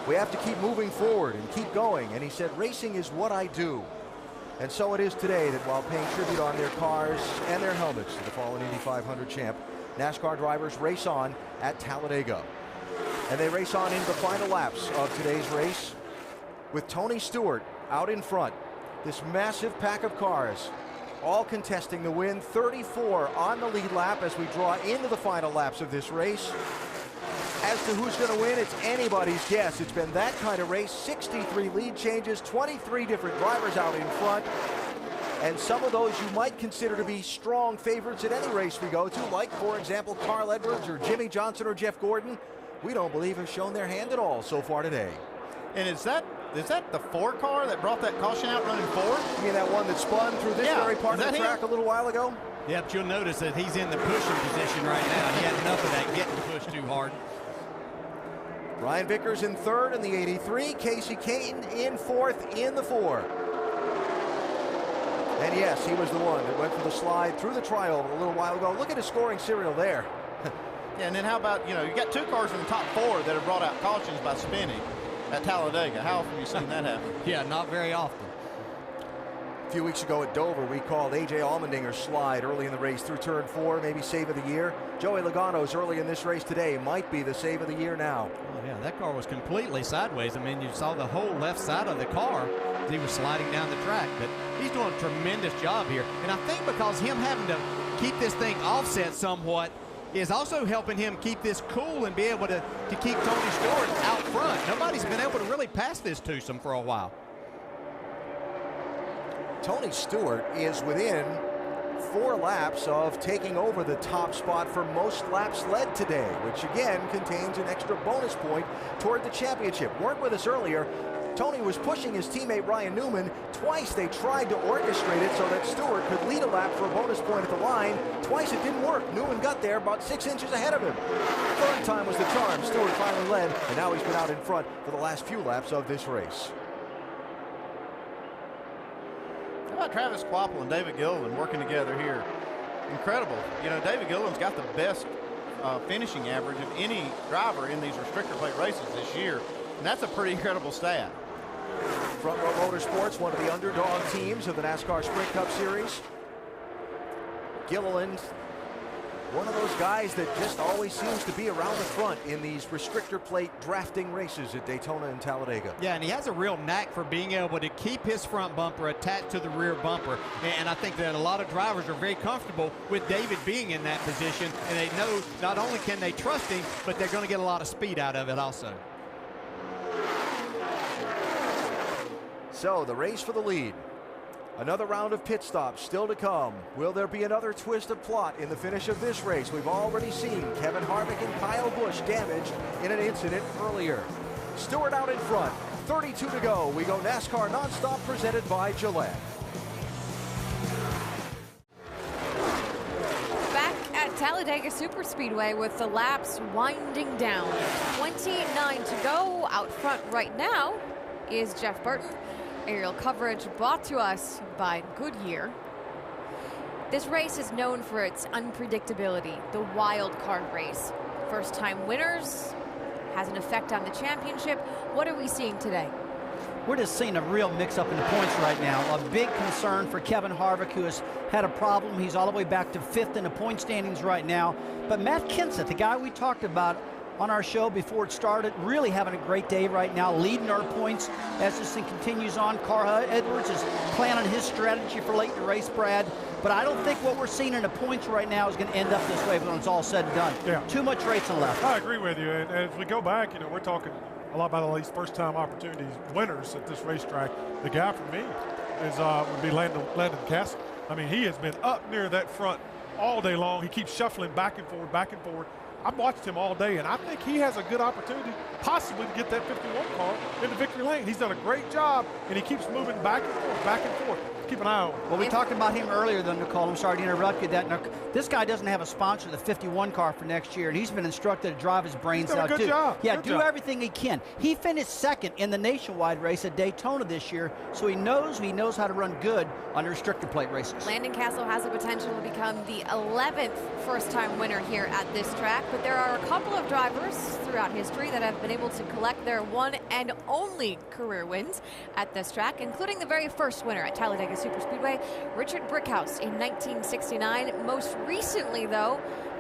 we have to keep moving forward and keep going. And he said, racing is what I do. And so it is today, that while paying tribute on their cars and their helmets to the fallen Indy 500 champ, NASCAR drivers race on at Talladega. And they race on into the final laps of today's race with Tony Stewart out in front. This massive pack of cars all contesting the win. 34 on the lead lap as we draw into the final laps of this race. As to who's going to win, it's anybody's guess. It's been that kind of race. 63 lead changes, 23 different drivers out in front. And some of those you might consider to be strong favorites at any race we go to, like, for example, Carl Edwards or Jimmy Johnson or Jeff Gordon, we don't believe have shown their hand at all so far today. And is that the 4 car that brought that caution out running forward? You mean that one that spun through this very part of the track a little while ago? Yep, you'll notice that he's in the pushing position right now. He had enough of that getting pushed too hard. Ryan Vickers in 3rd in the 83. Casey Caton in 4th in the 4. And yes, he was the one that went for the slide through the trioval a little while ago. Look at his scoring serial there. Yeah, and then how about, you got 2 cars in the top 4 that have brought out cautions by spinning at Talladega. How often have you seen that happen? Yeah, not very often. A few weeks ago at Dover, we called A.J. Allmendinger's slide early in the race through turn 4, maybe save of the year. Joey Logano's early in this race today might be the save of the year now. Oh, yeah, that car was completely sideways. I mean, you saw the whole left side of the car as he was sliding down the track. But he's doing a tremendous job here. And I think because him having to keep this thing offset somewhat is also helping him keep this cool and be able to keep Tony Stewart out front. Nobody's been able to really pass this twosome for a while. Tony Stewart is within 4 laps of taking over the top spot for most laps led today, which again contains an extra bonus point toward the championship. Weren't with us earlier. Tony was pushing his teammate Ryan Newman. Twice they tried to orchestrate it so that Stewart could lead a lap for a bonus point at the line. Twice it didn't work. Newman got there about 6 inches ahead of him. Third time was the charm. Stewart finally led, and now he's been out in front for the last few laps of this race. How about Travis Kvapil and David Gilliland working together here? Incredible. You know, David Gilliland's got the best finishing average of any driver in these restrictor plate races this year, and that's a pretty incredible stat. Front Row Motorsports, one of the underdog teams of the NASCAR Sprint Cup Series. Gilliland, one of those guys that just always seems to be around the front in these restrictor plate drafting races at Daytona and Talladega. Yeah, and he has a real knack for being able to keep his front bumper attached to the rear bumper. And I think that a lot of drivers are very comfortable with David being in that position, and they know not only can they trust him, but they're going to get a lot of speed out of it also. So the race for the lead. Another round of pit stops still to come. Will there be another twist of plot in the finish of this race? We've already seen Kevin Harvick and Kyle Busch damaged in an incident earlier. Stewart out in front. 32 to go. We go NASCAR nonstop presented by Gillette. Back at Talladega Superspeedway with the laps winding down. 29 to go. Out front right now is Jeff Burton. Aerial coverage brought to us by Goodyear. This race is known for its unpredictability, the wild card race. First time winners has an effect on the championship. What are we seeing today? We're just seeing a real mix-up in the points right now. A big concern for Kevin Harvick, who has had a problem. He's all the way back to 5th in the point standings right now. But Matt Kenseth, the guy we talked about on our show before it started, really having a great day right now, leading our points as this thing continues on. Carl Edwards is planning his strategy for late in the race, Brad. But I don't think what we're seeing in the points right now is going to end up this way when it's all said and done. Yeah. Too much racing left. I agree with you. And as we go back, you know, we're talking a lot about these first-time opportunities, winners at this racetrack. The guy for me is would be Landon Castle. I mean, he has been up near that front all day long. He keeps shuffling back and forward, back and forward. I've watched him all day, and I think he has a good opportunity possibly to get that 51 car into victory lane. He's done a great job, and he keeps moving back and forth, back and forth. Keep an eye on him. Well, we talked about him earlier, though, Nicole. I'm sorry to interrupt you. This guy doesn't have a sponsor, the 51 car for next year, and he's been instructed to drive his brains out, too. Good job. Yeah, good do job. everything he can. He finished 2nd in the nationwide race at Daytona this year, so he knows how to run good on restrictor plate races. Landon Castle has the potential to become the 11th first-time winner here at this track, but there are a couple of drivers throughout history that have been able to collect their one and only career wins at this track, including the very first winner at Talladega Superspeedway, Richard Brickhouse in 1969. Most recently, though,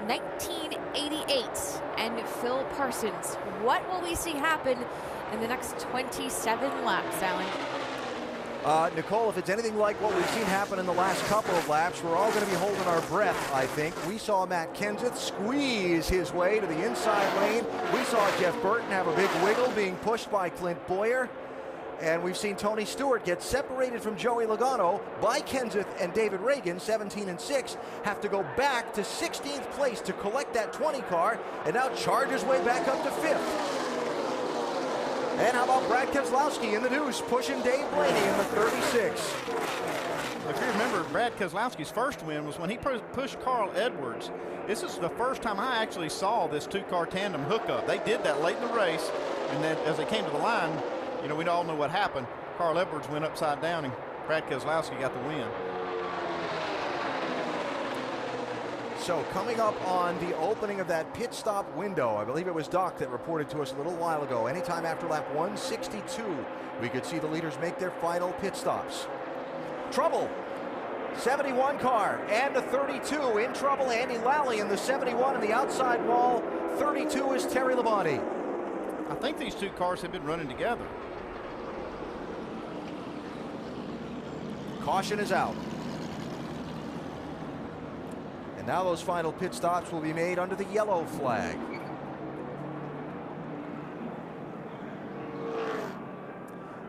1988, and Phil Parsons. What will we see happen in the next 27 laps, Alan? Nicole, if it's anything like what we've seen happen in the last couple of laps, we're all going to be holding our breath, I think. We saw Matt Kenseth squeeze his way to the inside lane. We saw Jeff Burton have a big wiggle being pushed by Clint Boyer. And we've seen Tony Stewart get separated from Joey Logano by Kenseth and David Reagan, 17 and 6, have to go back to 16th place to collect that 20 car, and now charge his way back up to 5th. And how about Brad Keselowski in the deuce, pushing Dave Blaney in the 36. If you remember, Brad Keselowski's first win was when he pushed Carl Edwards. This is the first time I actually saw this 2-car tandem hookup. They did that late in the race, and then as they came to the line, you know, we all know what happened. Carl Edwards went upside down, and Brad Keselowski got the win. So coming up on the opening of that pit stop window, I believe it was Doc that reported to us a little while ago, anytime after lap 162, we could see the leaders make their final pit stops. Trouble. 71 car and the 32 in trouble. Andy Lally in the 71 in the outside wall. 32 is Terry Labonte. I think these two cars have been running together. Caution is out. And now those final pit stops will be made under the yellow flag.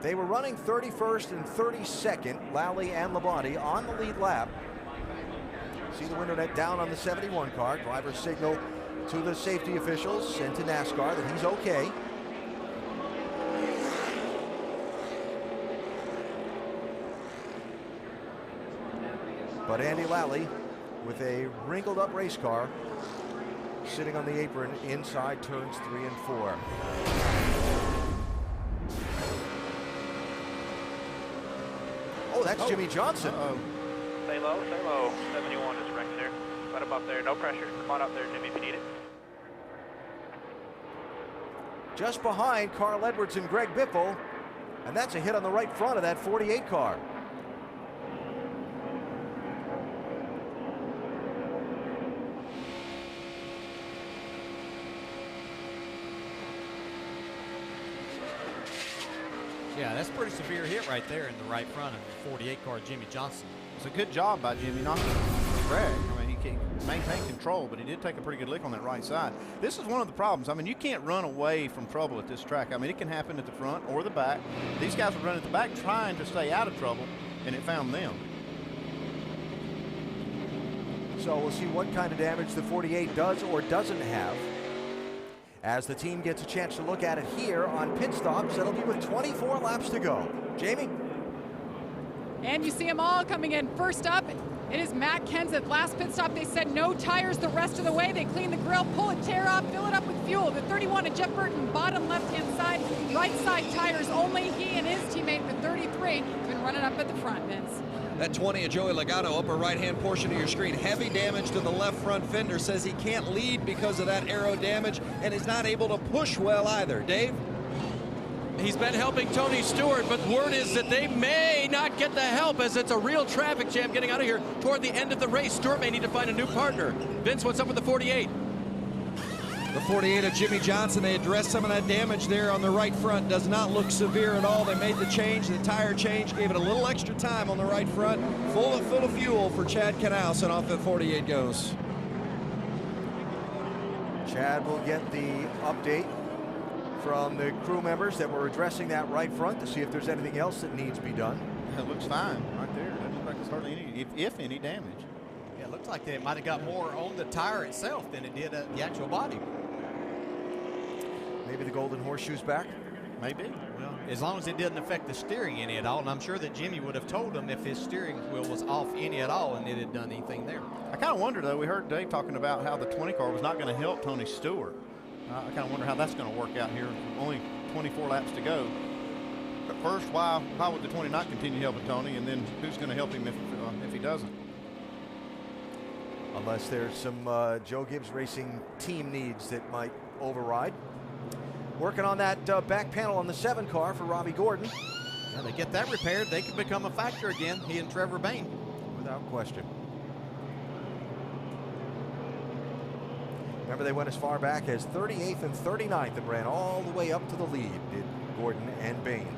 They were running 31st and 32nd, Lally and Labonte on the lead lap. See the window net down on the 71 car. Driver signal to the safety officials and to NASCAR that he's okay. But Andy Lally with a wrinkled up race car sitting on the apron inside turns 3 and 4. Oh, that's Jimmy Johnson. Stay low, stay low. 71 is wrecked there. Let him up there, no pressure. Come on up there, Jimmy, if you need it. Just behind Carl Edwards and Greg Biffle, and that's a hit on the right front of that 48 car. Yeah, that's a pretty severe hit right there in the right front of the 48 car Jimmy Johnson. It's a good job by Jimmy not to Greg. I mean, he maintained control, but he did take a pretty good lick on that right side. This is one of the problems. I mean, you can't run away from trouble at this track. I mean, it can happen at the front or the back. These guys were running at the back trying to stay out of trouble, and it found them. So we'll see what kind of damage the 48 does or doesn't have as the team gets a chance to look at it here on pit stops. That'll be with 24 laps to go. Jamie? And you see them all coming in. First up, it is Matt Kenseth. Last pit stop, they said no tires the rest of the way. They clean the grill, pull it, tear off, fill it up with fuel. The 31 of Jeff Burton, bottom left-hand side, right side tires only. He and his teammate, the 33, have been running up at the front, Vince. That 20 of Joey Logano, upper right-hand portion of your screen. Heavy damage to the left front fender. Says he can't lead because of that aero damage, and is not able to push well either. Dave? He's been helping Tony Stewart, but word is that they may not get the help as it's a real traffic jam getting out of here toward the end of the race. Stewart may need to find a new partner. Vince, what's up with the 48? The 48 of Jimmy Johnson, they addressed some of that damage there on the right front. Does not look severe at all. They made the change, the tire change, gave it a little extra time on the right front. Full of fuel for Chad Knaus, and off the 48 goes. Chad will get the update from the crew members that were addressing that right front to see if there's anything else that needs to be done. It looks fine right there. Doesn't look like there's hardly any, if any, damage. Yeah, it looks like it might have got more on the tire itself than it did at the actual body. Maybe the golden horseshoe's back? Maybe. Well, as long as it didn't affect the steering any at all, and I'm sure that Jimmy would have told him if his steering wheel was off any at all and it had done anything there. I kind of wonder, though, we heard Dave talking about how the 20 car was not going to help Tony Stewart. I kind of wonder how that's going to work out here. Only 24 laps to go. But first, why would the 20 not continue helping Tony? And then who's going to help him if he doesn't? Unless there's some Joe Gibbs Racing team needs that might override. Working on that back panel on the 7 car for Robbie Gordon. Yeah, they get that repaired, they can become a factor again, he and Trevor Bayne. Without question. Remember, they went as far back as 38th and 39th and ran all the way up to the lead, did Gordon and Bayne.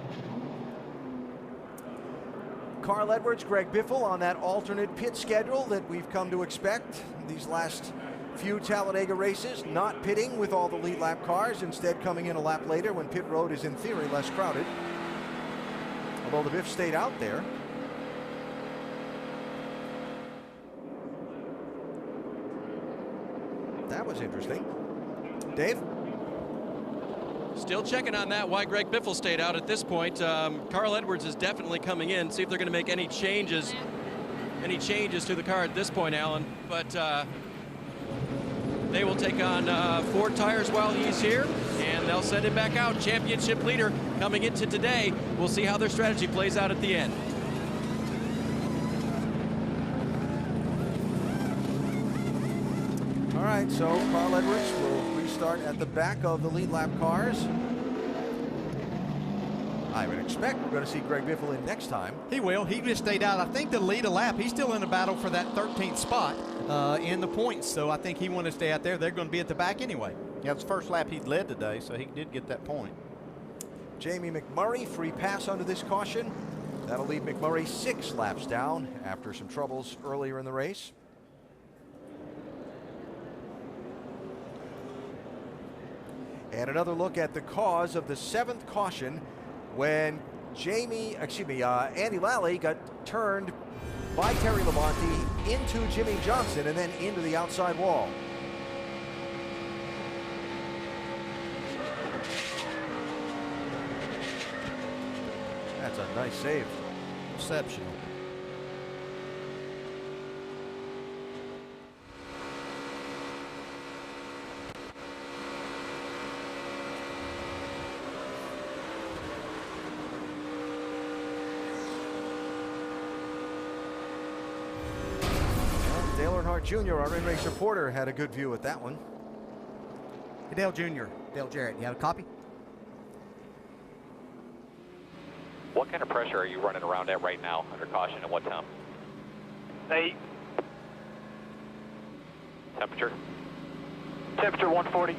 Carl Edwards, Greg Biffle on that alternate pit schedule that we've come to expect these last few Talladega races, not pitting with all the lead lap cars, instead coming in a lap later when pit road is in theory less crowded. Although the Biff stayed out there. That was interesting. Dave? Still checking on that, why Greg Biffle stayed out at this point. Carl Edwards is definitely coming in. See if they're going to make any changes to the car at this point, Alan. But they will take on 4 tires while he's here, and they'll send him back out. Championship leader coming into today. We'll see how their strategy plays out at the end. All right, so Carl Edwards will restart at the back of the lead lap cars. I would expect we're going to see Greg Biffle in next time. He will. He just stayed out, I think, to lead a lap. He's still in a battle for that 13th spot in the points, so I think he wanted to stay out there. They're going to be at the back anyway. Yeah, it's the first lap he'd led today, so he did get that point. Jamie McMurray, free pass under this caution. That'll leave McMurray 6 laps down after some troubles earlier in the race. And another look at the cause of the 7th caution when Andy Lally got turned by Terry Labonte into Jimmy Johnson and then into the outside wall. That's a nice save. Exceptional. Dale Earnhardt Jr., our in-race reporter, had a good view at that one. Hey, Dale Jr., Dale Jarrett, you have a copy? What kind of pressure are you running around at right now under caution and what time? 8. Temperature? Temperature 140.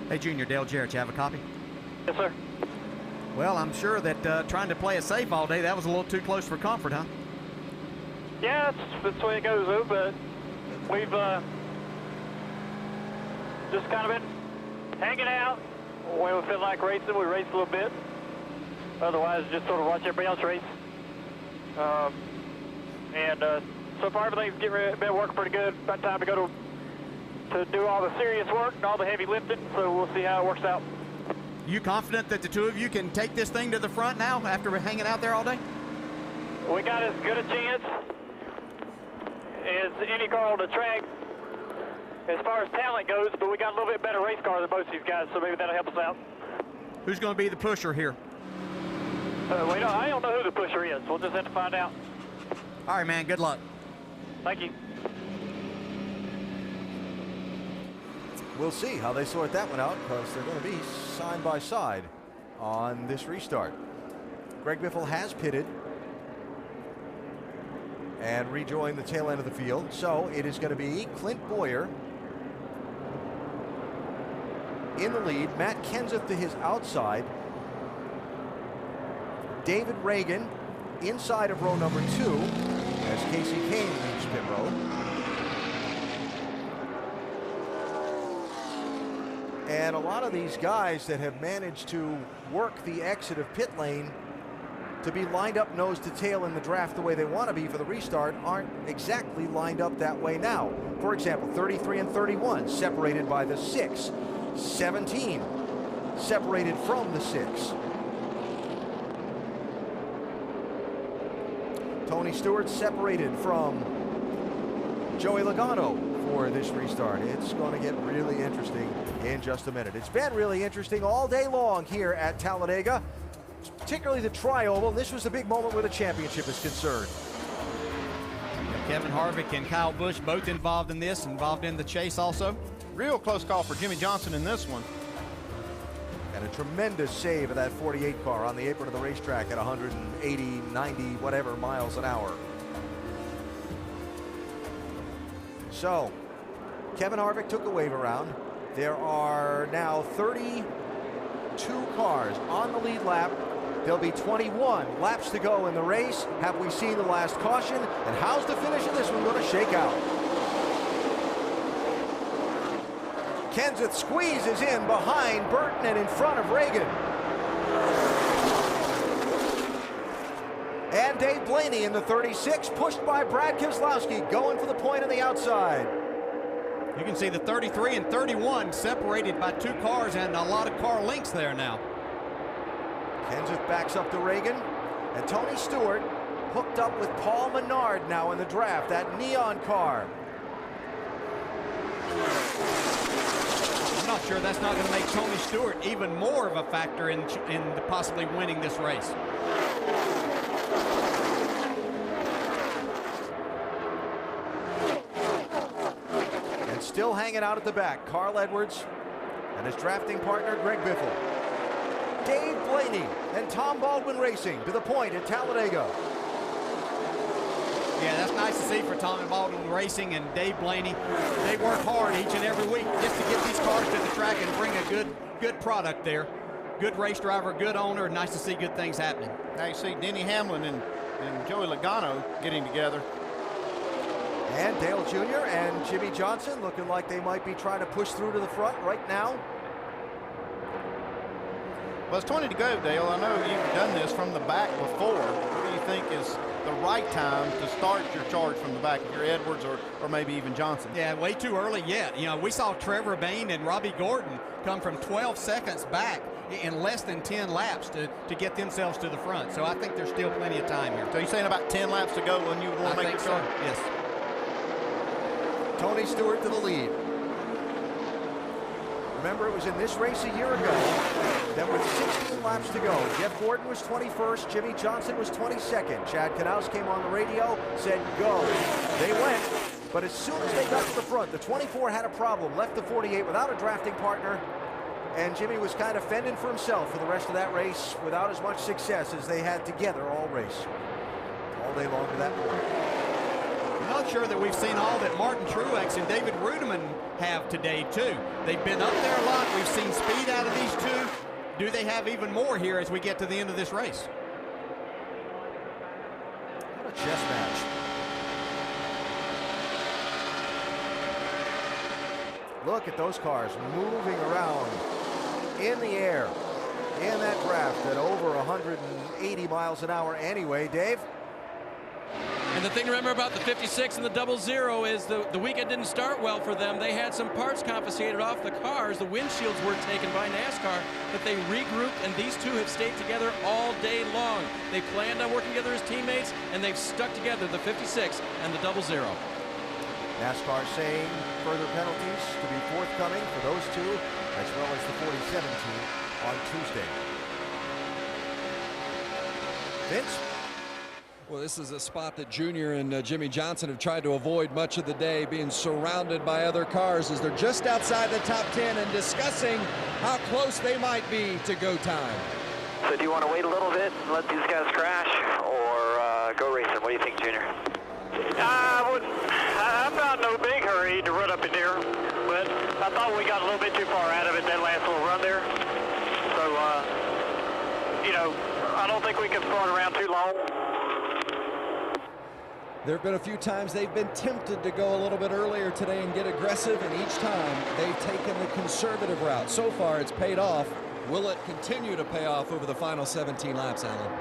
Hey, Junior, Dale Jarrett, you have a copy? Yes, sir. Well, I'm sure that trying to play it safe all day, that was a little too close for comfort, huh? Yeah, that's the way it goes, though, but we've just kind of been hanging out. When we feel like racing, we race a little bit. Otherwise, just sort of watch everybody else race. And so far, everything's been working pretty good. About time to go to do all the serious work and all the heavy lifting, so we'll see how it works out. You confident that the two of you can take this thing to the front now after we're hanging out there all day? We got as good a chance as any car on the track as far as talent goes, but we got a little bit better race car than most of these guys, so maybe that'll help us out. Who's going to be the pusher here? I don't know who the pusher is. We'll just have to find out. All right, man. Good luck. Thank you. We'll see how they sort that one out because they're going to be side by side on this restart. Greg Biffle has pitted and rejoined the tail end of the field. So it is going to be Clint Boyer in the lead, Matt Kenseth to his outside, David Reagan inside of row number 2 as Casey Kane leaves pit road. And a lot of these guys that have managed to work the exit of pit lane to be lined up nose to tail in the draft the way they want to be for the restart aren't exactly lined up that way now. For example, 33 and 31 separated by the 6. 17 separated from the 6. Tony Stewart separated from Joey Logano for this restart. It's going to get really interesting in just a minute. It's been really interesting all day long here at Talladega, particularly the tri-oval. This was a big moment where the championship is concerned. Kevin Harvick and Kyle Busch both involved in this, involved in the chase also. Real close call for Jimmy Johnson in this one. And a tremendous save of that 48 car on the apron of the racetrack at 180, 90, whatever miles an hour. So, Kevin Harvick took the wave around. There are now 32 cars on the lead lap. There'll be 21 laps to go in the race. Have we seen the last caution? And how's the finish of this one going to shake out? Kenseth squeezes in behind Burton and in front of Reagan. And Dave Blaney in the 36, pushed by Brad Keselowski, going for the point on the outside. You can see the 33 and 31 separated by 2 cars and a lot of car lengths there now. Kenseth backs up to Reagan, and Tony Stewart hooked up with Paul Menard now in the draft, that neon car. I'm not sure that's not going to make Tony Stewart even more of a factor in possibly winning this race. And still hanging out at the back, Carl Edwards and his drafting partner, Greg Biffle. Dave Blaney and Tom Baldwin Racing to the point at Talladega. Yeah, that's nice to see for Tom and Baldwin Racing and Dave Blaney. They work hard each and every week just to get these cars to the track and bring a good product there. Good race driver, good owner, nice to see good things happening. Now you see Denny Hamlin and Joey Logano getting together. And Dale Jr. and Jimmy Johnson looking like they might be trying to push through to the front right now. Well, it's 20 to go, Dale. I know you've done this from the back before. What do you think is the right time to start your charge from the back, if you're Edwards or maybe even Johnson? Yeah, way too early yet. You know, we saw Trevor Bayne and Robbie Gordon come from 12 seconds back in less than 10 laps to get themselves to the front. So I think there's still plenty of time here. So you're saying about 10 laps to go when you want to make your charge? So. Yes. Tony Stewart to the lead. Remember, it was in this race a year ago that with 16 laps to go, Jeff Gordon was 21st, Jimmy Johnson was 22nd. Chad Knaus came on the radio, said go. They went, but as soon as they got to the front, the 24 had a problem, left the 48 without a drafting partner, and Jimmy was kind of fending for himself for the rest of that race without as much success as they had together all race. All day long to that point. I'm not sure that we've seen all that Martin Truex and David Rudiman have today, too. They've been up there a lot. We've seen speed out of these two. Do they have even more here as we get to the end of this race? What a chess match. Look at those cars moving around in the air in that draft at over 180 miles an hour anyway, Dave. And the thing to remember about the 56 and the 00 is the weekend didn't start well for them. They had some parts confiscated off the cars. The windshields were taken by NASCAR, but they regrouped, and these two have stayed together all day long. They planned on working together as teammates, and they've stuck together, the 56 and the 00. NASCAR saying further penalties to be forthcoming for those two, as well as the 47 team on Tuesday. Vince? Well, this is a spot that Junior and Jimmy Johnson have tried to avoid much of the day, being surrounded by other cars as they're just outside the top 10 and discussing how close they might be to go time. So do you want to wait a little bit and let these guys crash, or go racing? What do you think, Junior? I'm not in no big hurry to run up in there, but I thought we got a little bit too far out of it that last little run there. So, you know, I don't think we can start around too long. There have been a few times they've been tempted to go a little bit earlier today and get aggressive, and each time they've taken the conservative route. So far, it's paid off. Will it continue to pay off over the final 17 laps, Alan?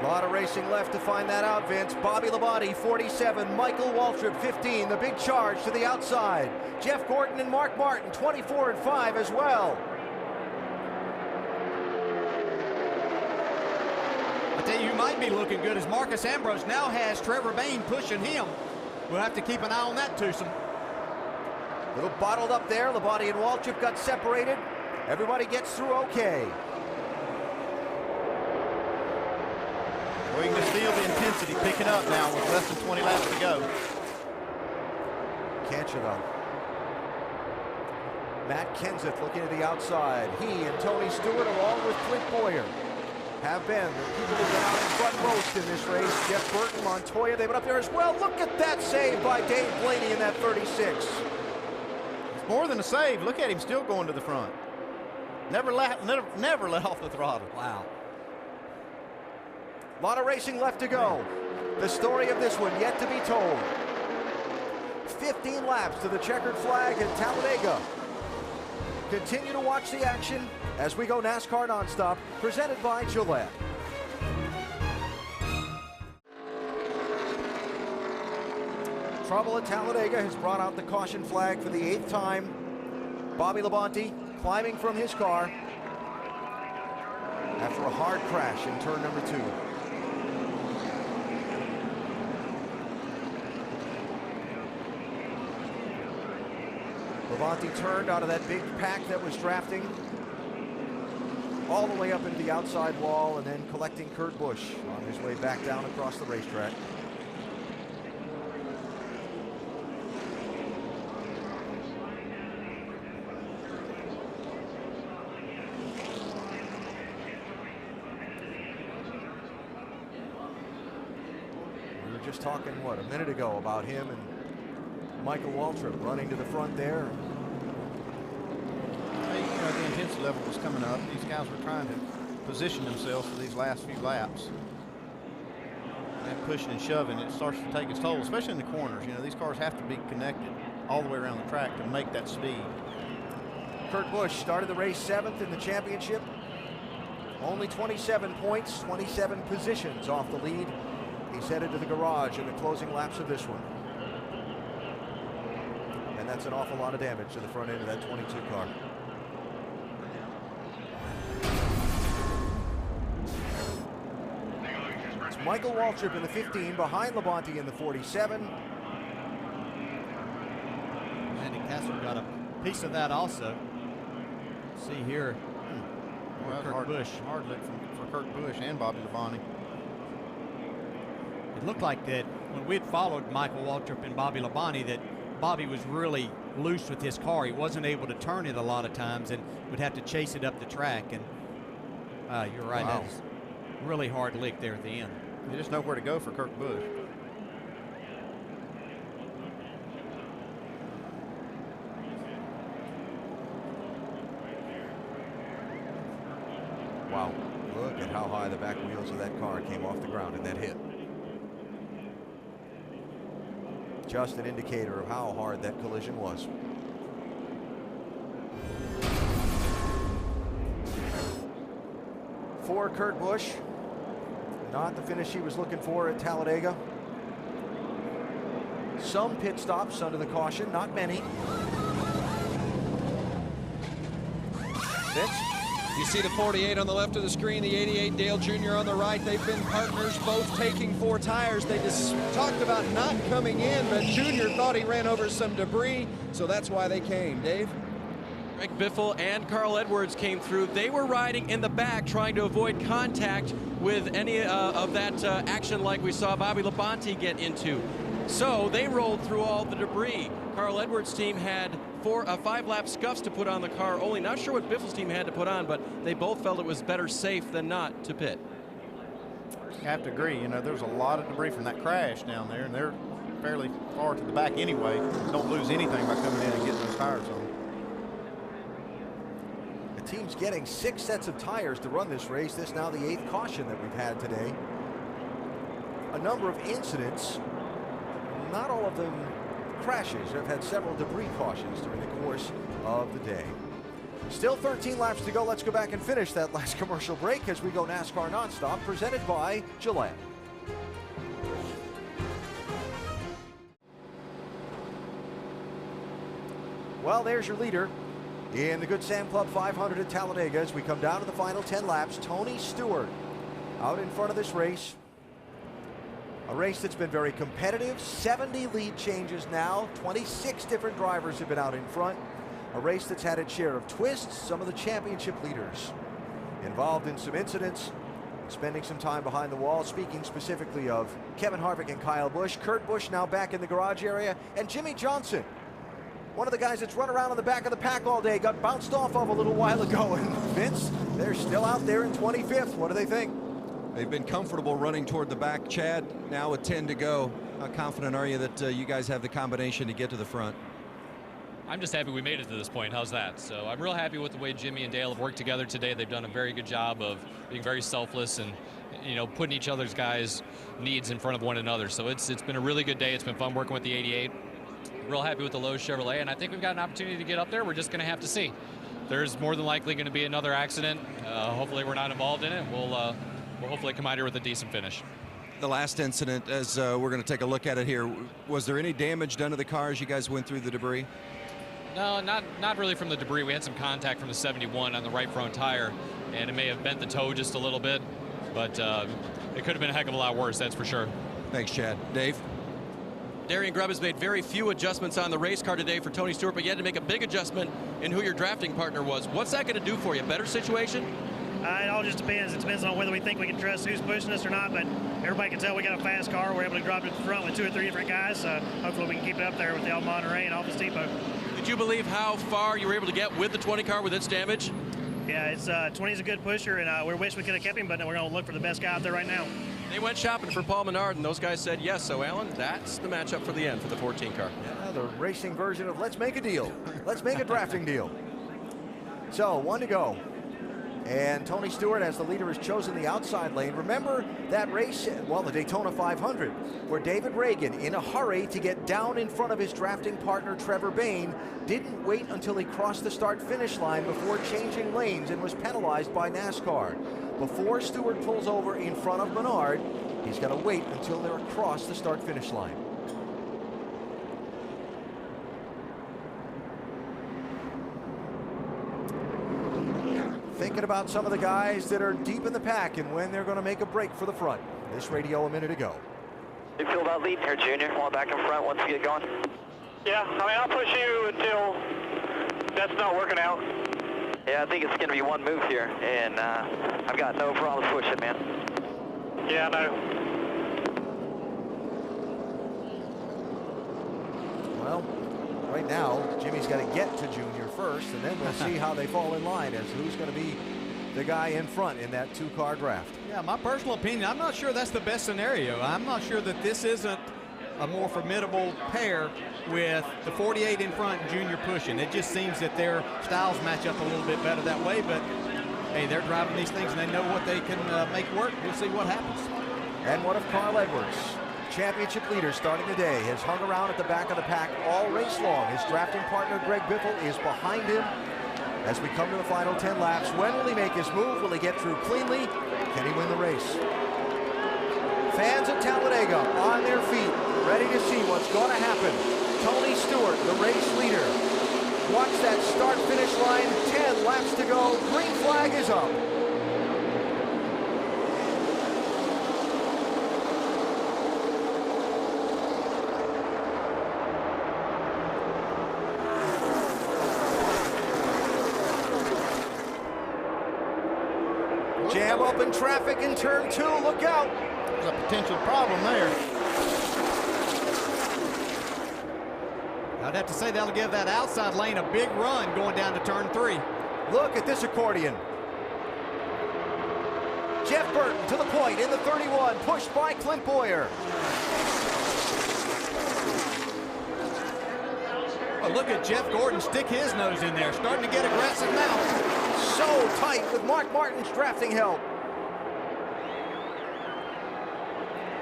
A lot of racing left to find that out, Vince. Bobby Labonte, 47. Michael Waltrip, 15. The big charge to the outside. Jeff Gordon and Mark Martin, 24 and 5 as well. I tell you, who might be looking good as Marcus Ambrose now has Trevor Bayne pushing him. We'll have to keep an eye on that, twosome. A little bottled up there. Labonte and Waltrip got separated. Everybody gets through okay. Well, you can just feel the intensity picking up now with less than 20 laps to go. Can't you though? Matt Kenseth looking to the outside. He and Tony Stewart, along with Clint Boyer, have been the people who've been out in front most in this race. Jeff Burton, Montoya, they've been up there as well. Look at that save by Dave Blaney in that 36. It's more than a save. Look at him still going to the front. Never let off the throttle. Wow. A lot of racing left to go. The story of this one yet to be told. 15 laps to the checkered flag at Talladega. Continue to watch the action as we go NASCAR Nonstop, presented by Gillette. Trouble at Talladega has brought out the caution flag for the 8th time. Bobby Labonte climbing from his car after a hard crash in turn number 2. Labonte turned out of that big pack that was drafting all the way up into the outside wall and then collecting Kurt Busch on his way back down across the racetrack. just talking, what, a minute ago about him and Michael Waltrip running to the front there. You know, the intensity level was coming up. These guys were trying to position themselves for these last few laps. And pushing and shoving, it starts to take its toll, especially in the corners. You know, these cars have to be connected all the way around the track to make that speed. Kurt Busch started the race 7th in the championship. Only 27 points, 27 positions off the lead. He's headed to the garage in the closing laps of this one. And that's an awful lot of damage to the front end of that 22 car. It's Michael Waltrip in the 15, behind Labonte in the 47. Andy Castle got a piece of that also. See here. Well, Kurt Busch. Hard lick for Kurt Busch and Bobby Labonte. It looked like that when we had followed Michael Waltrip and Bobby Labonte, that Bobby was really loose with his car. He wasn't able to turn it a lot of times and would have to chase it up the track. And you're right, Wow. that's really hard lick there at the end. You just know where to go for Kurt Busch. Wow, look at how high the back wheels of that car came off the ground in that hit. Just an indicator of how hard that collision was. For Kurt Busch, not the finish he was looking for at Talladega. Some pit stops under the caution, not many. Vince? You see the 48 on the left of the screen, the 88 Dale Jr. on the right. They've been partners, both taking 4 tires. They just talked about not coming in, but Jr. thought he ran over some debris, so that's why they came. Dave? Greg Biffle and Carl Edwards came through. They were riding in the back trying to avoid contact with any of that action like we saw Bobby Labonte get into. So they rolled through all the debris. Carl Edwards' team had 5-lap scuffs to put on the car only. Not sure what Biffle's team had to put on, but they both felt it was better safe than not to pit. I have to agree. You know, there's a lot of debris from that crash down there, and they're fairly far to the back anyway. Don't lose anything by coming in and getting those tires on. The team's getting 6 sets of tires to run this race. This now the 8th caution that we've had today. A number of incidents, not all of them crashes. I've had several debris cautions during the course of the day. Still 13 laps to go. Let's go back and finish that last commercial break as we go NASCAR Nonstop, presented by Gillette. Well, there's your leader in the Good Sam Club 500 at Talladega as we come down to the final 10 laps. Tony Stewart out in front of this race. A race that's been very competitive, 70 lead changes now, 26 different drivers have been out in front. A race that's had its share of twists, some of the championship leaders involved in some incidents, spending some time behind the wall, speaking specifically of Kevin Harvick and Kyle Busch. Kurt Busch now back in the garage area, and Jimmy Johnson, one of the guys that's run around on the back of the pack all day, got bounced off of a little while ago. And Vince, they're still out there in 25th. What do they think? They've been comfortable running toward the back. Chad, now with 10 to go, how confident are you that you guys have the combination to get to the front? I'm just happy we made it to this point. How's that? So I'm real happy with the way Jimmy and Dale have worked together today. They've done a very good job of being very selfless and, you know, putting each other's guys' needs in front of one another. So it's been a really good day. It's been fun working with the 88. Real happy with the Lowe's Chevrolet, and I think we've got an opportunity to get up there. We're just going to have to see. There's more than likely going to be another accident. Hopefully we're not involved in it. We'll hopefully come out here with a decent finish. The last incident, as we're going to take a look at it here, was there any damage done to the car as you guys went through the debris? No, not really from the debris. We had some contact from the 71 on the right front tire, and it may have bent the toe just a little bit, but it could have been a heck of a lot worse, that's for sure. Thanks, Chad. Dave? Darian Grubb has made very few adjustments on the race car today for Tony Stewart, but you had to make a big adjustment in who your drafting partner was. What's that going to do for you? Better situation? It all just depends. It depends on whether we think we can trust who's pushing us or not, but everybody can tell we got a fast car. We're able to drop it to the front with 2 or 3 different guys. Hopefully we can keep it up there with the El Monterey and Office Depot. Did you believe how far you were able to get with the 20 car with its damage? Yeah, 20 is a good pusher, and we wish we could have kept him, but we're going to look for the best guy out there right now. They went shopping for Paul Menard, and those guys said yes. So, Alan, that's the matchup for the end for the 14 car. Yeah, the racing version of let's make a deal. Let's make a drafting deal. So, 1 to go. And Tony Stewart, as the leader, has chosen the outside lane. Remember that race, well, the Daytona 500, where David Reagan, in a hurry to get down in front of his drafting partner, Trevor Bayne, didn't wait until he crossed the start-finish line before changing lanes and was penalized by NASCAR. Before Stewart pulls over in front of Menard, he's got to wait until they're across the start-finish line. Thinking about some of the guys that are deep in the pack and when they're going to make a break for the front. This radio a minute ago. You feel about leading here, Junior? Want back in front once you get going? Yeah, I mean, I'll push you until that's not working out. Yeah, I think it's going to be one move here, and I've got no problems pushing, man. Yeah, I know. Well, right now, Jimmy's got to get to Junior first, and then we'll see how they fall in line as who's going to be the guy in front in that two-car draft. Yeah, my personal opinion, I'm not sure that's the best scenario. I'm not sure that this isn't a more formidable pair with the 48 in front and Junior pushing. It just seems that their styles match up a little bit better that way, but hey, they're driving these things and they know what they can make work. We'll see what happens. And what if Carl Edwards, championship leader starting the day, has hung around at the back of the pack all race long? His drafting partner, Greg Biffle, is behind him. As we come to the final 10 laps, when will he make his move? Will he get through cleanly? Can he win the race? Fans at Talladega on their feet, ready to see what's going to happen. Tony Stewart, the race leader. Watch that start-finish line, 10 laps to go. Green flag is up. Jam up in traffic in turn 2, look out. There's a potential problem there. I'd have to say that'll give that outside lane a big run going down to turn 3. Look at this accordion. Jeff Burton to the point in the 31, pushed by Clint Boyer. Oh, look at Jeff Gordon stick his nose in there, starting to get aggressive now. So tight with Mark Martin's drafting help.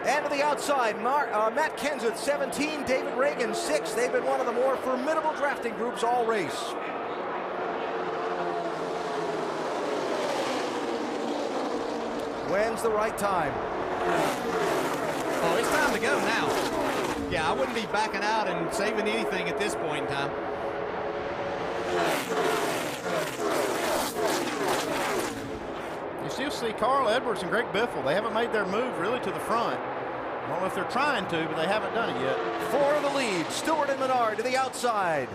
And to the outside, Matt Kenseth, 17, David Reagan, 6. They've been one of the more formidable drafting groups all race. When's the right time? Oh, it's time to go now. Yeah, I wouldn't be backing out and saving anything at this point in time. You still see Carl Edwards and Greg Biffle. They haven't made their move really to the front. I don't know if they're trying to, but they haven't done it yet. 4 in the lead. Stewart and Menard to the outside.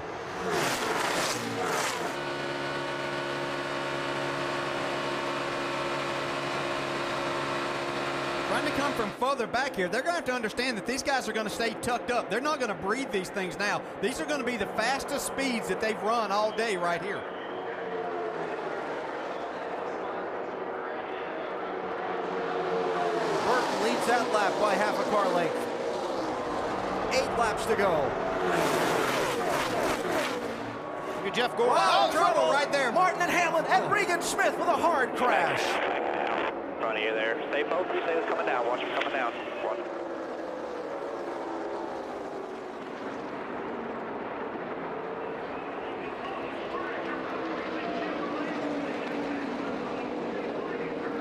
Trying to come from further back here, they're going to have to understand that these guys are going to stay tucked up. They're not going to breathe these things now. These are going to be the fastest speeds that they've run all day right here. Burton leads that lap by half a car length. 8 laps to go. Look at Jeff Gordon. Wow, trouble right there. Martin and Hamlin and Regan Smith with a hard crash. In front of you there. Stay focused. Stay coming down. Watch him coming down. Watch.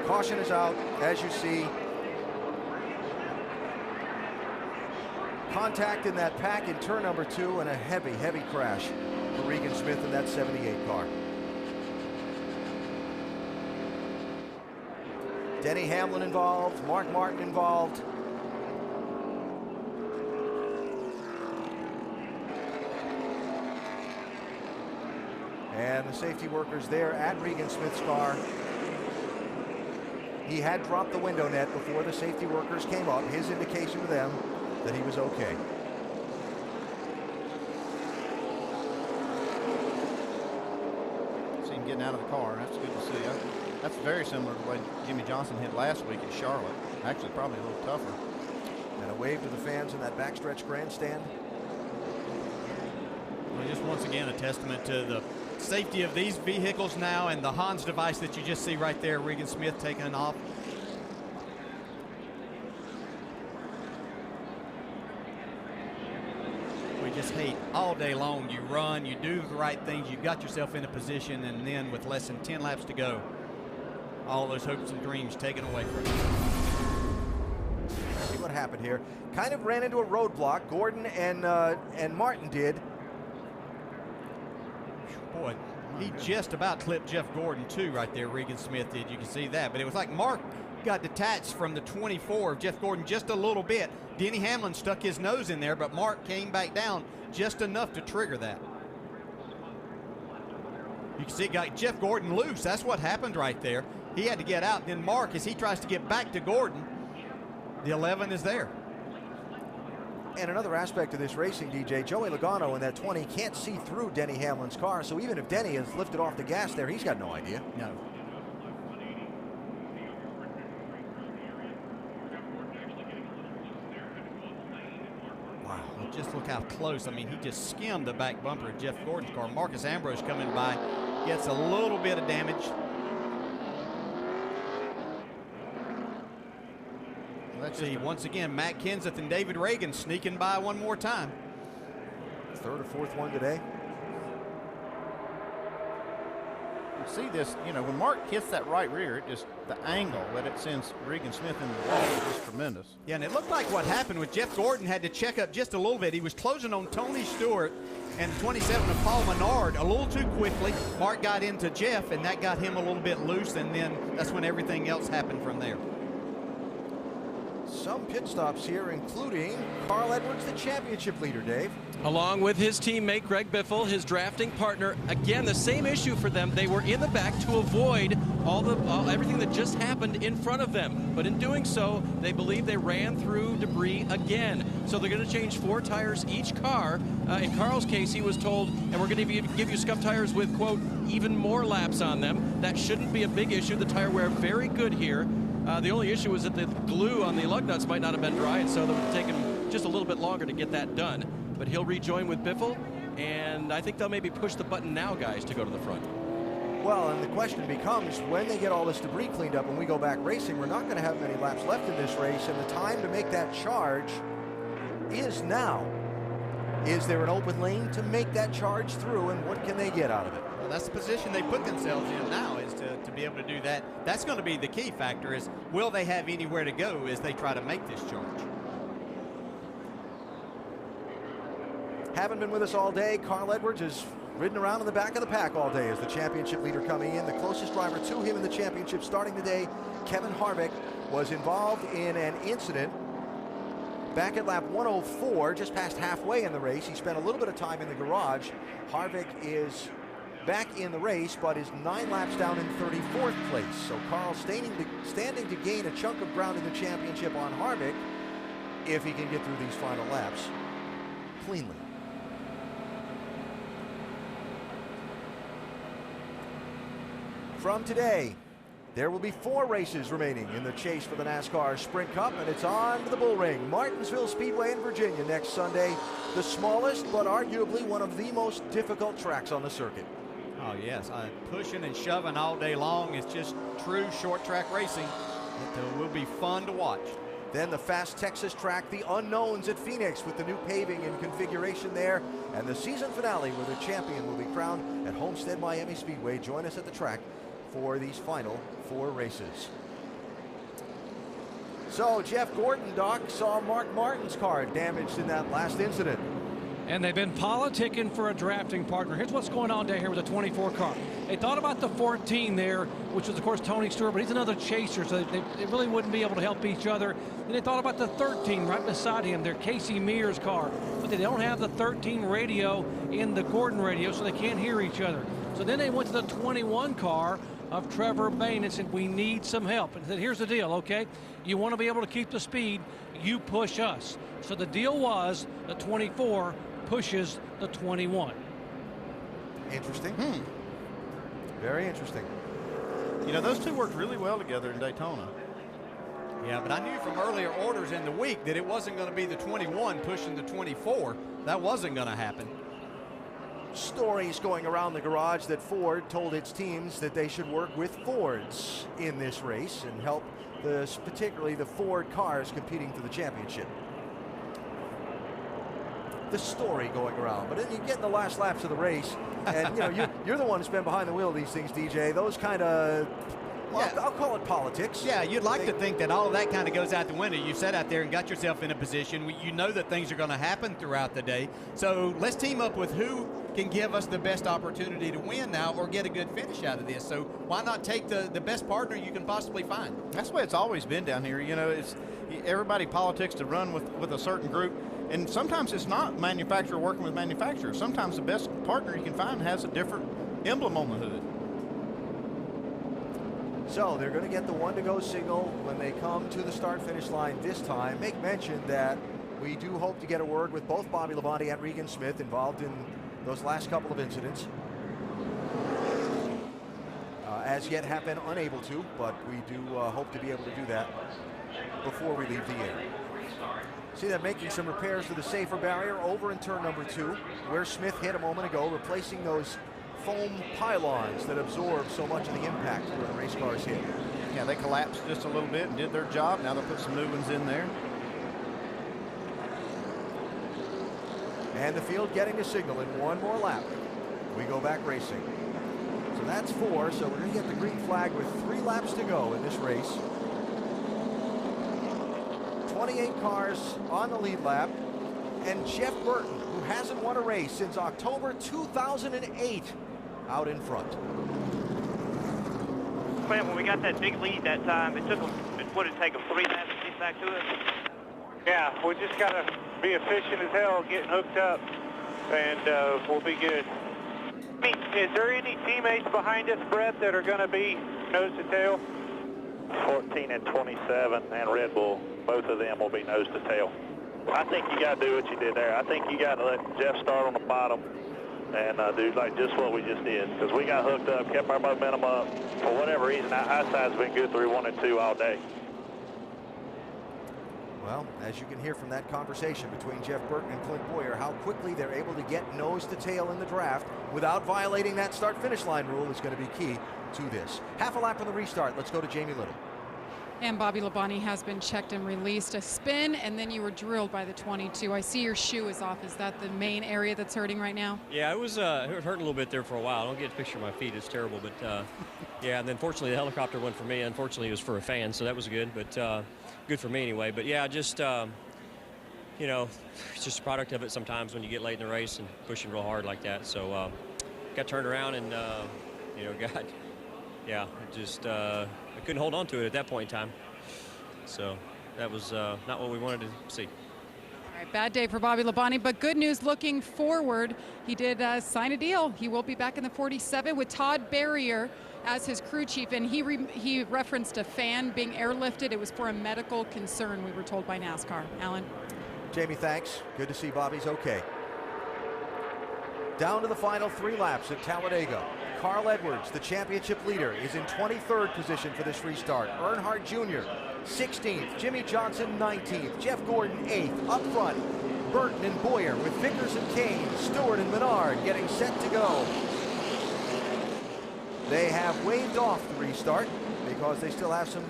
Caution is out, as you see. Contact in that pack in turn number 2 and a heavy, heavy crash for Regan Smith in that 78 car. Denny Hamlin involved, Mark Martin involved. And the safety workers there at Regan Smith's car. He had dropped the window net before the safety workers came up. His indication to them that he was okay. See him getting out of the car. That's good to see. That's very similar to the way Jimmy Johnson hit last week at Charlotte. Actually, probably a little tougher. And a wave to the fans in that backstretch grandstand. Well, just once again a testament to the safety of these vehicles now, and the Hans device that you just see right there, Regan Smith taking off. We just hate all day long. You run, you do the right things, you got yourself in a position, and then with less than 10 laps to go, all those hopes and dreams taken away from you. See what happened here. Kind of ran into a roadblock. Gordon and Martin did. Boy, he just about clipped Jeff Gordon too right there. Regan Smith did. You can see that. But it was like Mark got detached from the 24 of Jeff Gordon just a little bit. Denny Hamlin stuck his nose in there, but Mark came back down just enough to trigger that. You can see it got Jeff Gordon loose. That's what happened right there. He had to get out. Then Mark, as he tries to get back to Gordon, the 11 is there. And another aspect of this racing, DJ, Joey Logano in that 20 can't see through Denny Hamlin's car, so even if Denny has lifted off the gas there, he's got no idea. No. Wow, well, just look how close. I mean, he just skimmed the back bumper of Jeff Gordon's car. Marcus Ambrose coming by, gets a little bit of damage. Let's see, once again, Matt Kenseth and David Reagan sneaking by one more time. Third or fourth one today. You see this, you know, when Mark hits that right rear, it just, the angle that it sends Regan Smith into the wall is just tremendous. Yeah, and it looked like what happened with Jeff Gordon had to check up just a little bit. He was closing on Tony Stewart and 27 of Paul Menard a little too quickly. Mark got into Jeff, and that got him a little bit loose, and then that's when everything else happened from there. Some pit stops here, including Carl Edwards, the championship leader, Dave. Along with his teammate Greg Biffle, his drafting partner. Again, the same issue for them. They were in the back to avoid everything that just happened in front of them. But in doing so, they believe they ran through debris again. So they're going to change 4 tires each car. In Carl's case, he was told, and we're going to give you scuff tires with, quote, even more laps on them. That shouldn't be a big issue. The tire wear very good here. The only issue was that the glue on the lug nuts might not have been dry, and so it would have taken just a little bit longer to get that done. But he'll rejoin with Biffle, and I think they'll maybe push the button now, guys, to go to the front. Well, and the question becomes, when they get all this debris cleaned up and we go back racing, we're not going to have many laps left in this race, and the time to make that charge is now. Is there an open lane to make that charge through, and what can they get out of it? Well, that's the position they put themselves in now, is to be able to do that. That's going to be the key factor, is will they have anywhere to go as they try to make this charge? Haven't been with us all day. Carl Edwards has ridden around in the back of the pack all day as the championship leader coming in. The closest driver to him in the championship starting today, Kevin Harvick, was involved in an incident back at lap 104, just past halfway in the race. He spent a little bit of time in the garage. Harvick is back in the race, but is 9 laps down in 34th place. So Carl standing to gain a chunk of ground in the championship on Harvick if he can get through these final laps cleanly. From today, there will be 4 races remaining in the chase for the NASCAR Sprint Cup, and it's on to the Bull Ring, Martinsville Speedway in Virginia next Sunday. The smallest, but arguably one of the most difficult tracks on the circuit. Oh, yes. Pushing and shoving all day long. It's just true short track racing. It will be fun to watch. Then the Fast Texas track, the unknowns at Phoenix with the new paving and configuration there. And the season finale where the champion will be crowned at Homestead Miami Speedway. Join us at the track for these final 4 races. So Jeff Gordon, Doc, saw Mark Martin's car damaged in that last incident. And they've been politicking for a drafting partner. Here's what's going on down here with the 24 car. They thought about the 14 there, which was, of course, Tony Stewart, but he's another chaser, so they really wouldn't be able to help each other. And they thought about the 13 right beside him, their Casey Mears car. But they don't have the 13 radio in the Gordon radio, so they can't hear each other. So then they went to the 21 car of Trevor Bayne and said, we need some help. And said, here's the deal, okay? You want to be able to keep the speed, you push us. So the deal was the 24 pushes the 21. Interesting. Very interesting. You know, those two worked really well together in Daytona. Yeah, but I knew from earlier orders in the week that it wasn't going to be the 21 pushing the 24. That wasn't going to happen. Stories going around the garage that Ford told its teams that they should work with Fords in this race and help particularly the Ford cars competing for the championship. The story going around, but then you get in the last laps of the race, and you know you're the one who's been behind the wheel of these things, DJ. Those kind of, well, yeah. I'll call it politics. Yeah, you'd like to think that all of that kind of goes out the window. You sat out there and got yourself in a position. You know that things are going to happen throughout the day. So let's team up with who can give us the best opportunity to win now or get a good finish out of this. So why not take the best partner you can possibly find? That's the way it's always been down here. You know, it's everybody politics to run with a certain group. And sometimes it's not manufacturer working with manufacturer. Sometimes the best partner you can find has a different emblem on the hood. So they're going to get the one-to-go signal when they come to the start-finish line this time. Make mention that we do hope to get a word with both Bobby Labonte and Regan Smith involved in those last couple of incidents. As yet have been unable to, but we do hope to be able to do that before we leave the air. See them making some repairs to the safer barrier over in turn number 2, where Smith hit a moment ago, replacing those foam pylons that absorb so much of the impact where the race cars hit. Yeah, they collapsed just a little bit and did their job. Now they'll put some new ones in there. And the field getting a signal in one more lap. We go back racing. So that's 4, so we're going to get the green flag with 3 laps to go in this race. 28 cars on the lead lap, and Jeff Burton, who hasn't won a race since October 2008, out in front. Clint, when we got that big lead that time, what did it take them, 3 laps to get back to us? Yeah, we just got to be efficient as hell getting hooked up, and we'll be good. I mean, is there any teammates behind us, Brett, that are going to be nose to tail? 14 and 27 and Red Bull, both of them will be nose to tail. I think you got to do what you did there. I think you got to let Jeff start on the bottom and do like just what we just did, because we got hooked up, kept our momentum up. For whatever reason, our high side's been good through 1 and 2 all day. Well, as you can hear from that conversation between Jeff Burton and Clint Boyer, how quickly they're able to get nose to tail in the draft without violating that start-finish line rule is going to be key to this. Half a lap on the restart. Let's go to Jamie Little. And Bobby Labonte has been checked and released. A spin, and then you were drilled by the 22. I see your shoe is off. Is that the main area that's hurting right now? Yeah, it was hurting a little bit there for a while. I don't get a picture of my feet. It's terrible. But, yeah, and then fortunately the helicopter went for me. Unfortunately, it was for a fan, so that was good. But good for me anyway. But, yeah, just, you know, it's just a product of it sometimes when you get late in the race and pushing real hard like that. So got turned around and, you know, I couldn't hold on to it at that point in time. So that was not what we wanted to see. All right, bad day for Bobby Labonte, but good news looking forward. He did sign a deal. He will be back in the 47 with Todd Barrier as his crew chief, and he referenced a fan being airlifted. It was for a medical concern, we were told by NASCAR. Alan? Jamie, thanks. Good to see Bobby's okay. Down to the final 3 laps at Talladega. Carl Edwards, the championship leader, is in 23rd position for this restart. Earnhardt Jr., 16th. Jimmy Johnson, 19th. Jeff Gordon, 8th. Up front, Burton and Boyer with Vickers and Kane, Stewart and Menard getting set to go. They have waved off the restart because they still have some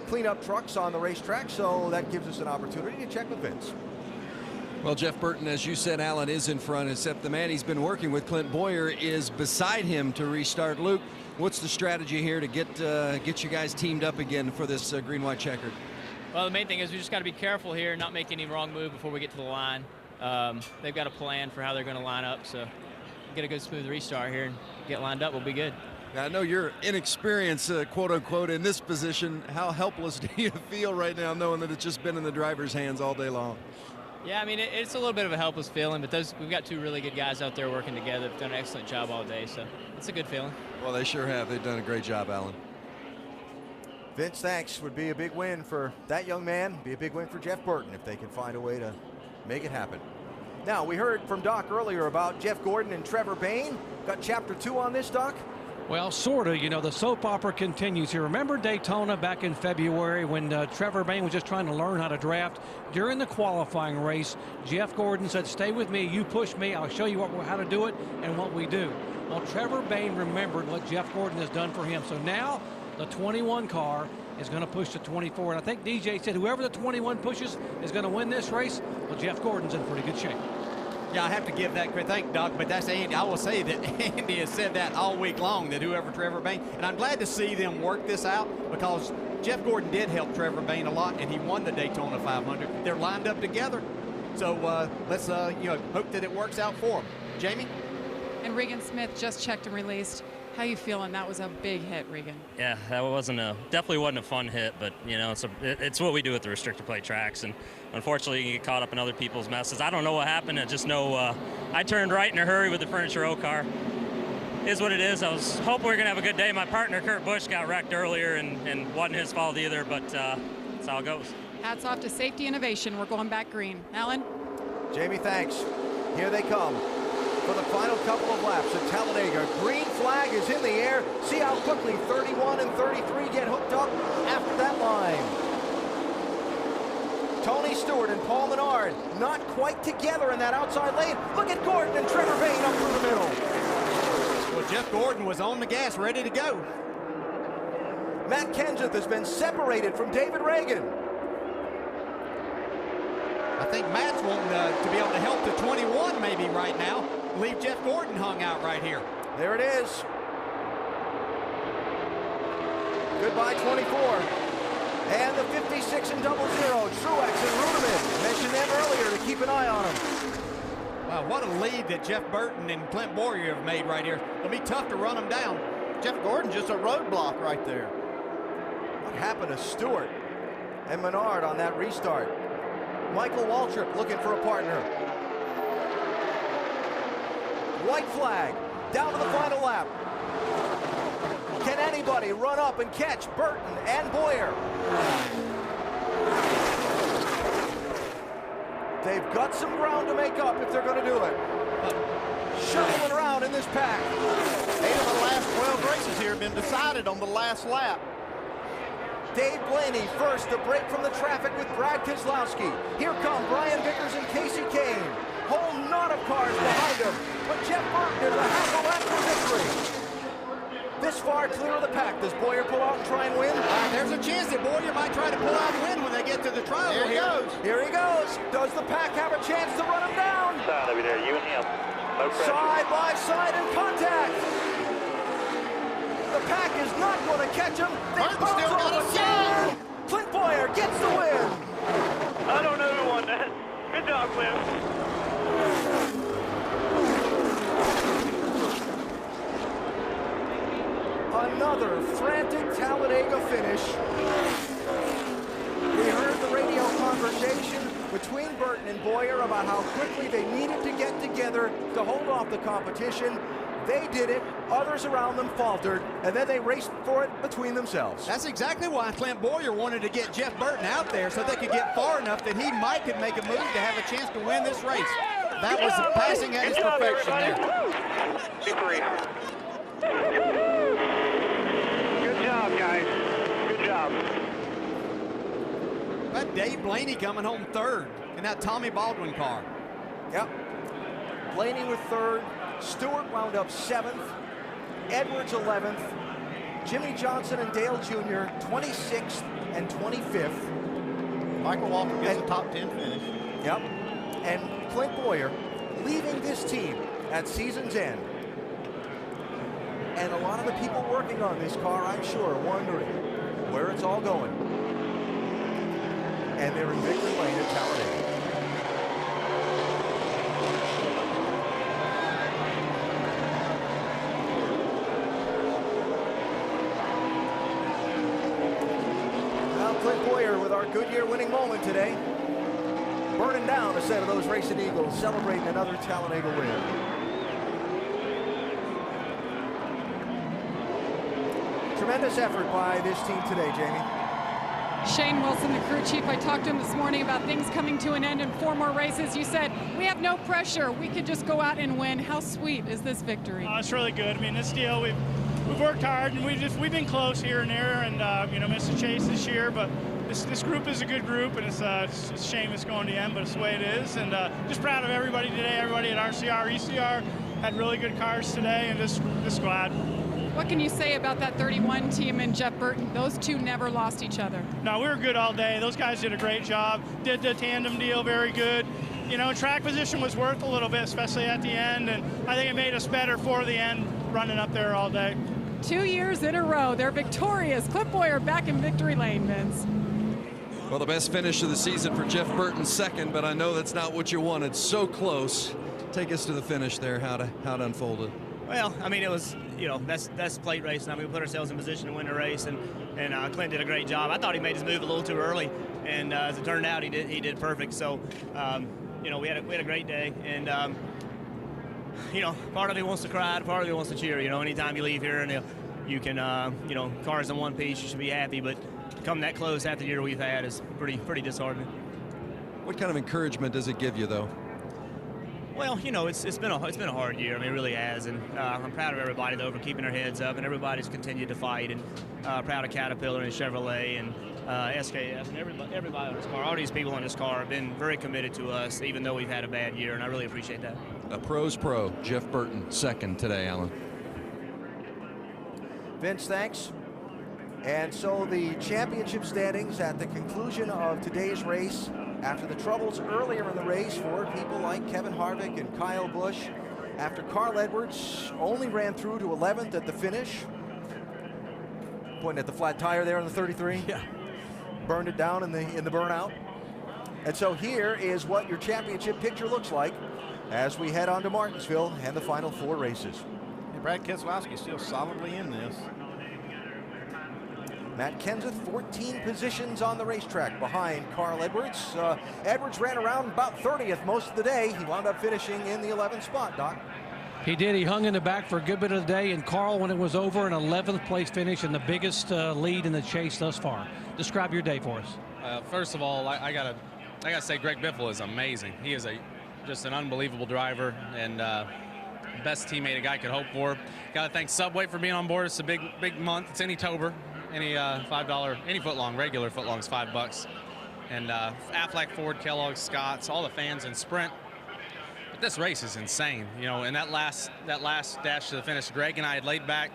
cleanup trucks on the racetrack, so that gives us an opportunity to check with Vince. Well, Jeff Burton, as you said, Alan, is in front, except the man he's been working with, Clint Boyer, is beside him to restart. Luke, what's the strategy here to get you guys teamed up again for this green-white checkered? Well, the main thing is we just got to be careful here, not make any wrong move before we get to the line. They've got a plan for how they're going to line up, so get a good smooth restart here and get lined up. We'll be good. Now, I know you're inexperienced, quote-unquote, in this position. How helpless do you feel right now knowing that it's just been in the driver's hands all day long? Yeah, I mean, it's a little bit of a helpless feeling, but we've got 2 really good guys out there working together. They've done an excellent job all day, so it's a good feeling. Well, they sure have. They've done a great job, Alan. Vince, thanks. Would be a big win for that young man. Be a big win for Jeff Burton if they can find a way to make it happen. Now, we heard from Doc earlier about Jeff Gordon and Trevor Bayne. Got chapter 2 on this, Doc? Well, sort of. You know, the soap opera continues here. Remember Daytona back in February when Trevor Bayne was just trying to learn how to draft? During the qualifying race, Jeff Gordon said, stay with me, you push me, I'll show you how to do it and what we do. Well, Trevor Bayne remembered what Jeff Gordon has done for him. So now the 21 car is going to push to 24. And I think DJ said whoever the 21 pushes is going to win this race. Well, Jeff Gordon's in pretty good shape. Yeah, I have to give that credit. Thank you, Doc, but that's Andy. I will say that Andy has said that all week long, that whoever Trevor Bayne, and I'm glad to see them work this out because Jeff Gordon did help Trevor Bayne a lot, and he won the Daytona 500. They're lined up together, so let's hope that it works out for them. Jamie? And Regan Smith just checked and released. How you feeling? That was a big hit, Regan. Yeah, that definitely wasn't a fun hit, but you know, it's what we do at the restricted plate tracks, and unfortunately you can get caught up in other people's messes. I don't know what happened. I just know I turned right in a hurry with the Furniture Row car. Is what it is. I was hoping we were gonna have a good day. My partner Kurt Busch got wrecked earlier, and wasn't his fault either, but that's how it goes. Hats off to Safety Innovation. We're going back green. Alan? Jamie, thanks. Here they come for the final couple of laps at Talladega. Green flag is in the air. See how quickly 31 and 33 get hooked up after that line. Tony Stewart and Paul Menard not quite together in that outside lane. Look at Gordon and Trevor Bayne up through the middle. Well, Jeff Gordon was on the gas, ready to go. Matt Kenseth has been separated from David Reagan. I think Matt's wanting to be able to help the 21 maybe right now. Leave Jeff Gordon hung out right here. There it is. Goodbye 24. And the 56 and 00, Truex and Ruderman. Mentioned them earlier to keep an eye on them. Wow, what a lead that Jeff Burton and Clint Boyer have made right here. It'll be tough to run them down. Jeff Gordon just a roadblock right there. What happened to Stewart and Menard on that restart? Michael Waltrip looking for a partner. White flag, down to the final lap. Can anybody run up and catch Burton and Boyer? They've got some ground to make up if they're going to do it. Shuffling around in this pack. 8 of the last 12 races here have been decided on the last lap. Dave Blaney first to break from the traffic with Brad Keselowski. Here come Brian Vickers and Casey Kane. Whole knot of cars behind him, but Jeff Burton is a half a lap for victory. This far clear of the pack. Does Boyer pull out and try and win? There's a chance that Boyer might try to pull out and win when they get to the trial. Here he goes. Here he goes. Does the pack have a chance to run him down? Side over there, you and him. No pressure. Side by side in contact. The pack is not going to catch him. Burton still got a shot. Clint Boyer gets the win. I don't know who won that. Good job, Clint. Another frantic Talladega finish. We heard the radio conversation between Burton and Boyer about how quickly they needed to get together to hold off the competition. They did it, others around them faltered, and then they raced for it between themselves. That's exactly why Clint Boyer wanted to get Jeff Burton out there so they could get far enough that he might could make a move to have a chance to win this race. That was passing at his perfection there. Good job, guys. Good job. But Dave Blaney coming home third in that Tommy Baldwin car. Yep. Blaney with third. Stewart wound up 7th. Edwards 11th. Jimmy Johnson and Dale Jr. 26th and 25th. Michael Walker gets a top 10 finish. Yep. And Clint Boyer leaving this team at season's end. And a lot of the people working on this car, I'm sure, are wondering where it's all going. And they're in victory lane at Talladega. Clint Boyer with our Goodyear winning moment today. Burning down a set of those Racing Eagles, celebrating another Talladega win. Tremendous effort by this team today, Jamie. Shane Wilson, the crew chief, I talked to him this morning about things coming to an end in 4 more races. You said We have no pressure. We could just go out and win. How sweet is this victory? It's really good. I mean, this deal, we've worked hard, and we've been close here and there, and you know, missed a chase this year, but this group is a good group, and it's a shame it's going to end, but it's the way it is. And just proud of everybody today. Everybody at RCR, ECR had really good cars today, and just glad. What can you say about that 31 team and Jeff Burton? Those two never lost each other. No, we were good all day. Those guys did a great job. Did the tandem deal very good. You know, track position was worth a little bit, especially at the end, and I think it made us better for the end running up there all day. 2 years in a row, they're victorious. Cliff Boyer back in victory lane, Vince. Well, the best finish of the season for Jeff Burton, second, but I know that's not what you wanted. So close. Take us to the finish there, how it unfolded. Well, I mean, it was, you know, that's plate racing. I mean, we put ourselves in position to win the race, and Clint did a great job. I thought he made his move a little too early, and as it turned out, he did perfect. So, you know, we had a great day, and you know, part of it wants to cry, part of it wants to cheer. You know, anytime you leave here and you can, you know, cars in one piece, you should be happy. But to come that close after the year we've had is pretty disheartening. What kind of encouragement does it give you, though? Well, you know, it's been a hard year. I mean, it really has, and I'm proud of everybody though for keeping their heads up, and everybody's continued to fight, and proud of Caterpillar and Chevrolet and SKF and everybody on this car. All these people on this car have been very committed to us, even though we've had a bad year, and I really appreciate that. A pro's pro, Jeff Burton, second today, Alan. Vince, thanks. And so the championship standings at the conclusion of today's race, after the troubles earlier in the race for people like Kevin Harvick and Kyle Busch, after Carl Edwards only ran through to 11th at the finish, pointing at the flat tire there on the 33. Yeah. Burned it down in the burnout. And so here is what your championship picture looks like as we head on to Martinsville and the final 4 races. And Brad Keselowski still solidly in this. Matt Kenseth, 14 positions on the racetrack behind Carl Edwards. Edwards ran around about 30th most of the day. He wound up finishing in the 11th spot, Doc. He did. He hung in the back for a good bit of the day, and Carl, when it was over, an 11th place finish and the biggest lead in the chase thus far. Describe your day for us. First of all, I gotta say Greg Biffle is amazing. He is just an unbelievable driver and best teammate a guy could hope for. Got to thank Subway for being on board. It's a big month. It's any Tober. Any $5, any footlong, regular footlong's $5. And Aflac, Ford, Kellogg, Scott's, all the fans in Sprint. But this race is insane, you know. And that last dash to the finish, Greg and I had laid back,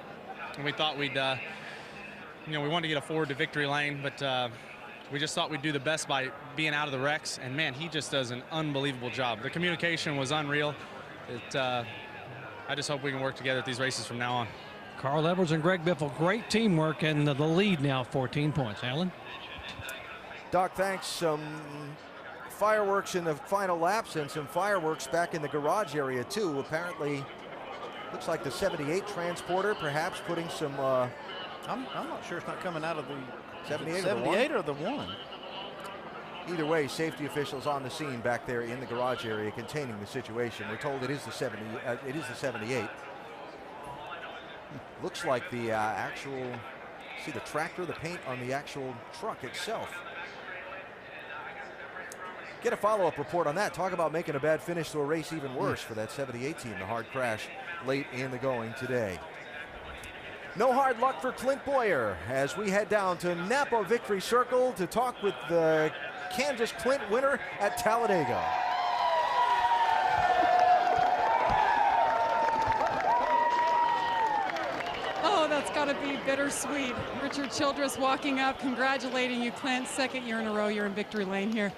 and we thought we'd, you know, we wanted to get a forward to victory lane, but we just thought we'd do the best by being out of the wrecks. And man, he just does an unbelievable job. The communication was unreal. I just hope we can work together at these races from now on. Carl Edwards and Greg Biffle, great teamwork, and the lead now 14 points. Alan? Doc, thanks. Some fireworks in the final laps and some fireworks back in the garage area, too. Apparently, looks like the 78 transporter perhaps putting some... I'm not sure it's not coming out of the 78 or the 1. Either way, safety officials on the scene back there in the garage area containing the situation. We're told it is the 78. Looks like the actual, see the tractor, the paint on the actual truck itself. Get a follow-up report on that. Talk about making a bad finish to a race even worse for that 78 team. The hard crash late in the going today. No hard luck for Clint Boyer as we head down to Napa Victory Circle to talk with the Kansas Clint winner at Talladega. Oh, that's got to be bittersweet. Richard Childress walking up, congratulating you, Clint. Second year in a row you're in victory lane here.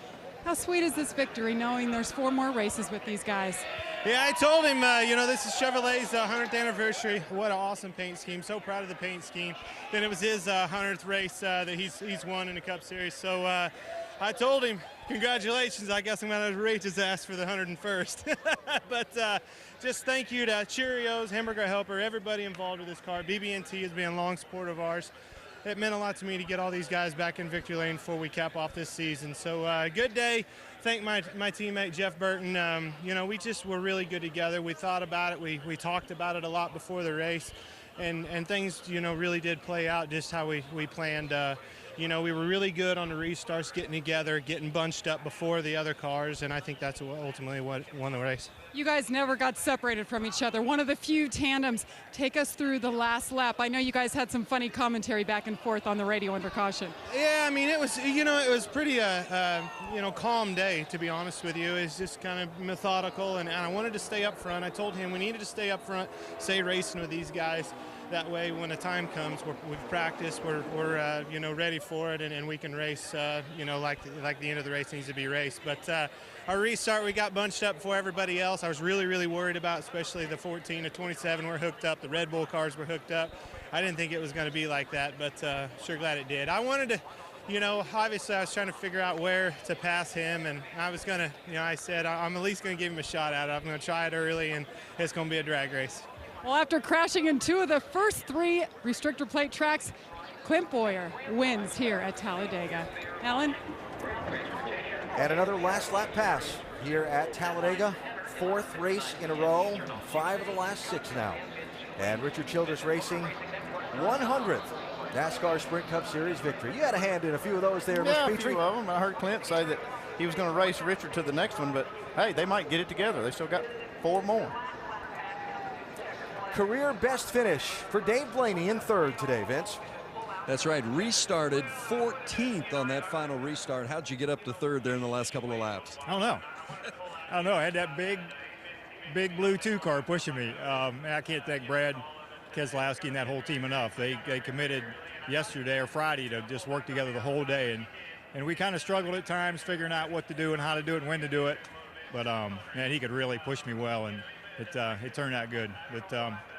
How sweet is this victory, knowing there's 4 more races with these guys? Yeah, I told him, you know, this is Chevrolet's 100th anniversary. What an awesome paint scheme. So proud of the paint scheme. Then it was his 100th race that he's won in the Cup Series. So I told him, congratulations. I guess I'm going to reach his ass for the 101st. But just thank you to Cheerios, Hamburger Helper, everybody involved with this car. BB&T has been a long support of ours. It meant a lot to me to get all these guys back in victory lane before we cap off this season. So good day. Thank my teammate Jeff Burton. You know, we just were really good together. We thought about it. We talked about it a lot before the race, and things, you know, really did play out just how we planned. you know, we were really good on the restarts, getting together, getting bunched up before the other cars, and I think that's ultimately what won the race. You guys never got separated from each other. One of the few tandems. Take us through the last lap. I know you guys had some funny commentary back and forth on the radio under caution. Yeah, I mean, it was, you know, it was pretty, you know, calm day, to be honest with you. It's just kind of methodical, and I wanted to stay up front. I told him we needed to stay up front, stay racing with these guys. That way, when the time comes, we've practiced, we're you know, ready for it, and we can race, you know, like the end of the race needs to be raced. But our restart, we got bunched up before everybody else. I was really, really worried about, especially the 14 to 27 were hooked up. The Red Bull cars were hooked up. I didn't think it was going to be like that, but sure glad it did. I wanted to, you know, obviously I was trying to figure out where to pass him, and I was going to, you know, I said I'm at least going to give him a shot at it. I'm going to try it early, and it's going to be a drag race. Well, after crashing in 2 of the first 3 restrictor plate tracks, Clint Boyer wins here at Talladega. Alan? And another last lap pass here at Talladega. 4th race in a row, 5 of the last 6 now. And Richard Childress Racing, 100th NASCAR Sprint Cup Series victory. You had a hand in a few of those there, Mr. Petrie. A few of them. I heard Clint say that he was going to race Richard to the next one, but hey, they might get it together. They still got 4 more. Career best finish for Dave Blaney in 3rd today, Vince. That's right. Restarted 14th on that final restart. How'd you get up to 3rd there in the last couple of laps? I don't know. I had that big blue 2 car pushing me. I can't thank Brad Keselowski and that whole team enough. They committed yesterday or Friday to just work together the whole day, and we kind of struggled at times figuring out what to do and how to do it and when to do it. But man, he could really push me well, and it turned out good. But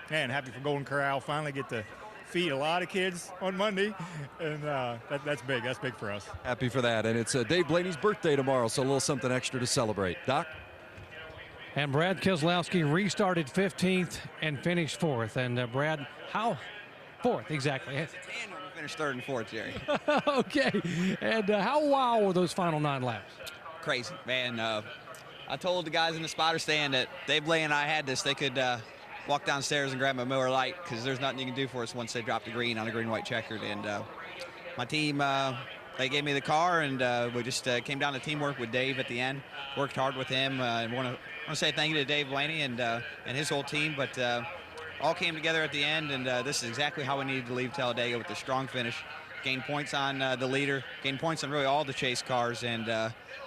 man, happy for Golden Corral. Finally get to feed a lot of kids on Monday, and that's big. That's big for us. Happy for that. And it's Dave Blaney's birthday tomorrow, so a little something extra to celebrate. Doc? And Brad Keselowski restarted 15th and finished 4th. And Brad, how? 4th, exactly. We finished 3rd and 4th, Jerry. Okay. And how wild were those final 9 laps? Crazy, man. I told the guys in the spotter stand that Dave Blaney and I had this. They could walk downstairs and grab a Miller Lite, because there's nothing you can do for us once they drop the green on a green-white checkered. And my team, they gave me the car, and we just came down to teamwork with Dave at the end. Worked hard with him. And want to say thank you to Dave Blaney and his whole team. But all came together at the end, and this is exactly how we needed to leave Talladega, with a strong finish. Gain points on the leader, gain points on really all the chase cars, and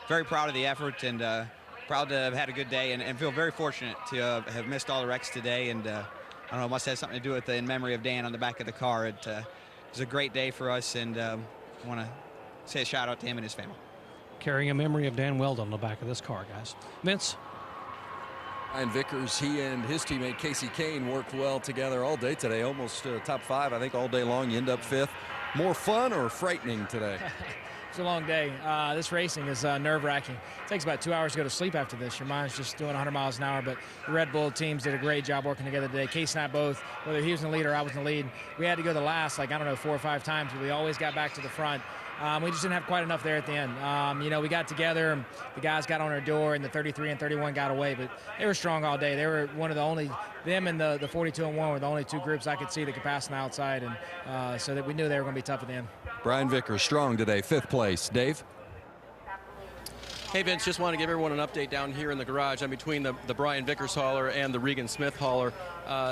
very proud of the effort, and proud to have had a good day, and feel very fortunate to have missed all the wrecks today. And I don't know, it must have something to do with the in memory of Dan on the back of the car. It was a great day for us, and I want to say a shout out to him and his family. Carrying a memory of Dan Weldon on the back of this car, guys. Vince? Ryan Vickers, he and his teammate Casey Kane worked well together all day today, almost top 5, I think, all day long. You end up 5th. More fun or frightening today? It's a long day. This racing is nerve-wracking. It takes about 2 hours to go to sleep after this. Your mind's just doing 100 miles an hour, but the Red Bull teams did a great job working together today. Case and I both, whether he was in the lead or I was in the lead, we had to go the last, 4 or 5 times, but we always got back to the front. We just didn't have quite enough there at the end. You know, we got together, and the guys got on our door, and the 33 and 31 got away, but they were strong all day. They were one of the only, them and the 42 and 1 were the only 2 groups I could see that could pass on the outside, and so that we knew they were going to be tough at the end. Brian Vickers, strong today, 5th place. Dave? Hey, Vince, just want to give everyone an update down here in the garage. I'm between the Brian Vickers hauler and the Regan Smith hauler.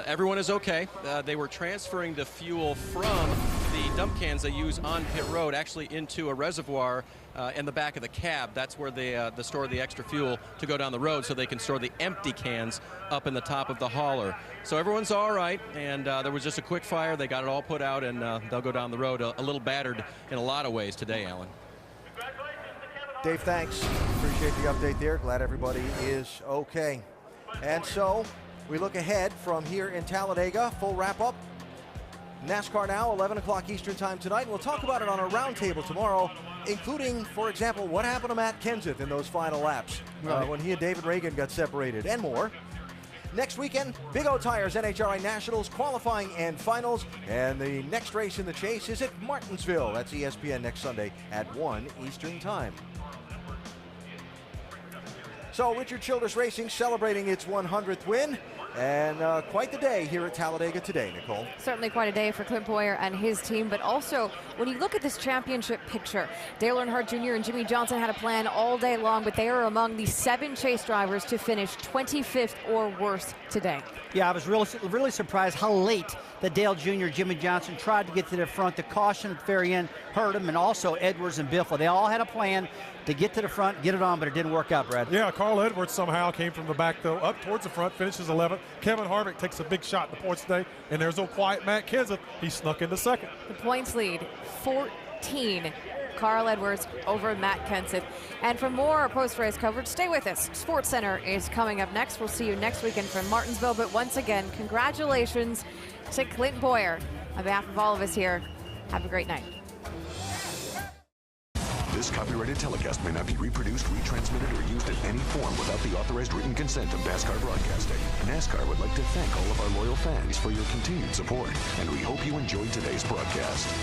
Everyone is okay. They were transferring the fuel from the dump cans they use on pit road actually into a reservoir in the back of the cab. That's where they store the extra fuel to go down the road, so they can store the empty cans up in the top of the hauler. So everyone's all right, and there was just a quick fire. They got it all put out, and they'll go down the road a little battered in a lot of ways today, Alan. Dave, thanks. Appreciate the update there. Glad everybody is okay. And so we look ahead from here in Talladega. Full wrap-up. NASCAR Now, 11 o'clock Eastern time tonight. And we'll talk about it on our roundtable tomorrow, including, for example, what happened to Matt Kenseth in those final laps when he and David Reagan got separated, and more. Next weekend, Big O Tires NHRA Nationals qualifying and finals. And the next race in the chase is at Martinsville. That's ESPN next Sunday at 1 Eastern time. So Richard Childress Racing celebrating its 100th win. And quite the day here at Talladega today, Nicole. Certainly quite a day for Clint Boyer and his team, but also when you look at this championship picture, Dale Earnhardt Jr. and Jimmy Johnson had a plan all day long, but they are among the 7 chase drivers to finish 25th or worse today. Yeah, I was really surprised how late that Dale Jr., Jimmy Johnson tried to get to the front. The caution at the very end hurt him, and also Edwards and Biffle. They all had a plan to get to the front, get it on, but it didn't work out, Brad. Yeah, Carl Edwards somehow came from the back, though, up towards the front, finishes 11th. Kevin Harvick takes a big shot in the points today, and there's old quiet Matt Kenseth. He snuck into second. The points lead, 14. Carl Edwards over Matt Kenseth. And for more post-race coverage, stay with us. Sports Center is coming up next. We'll see you next weekend from Martinsville. But once again, congratulations to Clint Boyer. On behalf of all of us here, have a great night. This copyrighted telecast may not be reproduced, retransmitted, or used in any form without the authorized written consent of NASCAR Broadcasting. NASCAR would like to thank all of our loyal fans for your continued support, and we hope you enjoyed today's broadcast.